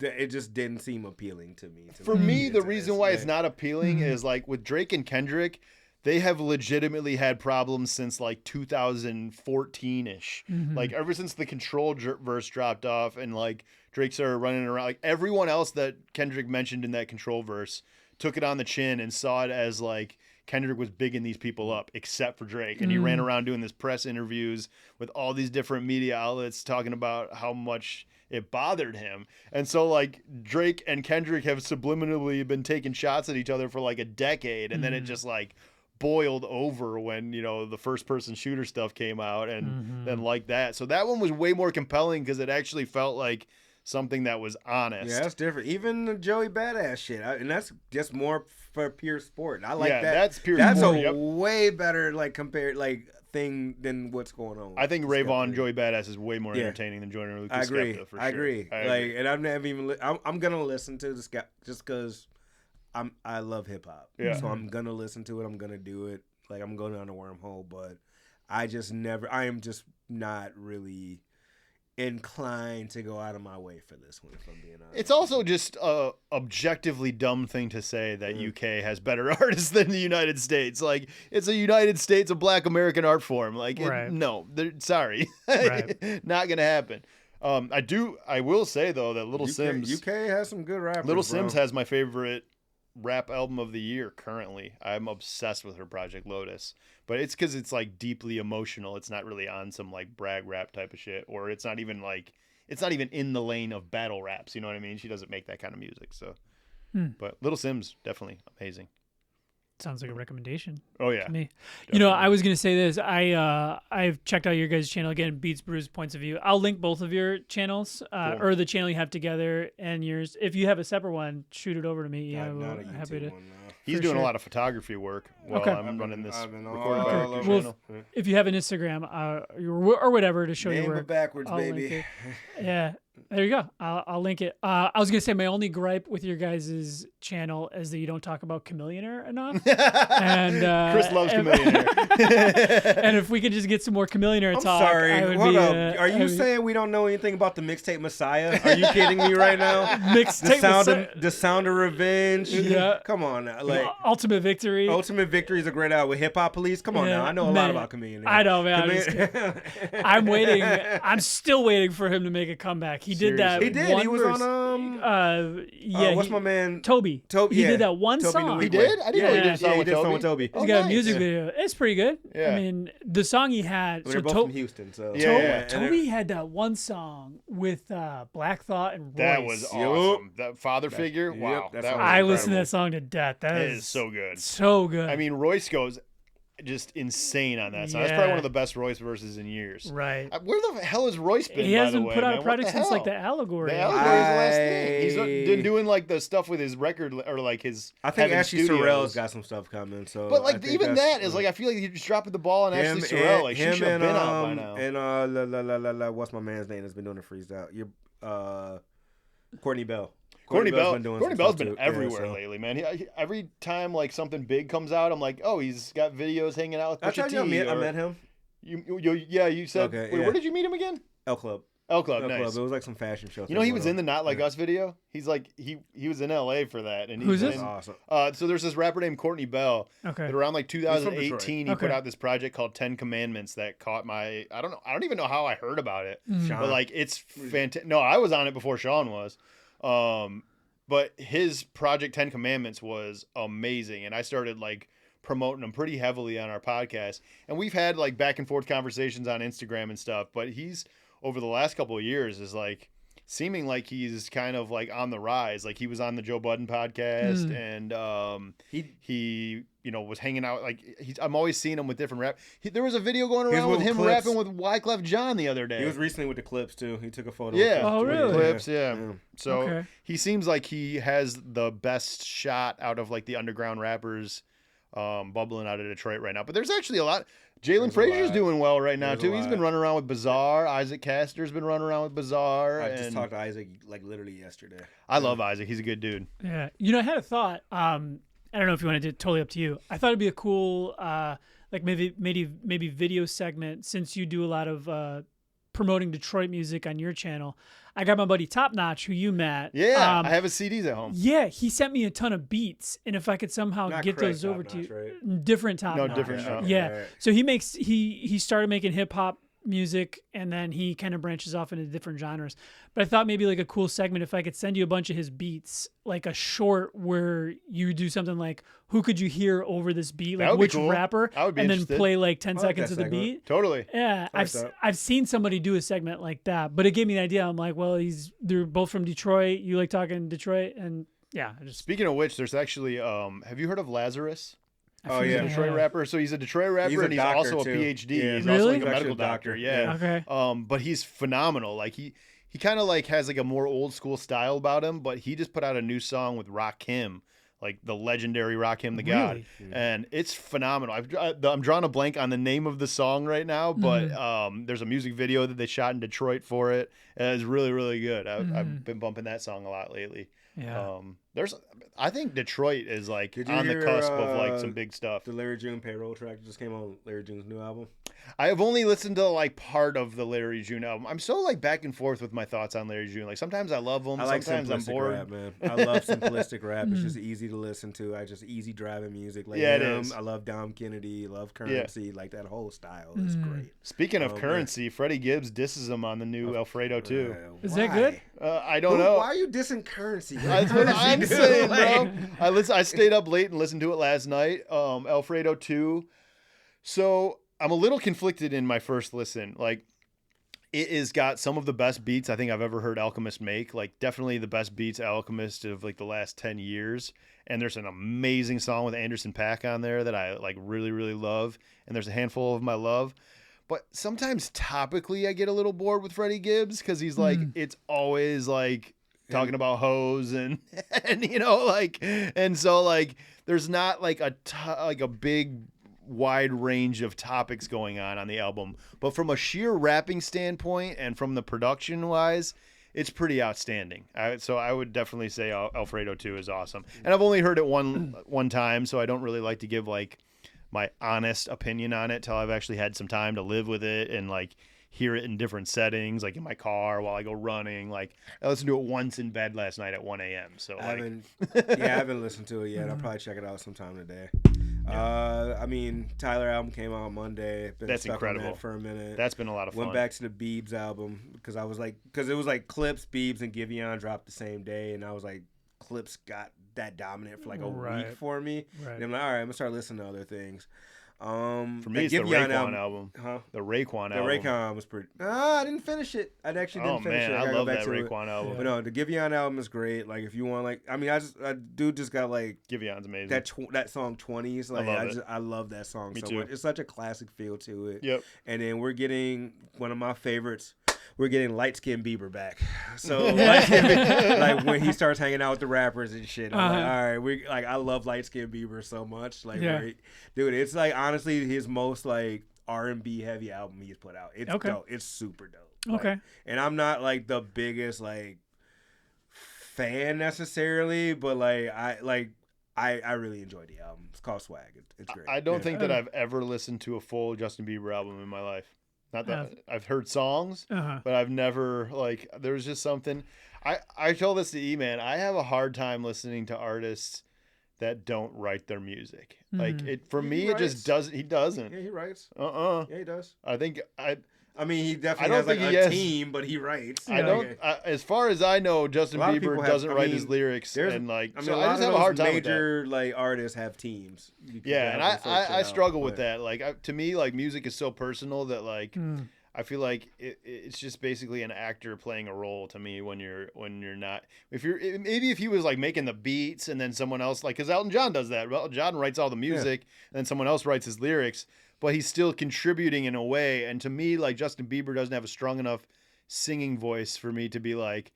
it just didn't seem appealing to me. For me, the reason why it's not appealing is like with Drake and Kendrick, they have legitimately had problems since like 2014-ish. Like ever since the Control verse dropped off and like Drake started running around, like everyone else that Kendrick mentioned in that Control verse took it on the chin and saw it as like Kendrick was bigging these people up except for Drake. And he ran around doing this press interviews with all these different media outlets talking about how much it bothered him. And so like Drake and Kendrick have subliminally been taking shots at each other for like a decade. And then it just like boiled over when, you know, the first person shooter stuff came out and then like that. So that one was way more compelling because it actually felt like something that was honest. Yeah, that's different. Even the Joey Badass shit, and that's just more for pure sport. I like that. That's pure that's sport. That's a way better like compared like thing than what's going on. I think Ray Vaughn, Joey Badass is way more entertaining than Joyner Lucas. I agree. Skepta, for I agree. I like, agree. and I've never even. I'm gonna listen to the Skepta just because I love hip hop. Yeah. So I'm gonna listen to it. I'm gonna do it. Like I'm going down the wormhole, but I am just not really inclined to go out of my way for this one, if I'm being honest. It's also just a objectively dumb thing to say that UK has better artists than the United States. Like, it's a United States of Black American art form. Like, right. No, sorry. Right. Not going to happen. I will say though that Little Sims UK has some good rappers. Little Sims has my favorite rap album of the year currently. I'm obsessed with her project Lotus, but it's because it's like deeply emotional. It's not really on some like brag rap type of shit, or it's not even in the lane of battle raps. You know what I mean? She doesn't make that kind of music. So, but Little Sims definitely amazing. Sounds like a recommendation. Oh yeah, to me. Definitely. You know, I was gonna say this. I've checked out your guys' channel again, Beats, Brews, Points of View. I'll link both of your channels, Cool. or the channel you have together and yours. If you have a separate one, shoot it over to me. Yeah, Not a we're happy to. YouTube one, no. He's For doing sure. a lot of photography work while Okay. I'm running this I've been recording all by over. Richter Well, channel. If you have an Instagram, or whatever to show your Name work, it backwards, I'll link baby. it. Yeah, there you go. I'll link it. I was gonna say my only gripe with your guys' channel is that you don't talk about Chameleonaire enough. And Chris loves Chameleonaire. And if we could just get some more Chameleonaire I'm talk, sorry. I would Hold be, up. Are you saying we don't know anything about the mixtape Messiah? Are you kidding me right now? mixtape? The Sound of Revenge. Yeah. Come on now. Like Ultimate Victory. Ultimate Victory is a great album with Hip Hop Police. Come on Yeah, now. I know a lot man. about Chameleon. I know, man. I'm waiting. I'm still waiting for him to make a comeback. He did that. He did. One He was verse. on Yeah. my man? Toby. He yeah. did that one Toby song. Louis He did? I didn't know he did a song he with did a song Toby. with Toby. Oh, He's got a nice. music video. It's pretty good. Yeah. I mean, the song he had. They're both from Houston, so Yeah. Toby had that one song with Black Thought and Royce. That was awesome. That father figure. Yep, Wow. that That song was was I incredible. listened to that song to death. That It is so good. So good. I mean, Royce goes just insane on that song. That's probably Yeah. one of the best Royce verses in years. right. Where the hell has Royce been? He by hasn't the way, put out man? a What project since like hell? the Allegory. The Allegory is the last thing. He's been doing like the stuff with his record or like his. I think Heaven Ashley Studios. Sorrell's got some stuff coming. So, But I like think even that's- that is like I feel like he's just dropping the ball on him Ashley Sorrell. Like she him should have and, been out by now. And what's my man's name that's been doing the freestyle? Courtney Bell. Courtney Bell's been too. everywhere Yeah, so. lately, man. Every time like something big comes out, I'm like, oh, he's got videos hanging out with I Pusha told T. you I or- met him. You said. Okay, Wait, yeah. where did you meet him again? L Club. L Club, L nice. Club. It was like some fashion show. You know he was in the Not Like Yeah. Us video. He's like he was in LA for that, and Who's he's this? Awesome. So there's this rapper named Courtney Bell. Okay. That around like 2018, he Okay. put out this project called 10 Commandments that caught my. I don't even know how I heard about it, Mm. but like it's fantastic. No, I was on it before Sean was. But his project 10 Commandments was amazing, and I started like promoting him pretty heavily on our podcast, and we've had like back and forth conversations on Instagram and stuff. But he's over the last couple of years is like seeming like he's kind of like on the rise. Like he was on the Joe Budden podcast, and he was hanging out. Like I'm always seeing him with different rap. There was a video going around with him Clips. rapping with Wyclef Jean the other day. He was recently with the Clips too. He took a photo. Yeah. Oh, with the really? Clips, yeah. So Okay. he seems like he has the best shot out of like the underground rappers bubbling out of Detroit right now. But there's actually a lot. Jalen There's a Frazier's lot. doing well right now There's a too. He's lot. been running around with Bizarre. Isaac Castor's been running around with Bizarre. I just and talked to Isaac like literally yesterday. I love Isaac. He's a good dude. Yeah. You know, I had a thought. I don't know if you want to do it, totally up to you. I thought it'd be a cool, like maybe video segment, since you do a lot of promoting Detroit music on your channel. I got my buddy Top Notch, who you met. Yeah, I have his CDs at home. Yeah, he sent me a ton of beats, and if I could somehow Not get Craig those over Top to Notch, you, right? different Top No, Notch. different. Okay, Yeah. right. So he started making hip hop music, and then he kind of branches off into different genres. But I thought maybe like a cool segment if I could send you a bunch of his beats, like a short where you do something like, who could you hear over this beat, That like would be which cool. rapper, I would be and then interested. play like 10 I like seconds that of the segment. beat. Totally. Yeah, like that. I've seen somebody do a segment like that, but it gave me an idea. I'm like, well, they're both from Detroit. You like talking Detroit, and yeah, I just Speaking of which, there's actually have you heard of Lazarus? Oh, yeah. Detroit rapper. So he's a Detroit rapper, He's a and he's doctor, also a too. PhD. Yeah. He's Really? also like He's a actually medical a doctor. doctor. Yeah. Okay. But he's phenomenal. Like he kind of like has like a more old school style about him. But he just put out a new song with Rakim, like the legendary Rakim the God, Really? and it's phenomenal. I'm drawing a blank on the name of the song right now, but there's a music video that they shot in Detroit for it. And it's really really good. I've been bumping that song a lot lately. Yeah. I think Detroit is like Did you on the hear, cusp of like some big stuff. The Larry June Payroll track just came on Larry June's new album. I have only listened to like part of the Larry June album. I'm so like back and forth with my thoughts on Larry June. Like sometimes I love him, I like sometimes I'm bored. rap, man. I love simplistic rap. It's just easy to listen to. I just easy driving music. Like, it is. I love Dom Kennedy. Love Currency. Like that whole style is great. Speaking of Currency, Freddie Gibbs disses him on the new Alfredo too. Is that good? I don't know. Why are you dissing Currency? That's what I'm saying, bro. I stayed up late and listened to it last night. Alfredo 2. So I'm a little conflicted in my first listen. Like, it has got some of the best beats I think I've ever heard Alchemist make. Like, definitely the best beats Alchemist of like the last 10 years. And there's an amazing song with Anderson .Paak on there that I like really, really love. And there's a handful of my love. But sometimes topically I get a little bored with Freddie Gibbs because he's like, it's always like talking about hoes and you know, like, and so like there's not like a big wide range of topics going on the album. But from a sheer rapping standpoint and from the production wise, it's pretty outstanding. So I would definitely say Alfredo 2 is awesome. And I've only heard it one time, so I don't really like to give like my honest opinion on it till I've actually had some time to live with it and like hear it in different settings, like in my car while I go running. Like I listened to it once in bed last night at 1 a.m. So I haven't listened to it yet. I'll probably check it out sometime today. I mean, Tyler album came out Monday. Been That's stuck incredible. on that for a minute. That's been a lot of fun. Went back to the Beebs album because it was like Clips, Beebs, and Giveon dropped the same day, and I was like, Clips got that dominant for like a week for me. Right. And I'm like, all right, I'm gonna start listening to other things. For me, it's the Raekwon album. Huh? The Raekwon album. The Raekwon was pretty. I didn't finish it. I actually didn't finish it. I love that Raekwon album. But no, the Giveon album is great. Like if you want, like, I mean, dude just got like Giveon's amazing. That song 20s. Like I love that song so much. It's such a classic feel to it. Yep. And then we're getting one of my favorites. We're getting Light Skin Bieber back. So like when he starts hanging out with the rappers and shit, I'm like, all right, I love Light Skin Bieber so much. Like, dude, it's like honestly his most like R&B heavy album he's put out. It's dope. It's super dope. Okay. And I'm not like the biggest like fan necessarily, but like I really enjoyed the album. It's called Swag. It's great. I don't think that I've ever listened to a full Justin Bieber album in my life. Not that I've heard songs, but I've never like. There's just something. I told this to E-Man. I have a hard time listening to artists that don't write their music. Like it for me, it just doesn't. He doesn't. Yeah, he writes. Yeah, he does. I mean, he definitely has like a team, but he writes. I don't. As far as I know, Justin Bieber doesn't write his lyrics, and like, I just have a hard time with that. Major like artists have teams. Yeah, and I struggle with that. Like, to me, like music is so personal that like I feel like it's just basically an actor playing a role to me when you're not. If he was like making the beats and then someone else like, because Elton John does that. Elton John writes all the music and then someone else writes his lyrics. But he's still contributing in a way. And to me, like Justin Bieber doesn't have a strong enough singing voice for me to be like,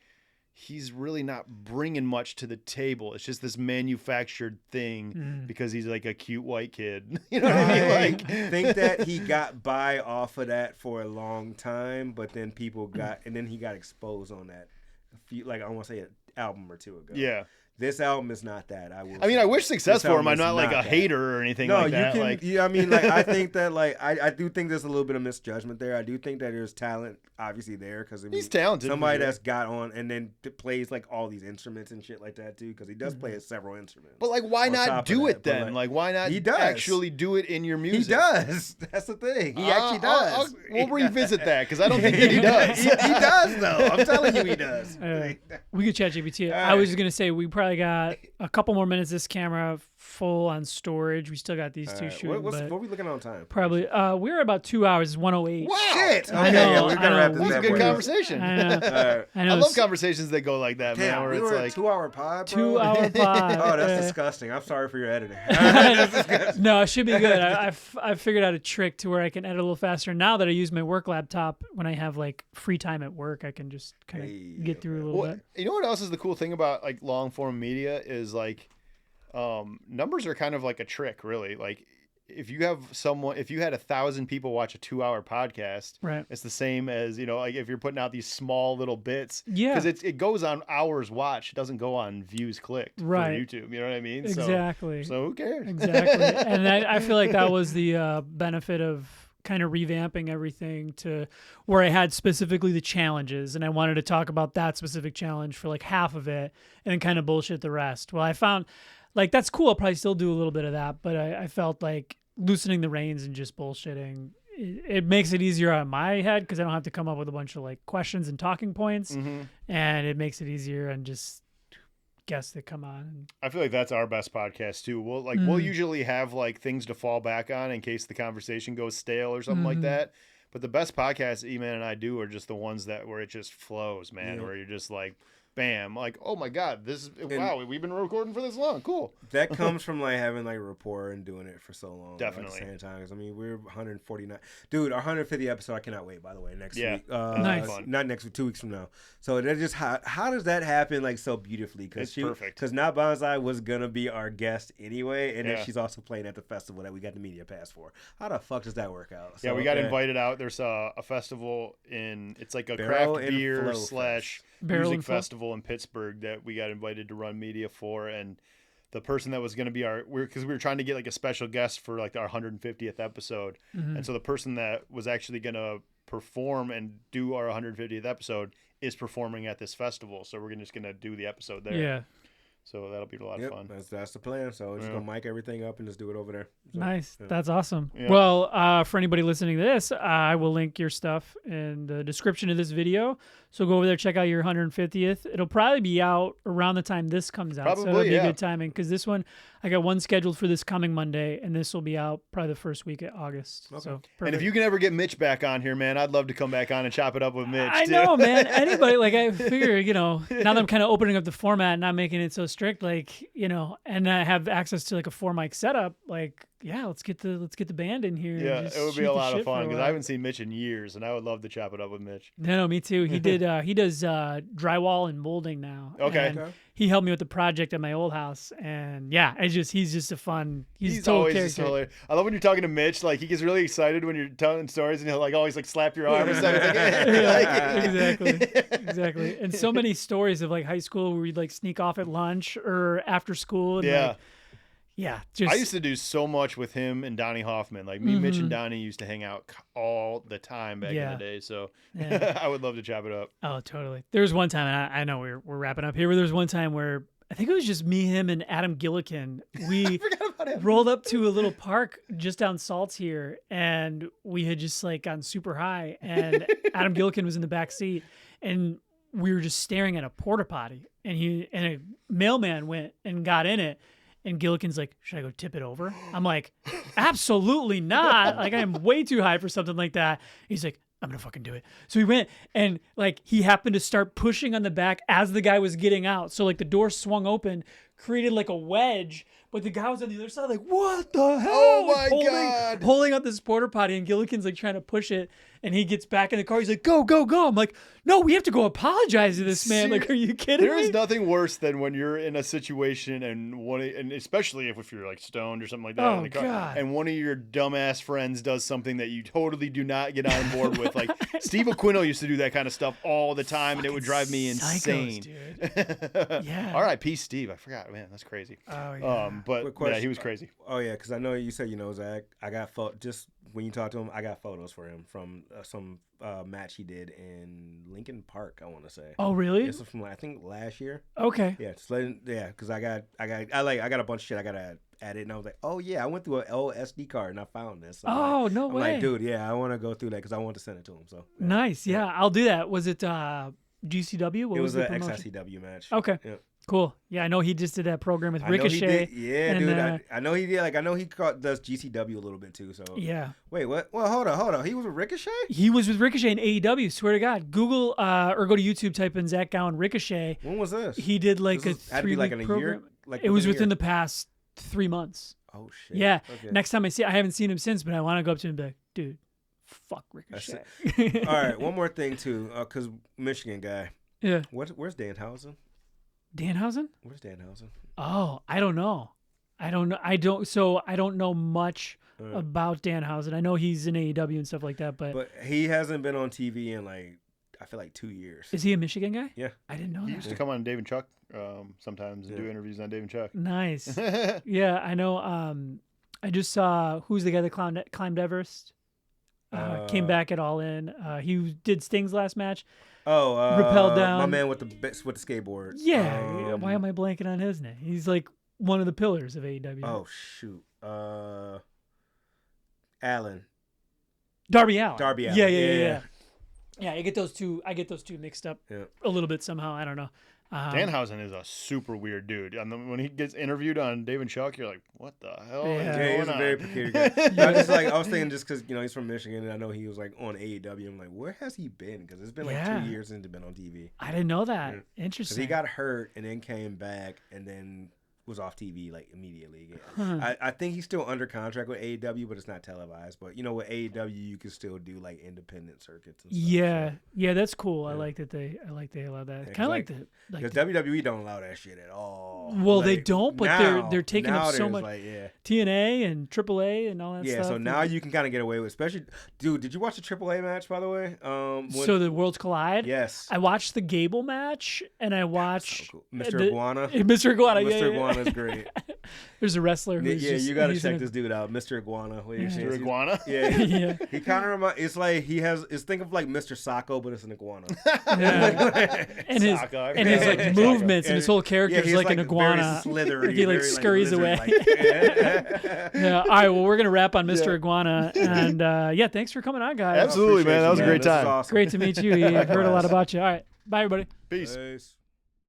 he's really not bringing much to the table. It's just this manufactured thing because he's like a cute white kid. You know what I mean? Like, think that he got by off of that for a long time, but then he got exposed on that. I want to say an album or two ago. Yeah. This album is not that. I wish success for him. I'm not like a hater or anything like that. No, you can. I mean, like I think that like I do think there's a little bit of misjudgment there. I do think that there's talent obviously there because he's talented. Somebody that's got on and then plays like all these instruments and shit like that too because he does play several instruments. But like, why not do it then? Like, why not actually do it in your music? He does. That's the thing. He actually does. We'll revisit that because I don't think that he does. He does though. I'm telling you, he does. We could chat GPT. I was just gonna say we probably got a couple more minutes. This camera full on storage. We still got these two shooting. What are we looking at on time? Probably. We're about 2 hours. It's 1:08. Wow. Shit. Okay, I know. We're gonna wrap this up. It was a good conversation. I I love conversations that go like that, man. Where we it's were like a 2-hour pod, bro. 2-hour pod. Oh, that's disgusting. I'm sorry for your editing. No, it should be good. I figured out a trick to where I can edit a little faster. Now that I use my work laptop, when I have like free time at work, I can just kind of get through a little bit. You know what else is the cool thing about like long form media is like numbers are kind of like a trick, really. Like if you have someone, if you had 1,000 people watch a 2-hour podcast, right, it's the same as, like if you're putting out these small little bits, yeah, because it goes on hours watched. It doesn't go on views clicked right. for YouTube. You know what I mean? Exactly. So who cares? Exactly. And I feel like that was the benefit of kind of revamping everything to where I had specifically the challenges, and I wanted to talk about that specific challenge for like half of it and then kind of bullshit the rest. Well, I found like that's cool. I'll probably still do a little bit of that, but I felt like loosening the reins and just bullshitting, it makes it easier on my head because I don't have to come up with a bunch of like questions and talking points, and it makes it easier and just guests that come on. I feel like that's our best podcast too. We'll usually have like things to fall back on in case the conversation goes stale or something like that. But the best podcasts Eman and I do are just the ones where it just flows, man. Where you're just like, bam, like, oh my God, wow, we've been recording for this long. Cool. That comes from like having like rapport and doing it for so long. Definitely. At the same time, 'cause, I mean, we're 149. Dude, our 150 episode, I cannot wait, by the way, next week. Nice. Not next week, 2 weeks from now. So that just, how does that happen like so beautifully? It's perfect. Because now Bonsai was going to be our guest anyway, and Yeah. then she's also playing at the festival that we got the media pass for. How the fuck does that work out? Yeah, So, we got invited out. There's a festival it's like a Barrel craft and beer Flow / Barrel music and Flow? festival in Pittsburgh that we got invited to run media for, and the person that was going to be because we were trying to get like a special guest for like our 150th episode, and so the person that was actually going to perform and do our 150th episode is performing at this festival, so we're just going to do the episode there. Yeah. So that'll be a lot of fun. That's the plan. So we're just going to mic everything up and just do it over there. So, Nice. yeah. That's awesome. Yeah. Well, for anybody listening to this, I will link your stuff in the description of this video. So go over there, check out your 150th. It'll probably be out around the time this comes out. Probably, so it'll be yeah. good timing because this one, I got one scheduled for this coming Monday, and this will be out probably the first week of August. Okay. So And perfect. if you can ever get Mitch back on here, man, I'd love to come back on and chop it up with Mitch. I too. know, man. Anybody, like, I figure, now that I'm kind of opening up the format and not making it so strict, like, and I have access to like a 4-mic setup, like, yeah, let's get the band in here. Yeah, and just it would be shoot a the lot of shit for fun a because while. I haven't seen Mitch in years, and I would love to chop it up with Mitch. No, me too. He does drywall and molding now. Okay. And he helped me with the project at my old house, and yeah, he's just a fun. He's a total always just character. hilarious. I love when you're talking to Mitch. Like he gets really excited when you're telling stories, and he'll like always like slap your arm or something. Exactly. And so many stories of like high school where we'd like sneak off at lunch or after school. And, Yeah. like, yeah. Just I used to do so much with him and Donnie Hoffman. Like me, Mitch, and Donnie used to hang out all the time back in the day. So Yeah. I would love to chop it up. Oh, totally. There was one time, and I know we're wrapping up here, but there was one time where I think it was just me, him, and Adam Gillikin. We rolled up to a little park just down Salts here, and we had just like gotten super high, and Adam Gillikin was in the back seat, and we were just staring at a porta potty, and a mailman went and got in it. And Gillikin's like, should I go tip it over? I'm like, absolutely not. Like, I am way too high for something like that. He's like, I'm going to fucking do it. So we went, and like, he happened to start pushing on the back as the guy was getting out. So like the door swung open, created like a wedge, but the guy was on the other side like, what the hell? Oh Like, my God. Holding up this porta potty, and Gillikin's like trying to push it. And he gets back in the car. He's like, go, go, go. I'm like, no, we have to go apologize to this man. Like, are you kidding There me? is nothing worse than when you're in a situation and especially if you're like stoned or something like that Oh, in the car, God. and one of your dumbass friends does something that you totally do not get on board with. Like Steve Aquino used to do that kind of stuff all the time, and it would drive me insane. Psychos, dude. Yeah. R.I.P. Steve. I forgot, man. That's crazy. Oh, yeah. But Quick question. yeah, he was crazy. Oh yeah, because I know you said Zach. I got just when you talk to him, I got photos for him from some match he did in Lincoln Park. I want to say. Oh, really? This is from I think last year. Okay. Yeah, because I got a bunch of shit I gotta add it, and I was like, oh yeah, I went through an old SD card and I found this. So Oh, no I'm way. like, dude, yeah, I want to go through that because I want to send it to him. So yeah. Nice. Yeah, I'll do that. Was it GCW? What It was the an promotion? XICW match. Okay. Yeah. Cool. Yeah, I know he just did that program with I know he Ricochet. did. Yeah, and, dude. I know he did. Like I know he does GCW a little bit too. So Yeah. wait, what? Well, hold on. He was with Ricochet. He was with Ricochet in AEW. Swear to God. Google or go to YouTube, type in Zach Gowen Ricochet. When was this? He did like This a had to be 3-week like in a program. year. Like It was a within year. the past 3 months. Oh shit. Yeah. Okay. Next time I haven't seen him since, but I want to go up to him and be like, dude, fuck Ricochet. All right. One more thing too, because Michigan guy. Yeah. Where's Danhausen? Danhausen? Where's Danhausen? Oh, I don't know. I don't know. I don't know much about Danhausen. I know he's in AEW and stuff like that, but he hasn't been on TV in like I feel like 2 years. Is he a Michigan guy? Yeah, I didn't know He that. used to come on Dave and Chuck sometimes and do interviews on Dave and Chuck. Nice. Yeah, I know. I just saw who's the guy that climbed Everest. Came back at All In. He did Sting's last match. Rappelled down. My man with the skateboard. Yeah. Why am I blanking on his name? He's like one of the pillars of AEW. Oh shoot. Allen. Darby Allin. Yeah. Yeah, I get those two mixed up a little bit somehow. I don't know. Danhausen is a super weird dude. And when he gets interviewed on Dave and Chuck, you're like, what the hell is going he's a on? very peculiar guy. I was thinking just because he's from Michigan and I know he was like on AEW. I'm like, where has he been? Because it's been like 2 years since he's been on TV. I didn't know that. Yeah. Interesting. Because he got hurt and then came back and then was off TV like immediately again. I think he's still under contract with AEW, but it's not televised. But with AEW, you can still do like independent circuits and stuff. Yeah, that's cool. I like that they allow that. Kind of like the because WWE don't allow that shit at all. Well, they don't, but they're taking up so much. Like, TNA and AAA and all that stuff. Yeah, so now you can kind of get away with, especially, dude. Did you watch the AAA match by the way? So the Worlds Collide. Yes, I watched the Gable match and I watched so cool. Mr. Iguana. Mr. Iguana. Mr. Iguana's great. There's a wrestler who's you gotta check this dude out, Mr. Iguana. Mr. Iguana? Yeah. He kind of reminds. It's like think of like Mr. Sacco, but it's an iguana. and his like movements and his whole character is like an iguana. Very slithery, he like scurries away. Yeah. All right. Well, we're gonna wrap on Mr. Iguana, and thanks for coming on, guys. Absolutely, man. That was a great time. Awesome. Great to meet you. I've heard a lot about you. All right. Bye, everybody. Peace.